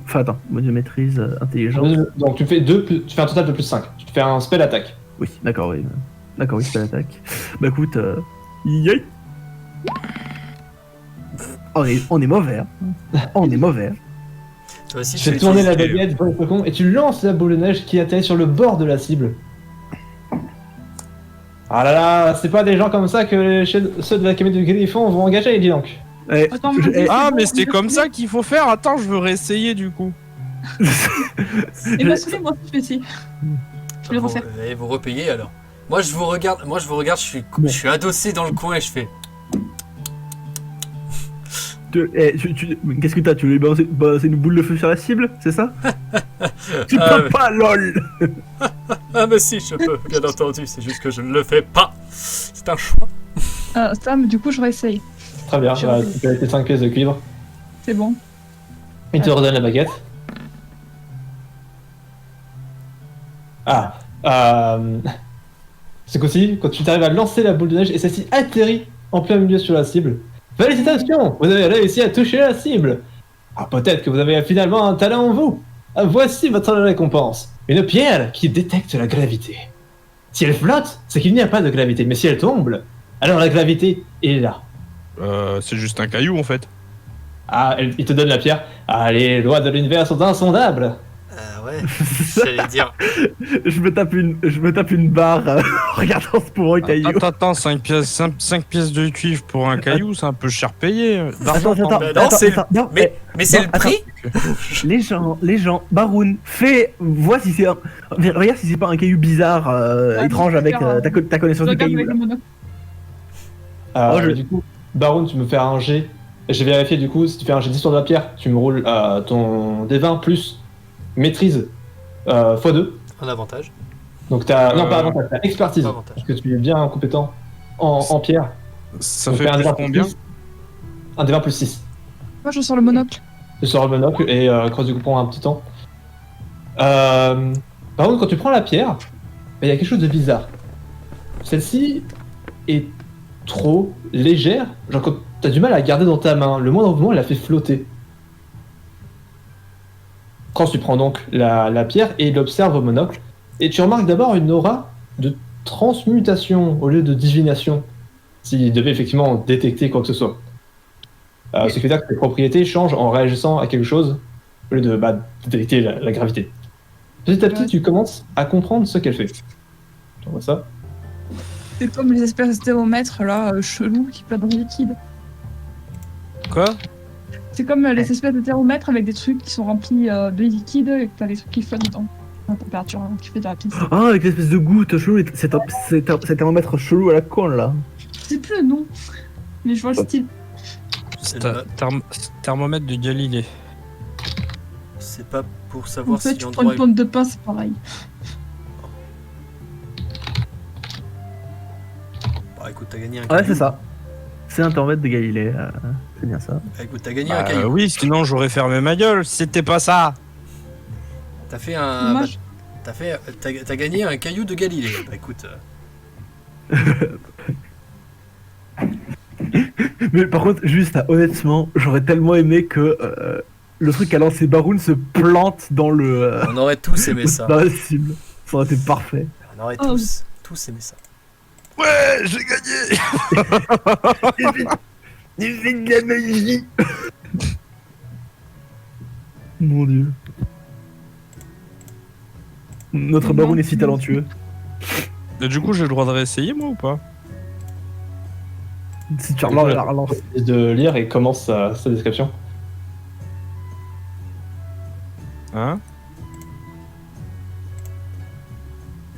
Enfin attends, bonus de maîtrise, intelligence. Donc tu fais tu fais un total de plus 5. Tu fais un spell attaque. Oui, d'accord, oui. D'accord, oui, c'est l'attaque. Bah écoute, yay. On est mauvais, hein. On est mauvais. Toi aussi, Tu fais tourner la baguette pour le faucon et tu lances la boule de neige qui atterrit sur le bord de la cible. Ah là là, c'est pas des gens comme ça que ceux de l'Académie du Griffon vont engager, dis donc. Eh, Attends, je- mais- Ah, mais bon, c'est je comme sais. ça qu'il faut faire. Attends, je veux réessayer du coup. Et bah, celui moi je fais ci. Je vais le refaire. Et vous repayez alors. Moi je vous regarde, je suis adossé dans le coin et je fais. Qu'est-ce que t'as? Tu veux lui balancer une boule de feu sur la cible? C'est ça? Tu Ah, peux ouais. pas, lol. Ah mais si, je peux, bien entendu, c'est juste que je ne le fais pas. C'est un choix. Ça, mais du coup, je réessaye. Très bien, Je- tu as tes 5 pièces de cuivre. C'est bon. Il te redonne la baguette. Ce coup-ci, quand tu t'arrives à lancer la boule de neige et celle-ci atterrit en plein milieu sur la cible. Félicitations, vous avez réussi à toucher la cible. Ah, peut-être que vous avez finalement un talent en vous. Ah, voici votre récompense. Une pierre qui détecte la gravité. Si elle flotte, c'est qu'il n'y a pas de gravité, mais si elle tombe, alors la gravité est là. C'est juste un caillou en fait. Ah, il te donne la pierre. Ah, les lois de l'univers sont insondables. Ouais, j'allais dire. Je me tape une barre en regardant ce pauvre caillou. Attends, 5 pièces de cuivre pour un caillou, c'est un peu cher payé. D'argent, Attends, Bah non, c'est- non, Mais c'est Non, le prix. les gens, Baroun, vois si c'est regarde si c'est pas un caillou bizarre, Ouais, étrange je vais avec faire, ta connaissance Je du regarde caillou. avec là. le monocle. Du coup, Baron, tu me fais un jet. J'ai vérifié du coup, si tu fais un jet d'histoire de la pierre, tu me roules ton D20 plus maîtrise x2. Un avantage. Donc t'as. Non, pas avantage, t'as expertise. Pas avantage. Parce que tu es bien compétent en pierre. Ça Donc, fait un plus D20 combien? 6. Un D20 plus 6. Moi, je sors le monocle. Tu sors le monocle et Cross du coup prend un petit temps. Par contre, quand tu prends la pierre, il y a quelque chose de bizarre. Celle-ci est trop légère. Genre, quand t'as du mal à la garder dans ta main, le moindre mouvement, elle la fait flotter. Cross, tu prends donc la pierre et l'observe au monocle. Et tu remarques d'abord une aura de transmutation au lieu de divination. S'il devait effectivement détecter quoi que ce soit. Ce qui veut dire que tes propriétés changent en réagissant à quelque chose au lieu de détecter la gravité. Petit à petit, Ouais. tu commences à comprendre ce qu'elle fait. Tu vois ça? C'est comme les espèces de thermomètres là, chelous qui flottent dans le liquide. Quoi? C'est comme les espèces de thermomètres avec des trucs qui sont remplis de liquide et que t'as des trucs qui flottent dedans. La température hein, qui fait de la piste. Ah, avec l'espèce de goutte chelou, c'est un thermomètre chelou à la con là. Je sais plus le nom, mais je vois le style. Thermomètre de Galilée. C'est pas pour En savoir fait, si tu prends l'endroit une pomme de pain, c'est pareil. Bah écoute, t'as gagné un Ouais, caillou. c'est ça. C'est un thermomètre de Galilée. C'est bien ça. Bah écoute, t'as gagné un caillou. oui, sinon j'aurais fermé ma gueule. C'était pas ça. T'as fait un. Dommage. T'as gagné un caillou de Galilée. Bah écoute. Mais par contre, juste honnêtement, j'aurais tellement aimé que le truc à lancer Baroun se plante dans le. On aurait tous aimé ça. Dans la cible. Ça aurait été parfait. On aurait Oh. tous aimé ça. Ouais, j'ai gagné. C'est de la magie. Mon dieu. Notre Baroun est si talentueux. Et du coup, j'ai le droit de réessayer moi ou pas? Si tu relances la relance. De lire et commence sa description. Hein?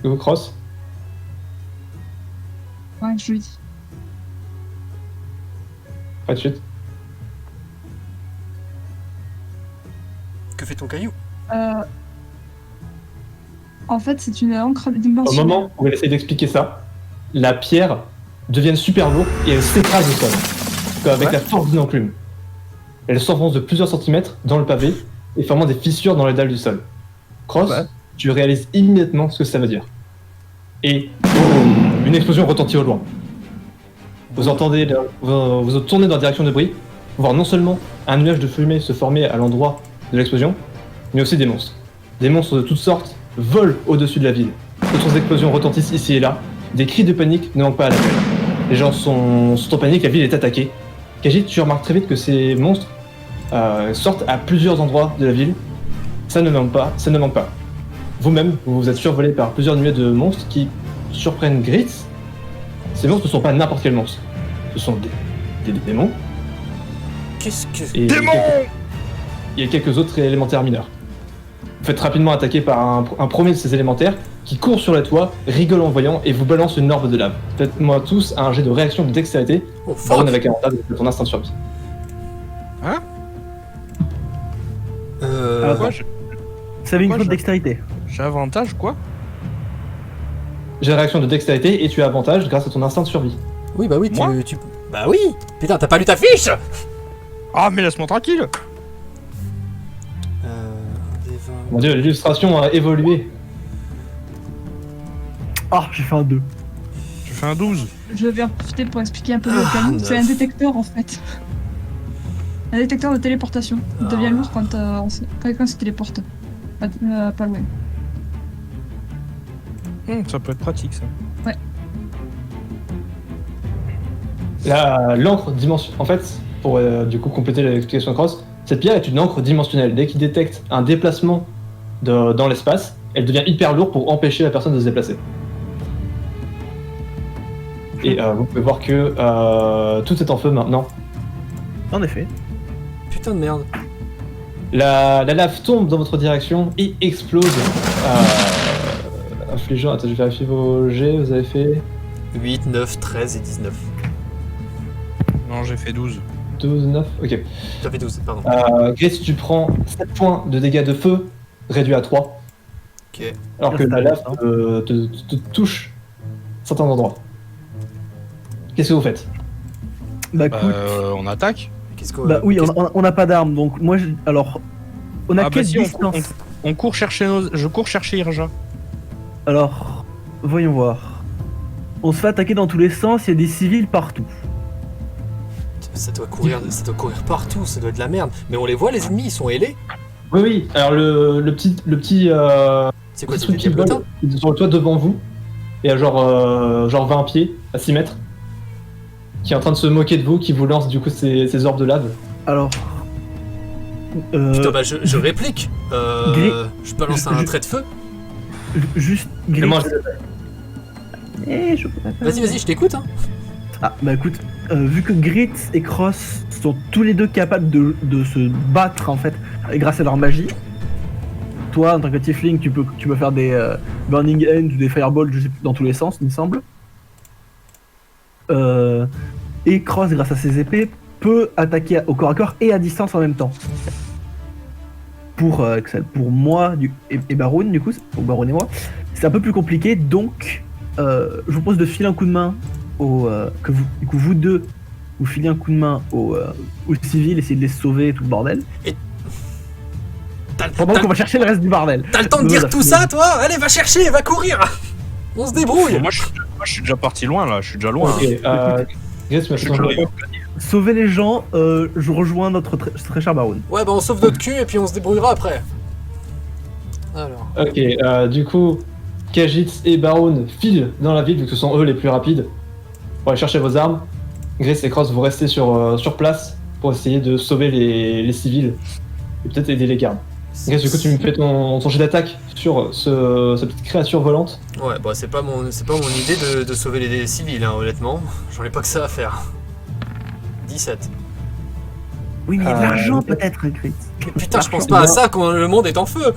Go Cross. Ouais, je lui dis. Pas de suite. Que fait ton caillou? En fait, c'est une encre Au dimensionnelle. moment où elle essaie d'expliquer ça, la pierre devient super lourde et elle s'écrase au sol. Comme avec la force d'une enclume. Elle s'enfonce de plusieurs centimètres dans le pavé et formant des fissures dans les dalles du sol. Cross, Ouais. tu réalises immédiatement ce que ça veut dire. Et boum, une explosion retentit au loin. Vous entendez, vous tournez dans la direction de bruit, vous voir non seulement un nuage de fumée se former à l'endroit de l'explosion, mais aussi des monstres. Des monstres de toutes sortes volent au-dessus de la ville. D'autres explosions retentissent ici et là. Des cris de panique ne manquent pas à l'appel. Les gens sont en panique, la ville est attaquée. Kajit, tu remarques très vite que ces monstres sortent à plusieurs endroits de la ville. Ça ne manque pas. Vous-même, vous êtes survolé par plusieurs nuées de monstres qui surprennent Gritz. Ces monstres ne sont pas n'importe quels monstres. Ce sont des démons. Qu'est-ce que. Et il y a quelques autres élémentaires mineurs. Vous faites rapidement attaquer par un premier de ces élémentaires qui court sur le toit, rigole en voyant et vous balance une orbe de lave. Faites-moi tous un jet de réaction de dextérité. Oh Baron fuck! avec avantage de ton instinct de survie. Ah, Quoi? Ça avait une Pourquoi faute je- dextérité. J'ai avantage quoi? J'ai de réaction de dextérité et tu as avantage grâce à ton instinct de survie. Oui, bah oui, Moi tu. Bah oui! Putain, t'as pas lu ta fiche! Ah, mais laisse-moi tranquille. Des 20. Mon dieu, l'illustration a évolué. Ah, j'ai fait un 2. J'ai fait un 12. Je vais en profiter pour expliquer un peu le caillou. C'est un 9. détecteur en fait. Un détecteur de téléportation. Il devient lourd quand quelqu'un se téléporte. Pas loin. Ça peut être pratique ça. L'encre dimension. En fait, pour du coup compléter l'explication de Cross, cette pierre est une encre dimensionnelle. Dès qu'il détecte un déplacement dans l'espace, elle devient hyper lourde pour empêcher la personne de se déplacer. Et vous pouvez voir que tout est en feu maintenant. En effet. Putain de merde. La lave tombe dans votre direction et explose. Infligeant. Attends, je vais vérifier vos jets. Vous avez fait 8, 9, 13 et 19. Non, j'ai fait 12. 12, 9. Ok. T'as fait 12, pardon. Grace, tu prends 7 points de dégâts de feu, réduit à 3. Ok. Alors que la lave te touche certains endroits. Qu'est-ce que vous faites? Bah écoute, On attaque. Qu'est-ce qu'on. bah oui, qu'est-ce- on n'a pas d'armes, donc moi, alors, on a Ah bah quelle si, distance? on court chercher je cours chercher Irja. Alors, voyons voir. On se fait attaquer dans tous les sens, il y a des civils partout. Ça doit courir partout, ça doit être de la merde. Mais on les voit, les ennemis, ils sont ailés. Oui, oui. Alors le petit C'est quoi, c'est truc des qui vole diablotins? il est sur le toit devant vous, et à genre 20 pieds, à 6 mètres, qui est en train de se moquer de vous, qui vous lance du coup ses orbes de lave. Alors, Putain, bah je réplique. Gris- Je balance un trait de feu. juste Et Gris. moi, Je peux pas faire. Vas-y, je t'écoute. Hein. Ah, bah écoute, vu que Grit et Cross sont tous les deux capables de se battre en fait grâce à leur magie, toi en tant que Tiefling tu peux faire des Burning Hands ou des Fireballs, je sais plus, dans tous les sens il me semble. Et Cross grâce à ses épées peut attaquer au corps à corps et à distance en même temps. Pour moi et Baroun du coup, pour Baroun et moi, c'est un peu plus compliqué donc je vous propose de filer un coup de main que vous deux vous filez un coup de main aux civils, essayez de les sauver et tout le bordel. T'as Pendant qu'on va chercher le reste du bordel. le temps de dire tout ça, toi? Allez, va chercher, va courir. On se débrouille. Moi je suis déjà parti loin là, je suis déjà loin. ok. Grace, tu m'as Je fait suis ton curieux. Sauver les gens, je rejoins notre très cher Baroun. Ouais, bah on sauve notre cul et puis on se débrouillera après. Alors. Ok, du coup, Khajiit et Baron filent dans la ville, vu que ce sont eux les plus rapides, pour aller chercher vos armes. Grace et Cross, vous restez sur place pour essayer de sauver les civils et peut-être aider les gardes. Grace, du coup, tu me fais ton jet d'attaque sur cette petite créature volante. Ouais, bah c'est pas mon idée de sauver les civils, hein, honnêtement. J'en ai pas que ça à faire. 17. Oui, mais il y a de l'argent peut-être, Grit. Mais putain, je pense pas à ça quand le monde est en feu.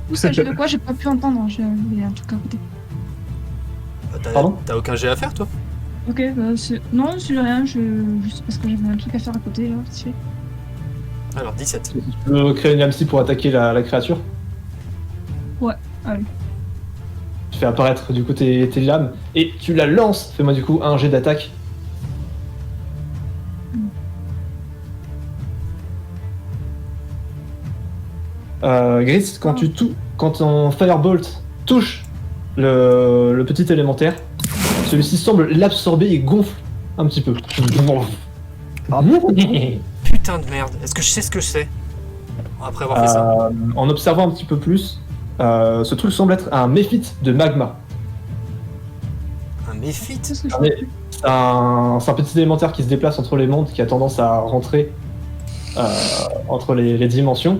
Vous savez de quoi? J'ai pas pu entendre. Il y a un truc à côté. Bah, Pardon t'as aucun jet à faire, toi? Ok, non, c'est rien. Juste parce que j'avais un truc à faire à côté là. vite fait. Alors, 17. Tu peux créer une lame pour attaquer la créature. Ouais, allez. Tu fais apparaître du coup tes lames et tu la lances. Fais-moi du coup un jet d'attaque. Gris, quand ton Firebolt touche le petit élémentaire, celui-ci semble l'absorber et gonfle un petit peu. Putain de merde. Est-ce que je sais ce que je sais? Après avoir fait ça. En observant un petit peu plus, ce truc semble être un méphite de magma. Un méphite? C'est ce que je Mais fais. c'est un petit élémentaire qui se déplace entre les mondes, qui a tendance à rentrer entre les dimensions.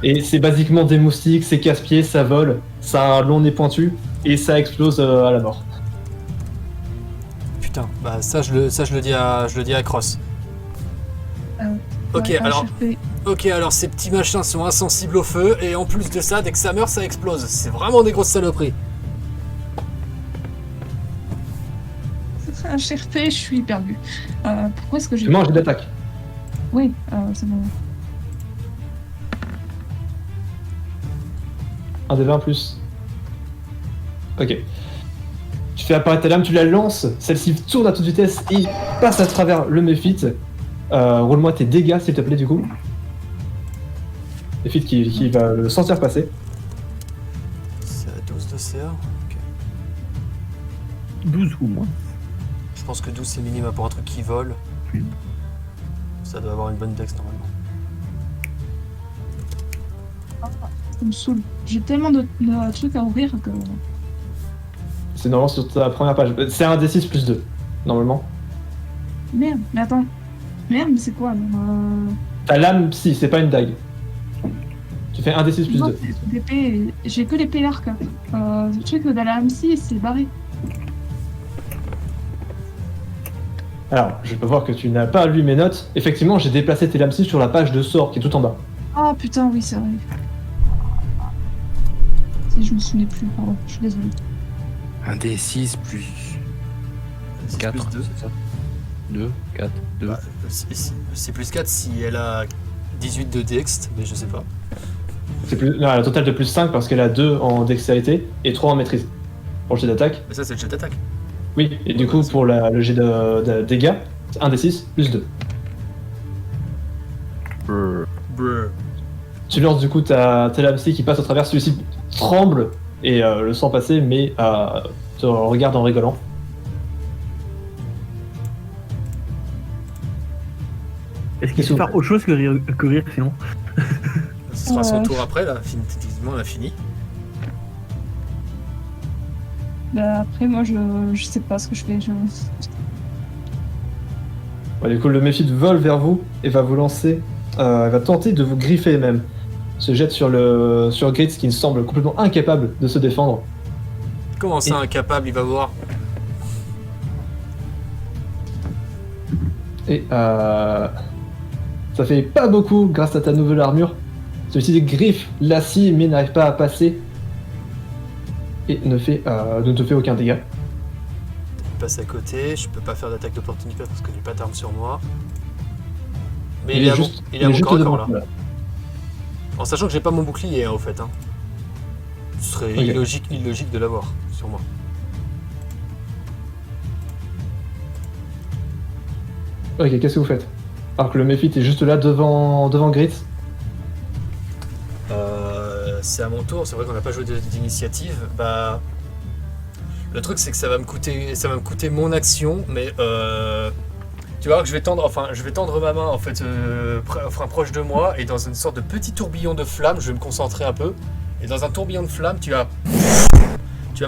Et c'est basiquement des moustiques, c'est casse-pieds, ça vole, ça a un long nez pointu, et ça explose à la mort. Putain, bah ça je le dis à Cross. Ok, Ouais, alors. HRP. Ok, alors ces petits machins sont insensibles au feu, et en plus de ça, dès que ça meurt, ça explose. C'est vraiment des grosses saloperies. HRP, je suis perdu. Pourquoi est-ce que j'ai. Tu manges d'attaque. Oui, c'est bon. Un des 20 plus. Ok. Tu fais apparaître ta lame, tu la lances, celle-ci tourne à toute vitesse et passe à travers le méphite. Roule-moi tes dégâts s'il te plaît du coup. Méphite qui va le sentir passer. C'est à 12 de CA. Ok. 12 ou moins. Je pense que 12 c'est le minimum pour un truc qui vole. Ça doit avoir une bonne dex normalement. Ça me saoule. J'ai tellement de trucs à ouvrir que. C'est normalement sur ta première page. C'est un D6 plus 2, normalement. Merde, mais attends. Merde, mais c'est quoi alors Ta lame psy, c'est pas une dague. Tu fais un D6 plus Non, 2. c'est l'épée. J'ai que l'épée l'arc. Le truc de la MC, c'est barré. Alors, je peux voir que tu n'as pas lu mes notes. Effectivement, j'ai déplacé tes lames psy sur la page de sort qui est tout en bas. Ah putain, oui, c'est vrai. Si je me souvenais plus, pardon, je suis désolée. Un D6 plus 4, plus 2. c'est ça 2, 4, 2. Bah, c'est plus 4 si elle a 18 de dex, mais je sais pas. C'est plus... Non, elle a un total de plus 5 parce qu'elle a 2 en dextérité et 3 en maîtrise. Pour le jet d'attaque. Mais ça, c'est le jet d'attaque. Oui, et du coup, pour le jet de dégâts, 1 des 6 plus 2. Brr. Tu lances du coup ta lame scie qui passe au travers, celui-ci tremble et le sang passé, mais te regarde en rigolant. Est-ce qu'il faut faire autre chose que rire sinon? Ce sera son tour après, là. Effectivement, on a fini. Bah, après, moi, je sais pas ce que je fais. Ouais, du coup, le méphite vole vers vous et va vous lancer. Il va tenter de vous griffer même. Se jette sur Gates qui semble complètement incapable de se défendre. Comment ça, incapable, il va voir? Et ça fait pas beaucoup grâce à ta nouvelle armure. Celui-ci griffe la scie mais n'arrive pas à passer. Et ne te fait aucun dégât. Il passe à côté, je peux pas faire d'attaque d'opportunité parce que j'ai pas d'arme sur moi. Mais Il il est est juste à mon corps devant là. toi, là. En sachant que j'ai pas mon bouclier, hein, au fait. Hein. Ce serait Ok. illogique de l'avoir sur moi. Ok, qu'est-ce que vous faites? Alors que le méphite est juste là devant Gritz. C'est à mon tour, c'est vrai qu'on n'a pas joué d'initiative. Bah, le truc c'est que ça va me coûter mon action, mais tu vois que je vais tendre ma main en fait proche de moi et dans une sorte de petit tourbillon de flammes, je vais me concentrer un peu. Et dans un tourbillon de flammes, tu as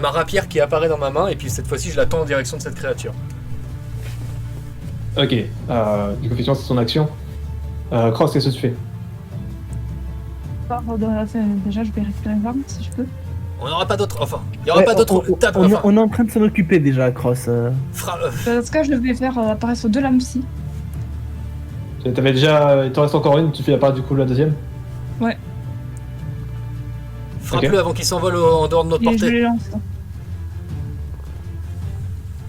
ma rapière qui apparaît dans ma main et puis cette fois-ci je la tends en direction de cette créature. Ok, du coup, effectivement, c'est son action. Cross, qu'est-ce que tu fais? Déjà, je vais récupérer l'arme si je peux. On n'aura pas d'autre, enfin, il n'y aura pas d'autre table. Enfin, On est en train de s'en occuper déjà, Cross. Dans ce cas, je vais faire apparaître 2 lames scie. T'avais déjà. Il t'en reste encore une, tu fais apparaître du coup la deuxième? frappe-le Ok. avant qu'il s'envole en dehors de notre Et je portée. les lance.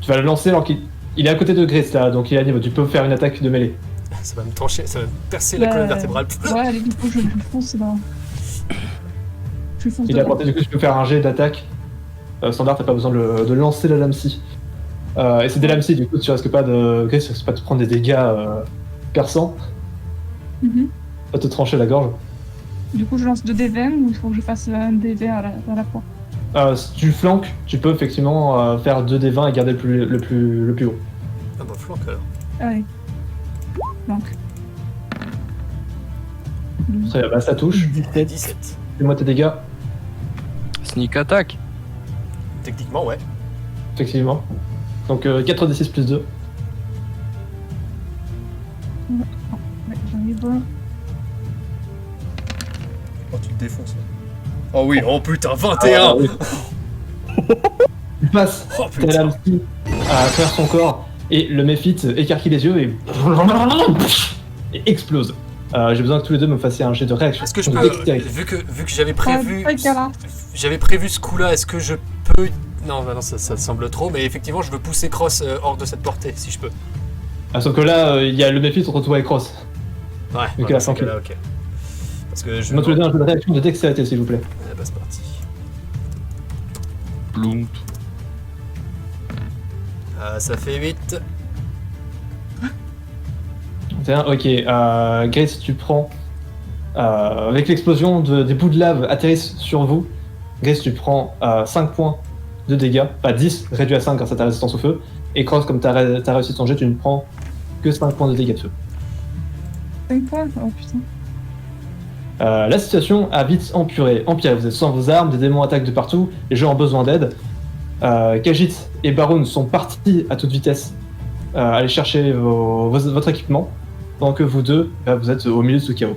Tu vas le lancer alors qu'il est à côté de Gritz là, donc il est à niveau. Tu peux faire une attaque de mêlée. Ça va me trancher, ça va me percer la colonne vertébrale. Ouais, allez, du coup, je lui fonce dans. Je lui fonce Il est à dedans. portée, du coup, tu peux faire un jet d'attaque. Standard, t'as pas besoin de lancer la lame scie. Et c'est des lames scie, du coup, tu risques pas de. Gritz, tu risques pas de prendre des dégâts perçants, Mhm. pas te trancher la gorge. Du coup, je lance 2 D20 ou il faut que je fasse un D20 à la fois? Si tu flanques, tu peux effectivement faire 2 des 20 et garder le plus haut. Ah bah flanque alors. Allez. Donc. Très bien, bah, ça touche. 17. 17. Fais-moi tes dégâts, Sneak attack. Techniquement, ouais. effectivement. Donc 4d6 plus 2. Ouais, j'arrive. Oh, tu te défonces. Oh oui, oh putain, 21 oui. Tu passes Oh ta putain lame scie à travers son corps et le méphite écarquille les yeux et explose. J'ai besoin que tous les deux me fassiez un jet de réaction. Est-ce que je Donc, peux, dextérité. vu que j'avais prévu, Ah, là. j'avais prévu ce coup-là, est-ce que je peux, non, bah non, ça semble trop, mais effectivement, je veux pousser Cross hors de cette portée, si je peux. Ah, sauf que là, il y a le méphite retrouve avec Cross. Ouais, Ok, ouais, à dans ce 100 cas-là, ok. Parce que je. Moi, tous les deux un jeu de réaction de dextérité, s'il vous plaît. Ah, bah, c'est parti. Bloom. Ah, ça fait 8. Ok, Grace, tu prends. Avec l'explosion des bouts de lave atterrissent sur vous. Grace, tu prends 5 points de dégâts, pas 10, réduit à 5 grâce à ta résistance au feu. Et Cross, comme t'as réussi ton jet, tu ne prends que 5 points de dégâts de feu. 5 points? Oh putain. La situation a vite empiré. Vous êtes sans vos armes, des démons attaquent de partout, les gens ont besoin d'aide. Khajiit et Baroun sont partis à toute vitesse aller chercher votre équipement, pendant que vous deux, vous êtes au milieu de ce chaos.